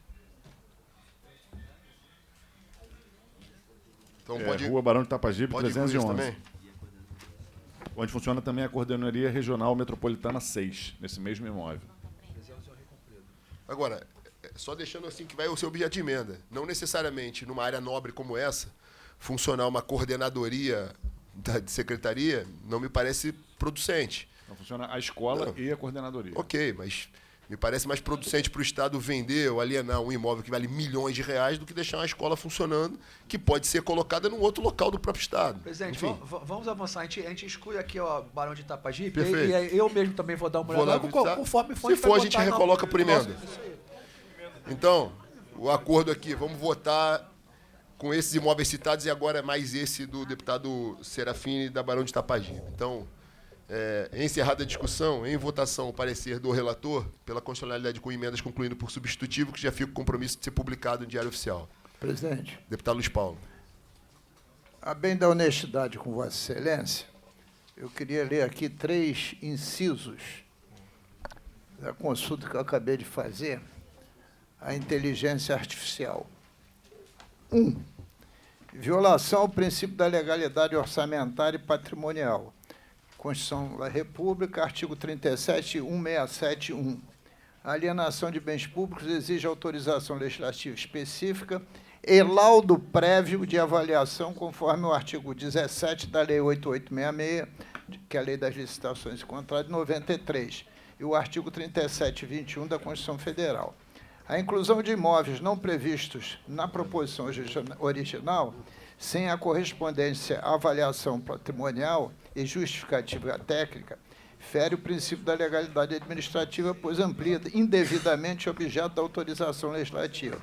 Então pode, Rua Barão de Tapajibe, pode incluir isso 311. também? Onde funciona também a Coordenadoria Regional Metropolitana 6, nesse mesmo imóvel. Agora, só deixando assim que vai o seu objeto de emenda. Não necessariamente numa área nobre como essa, funcionar uma coordenadoria da secretaria não me parece producente. Então funciona a escola e a coordenadoria. Ok, mas me parece mais producente para o Estado vender ou alienar um imóvel que vale milhões de reais do que deixar uma escola funcionando que pode ser colocada num outro local do próprio Estado. Presidente, Enfim, vamos avançar. A gente exclui aqui o Barão de Itapajipe. Perfeito. E aí eu mesmo também vou dar uma Vou lá olhada. visitar. Conforme for, Se for, a gente vai botar recoloca por emenda. Isso aí. Então, o acordo aqui, vamos votar com esses imóveis citados e agora mais esse do deputado Serafine da Barão de Itapajipe. Então, encerrada a discussão, em votação o parecer do relator pela constitucionalidade com emendas concluindo por substitutivo, que já fica o compromisso de ser publicado no Diário Oficial. Presidente, Deputado Luiz Paulo. a bem da honestidade com Vossa Excelência, eu queria ler aqui 3 incisos da consulta que eu acabei de fazer à inteligência artificial. 1. Violação ao princípio da legalidade orçamentária e patrimonial. Constituição da República, artigo 37, 1671. A alienação de bens públicos exige autorização legislativa específica e laudo prévio de avaliação conforme o artigo 17 da Lei 8866, que é a Lei das Licitações e Contratos, de 93, e o artigo 37 e 21 da Constituição Federal. A inclusão de imóveis não previstos na proposição original, sem a correspondência à avaliação patrimonial e justificativa técnica, fere o princípio da legalidade administrativa, pois amplia indevidamente o objeto da autorização legislativa.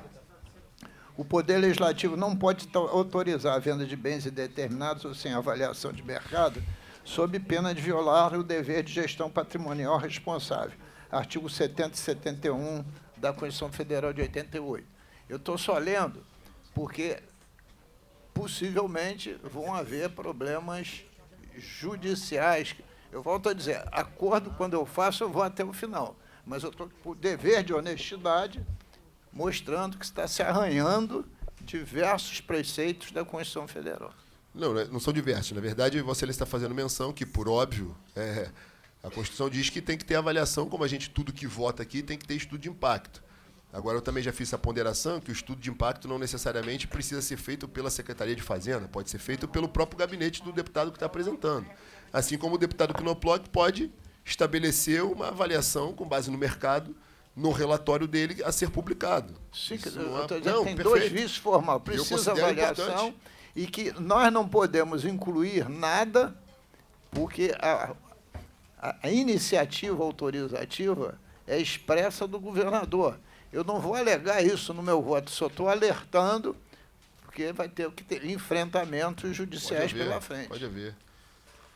O Poder Legislativo não pode autorizar a venda de bens indeterminados ou sem avaliação de mercado, sob pena de violar o dever de gestão patrimonial responsável. Artigo 70 e 71 da Constituição Federal de 88. Eu estou só lendo porque possivelmente vão haver problemas judiciais. Eu volto a dizer, acordo, quando eu faço, eu vou até o final. Mas eu estou com o dever de honestidade, mostrando que está se arranhando diversos preceitos da Constituição Federal. Não, não são diversos. Na verdade, Vossa Excelência está fazendo menção que, por óbvio, a Constituição diz que tem que ter avaliação, como a gente, tudo que vota aqui, tem que ter estudo de impacto. Agora, eu também já fiz essa ponderação que o estudo de impacto não necessariamente precisa ser feito pela Secretaria de Fazenda, pode ser feito pelo próprio gabinete do deputado que está apresentando. Assim como o deputado Knoploch pode estabelecer uma avaliação com base no mercado, no relatório dele a ser publicado. Sim, Não, tem perfeito. dois vícios formais. Eu Precisa considero avaliação importante. e que nós não podemos incluir nada, porque a iniciativa autorizativa é expressa do governador. Eu não vou alegar isso no meu voto, só estou alertando, porque vai ter que ter enfrentamentos judiciais pela frente. Pode haver.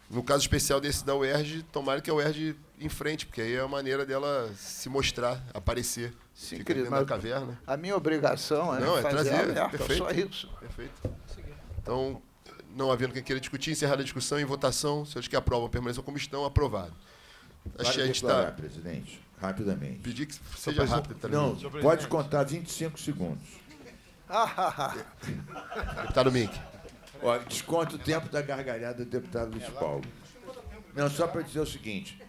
No caso especial desse da UERJ, tomara que a UERJ enfrente, porque aí é a maneira dela se mostrar, aparecer. Sim, Fica querido, dentro da caverna. a minha obrigação é Não, é fazer trazer, alerta, perfeito. só isso. Perfeito. Então, não havendo quem queira discutir, encerrada a discussão em votação, senhores que aprovam permaneçam como estão, aprovado. Acho que a gente declarar, está... presidente, rapidamente. Pedir que seja rápido também. Não, pode contar 25 segundos. Deputado Mink. Ó, desconta o tempo da gargalhada do deputado Luiz Paulo. Não, só para dizer o seguinte,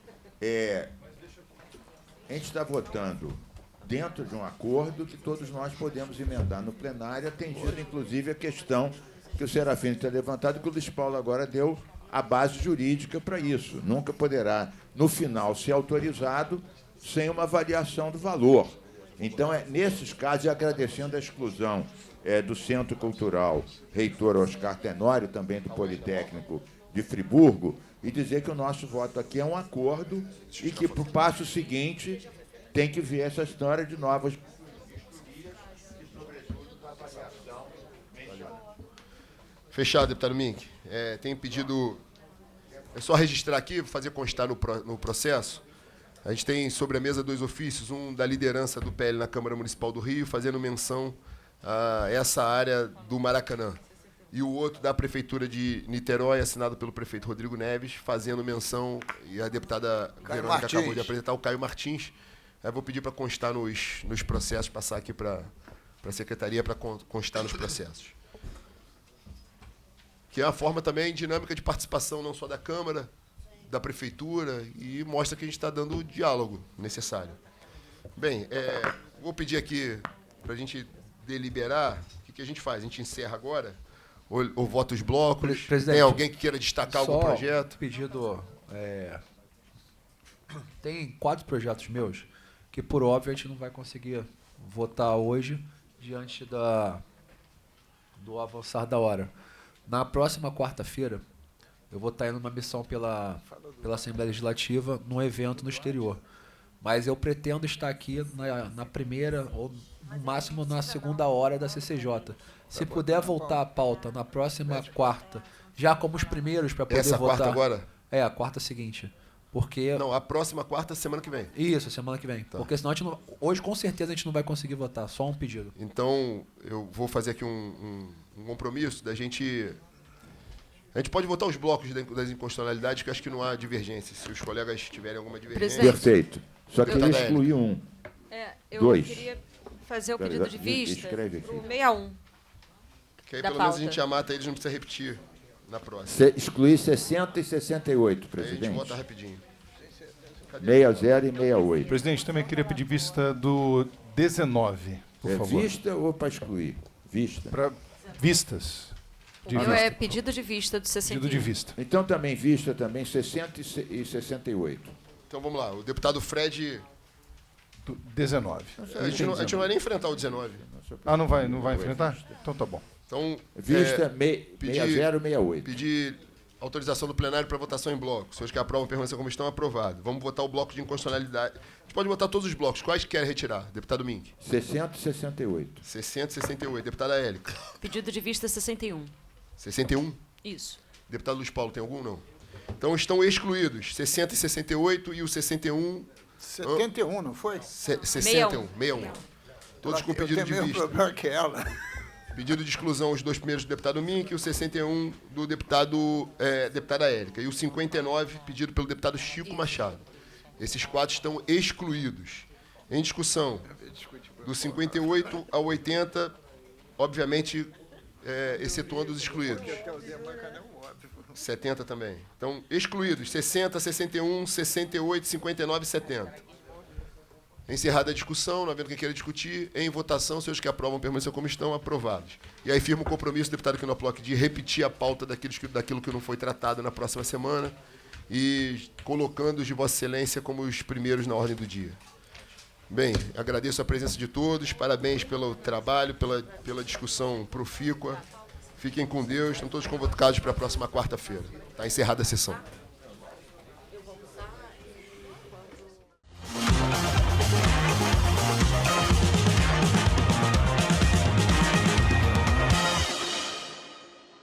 a gente está votando dentro de um acordo que todos nós podemos emendar no plenário, atendido, inclusive, a questão que o Serafim tem levantado, que o Luiz Paulo agora deu a base jurídica para isso. Nunca poderá, no final, ser autorizado sem uma avaliação do valor. Então, nesses casos, e agradecendo a exclusão do Centro Cultural Reitor Oscar Tenório, também do Politécnico de Friburgo, e dizer que o nosso voto aqui é um acordo e que, para o passo seguinte, tem que ver essa história de novas... Fechado, deputado Mink. Tem pedido... É só registrar aqui, fazer constar no processo. A gente tem sobre a mesa 2 ofícios, um da liderança do PL na Câmara Municipal do Rio, fazendo menção a essa área do Maracanã. E o outro da Prefeitura de Niterói, assinado pelo prefeito Rodrigo Neves, fazendo menção, e a deputada Verônica acabou de apresentar, o Caio Martins. Eu vou pedir para constar nos processos, passar aqui para a Secretaria para constar nos processos. Que é uma forma também dinâmica de participação não só da Câmara, da Prefeitura, e mostra que a gente está dando o diálogo necessário. Bem, vou pedir aqui para a gente deliberar. O que a gente faz? A gente encerra agora? Ou vota os blocos? Presidente, tem alguém que queira destacar algum projeto? Pedido. Tem 4 projetos meus que, por óbvio, a gente não vai conseguir votar hoje diante do avançar da hora. Na próxima quarta-feira, eu vou estar indo numa missão pela Assembleia Legislativa num evento no exterior. Mas eu pretendo estar aqui na primeira ou, no máximo, na segunda hora da CCJ. Se puder voltar a pauta na próxima quarta, já como os primeiros para poder Essa votar... quarta agora? A quarta seguinte. Porque... Não, a próxima quarta, semana que vem. Isso, semana que vem. Tá. Porque senão a gente não... Hoje, com certeza, a gente não vai conseguir votar. Só um pedido. Então, eu vou fazer aqui um compromisso da gente... A gente pode votar os blocos das inconstitucionalidades, que eu acho que não há divergência, se os colegas tiverem alguma divergência. Perfeito. Só queria excluir um. Eu 2. queria fazer o pedido de vista Escreve aqui. para o 61. Que aí, da pelo menos, a pauta. gente já mata eles, não precisa repetir na próxima. Excluir 60 e 68, Aí a gente presidente. vota rapidinho. 60 e 68. Presidente, também queria pedir vista do 19, por favor. Vista ou para excluir? Vista. Para vistas. O meu é pedido de vista do 61. Pedido de vista. Então também vista também 60 e 68. Então vamos lá. O deputado Fred. Do 19. A gente não vai nem enfrentar o 19. Ah, não vai enfrentar? Então tá bom. Então, Vista 6068. Pedir autorização do plenário para votação em bloco. Os senhores que aprovam permanecer como estão, aprovado. Vamos votar o bloco de inconstitucionalidade. A gente pode votar todos os blocos. Quais querem retirar? Deputado Mink. 60 e 68. 60 e 68. Deputada Érica. Pedido de vista 61. 61. Isso. Deputado Luiz Paulo, tem algum? Não. Então estão excluídos 60 e 68 e o 61... 71, não foi? 61. Todos com pedido de vista. Problema que ela. Pedido de exclusão os 2 primeiros do deputado Mink e o 61 do deputada Érica. E o 59 pedido pelo deputado Chico Machado. Esses 4 estão excluídos. Em discussão, do 58 ao 80, obviamente, excetuando os excluídos. 70 também. Então, excluídos, 60, 61, 68, 59 e 70. Encerrada a discussão, não havendo quem queira discutir, em votação, seus que aprovam permaneçam como estão, aprovados. E aí firma o compromisso, deputado Quinoploc, de repetir a pauta daquilo que não foi tratado na próxima semana e colocando-os de Vossa Excelência como os primeiros na ordem do dia. Bem, agradeço a presença de todos, parabéns pelo trabalho, pela discussão profícua. Fiquem com Deus, estão todos convocados para a próxima quarta-feira. Está encerrada a sessão.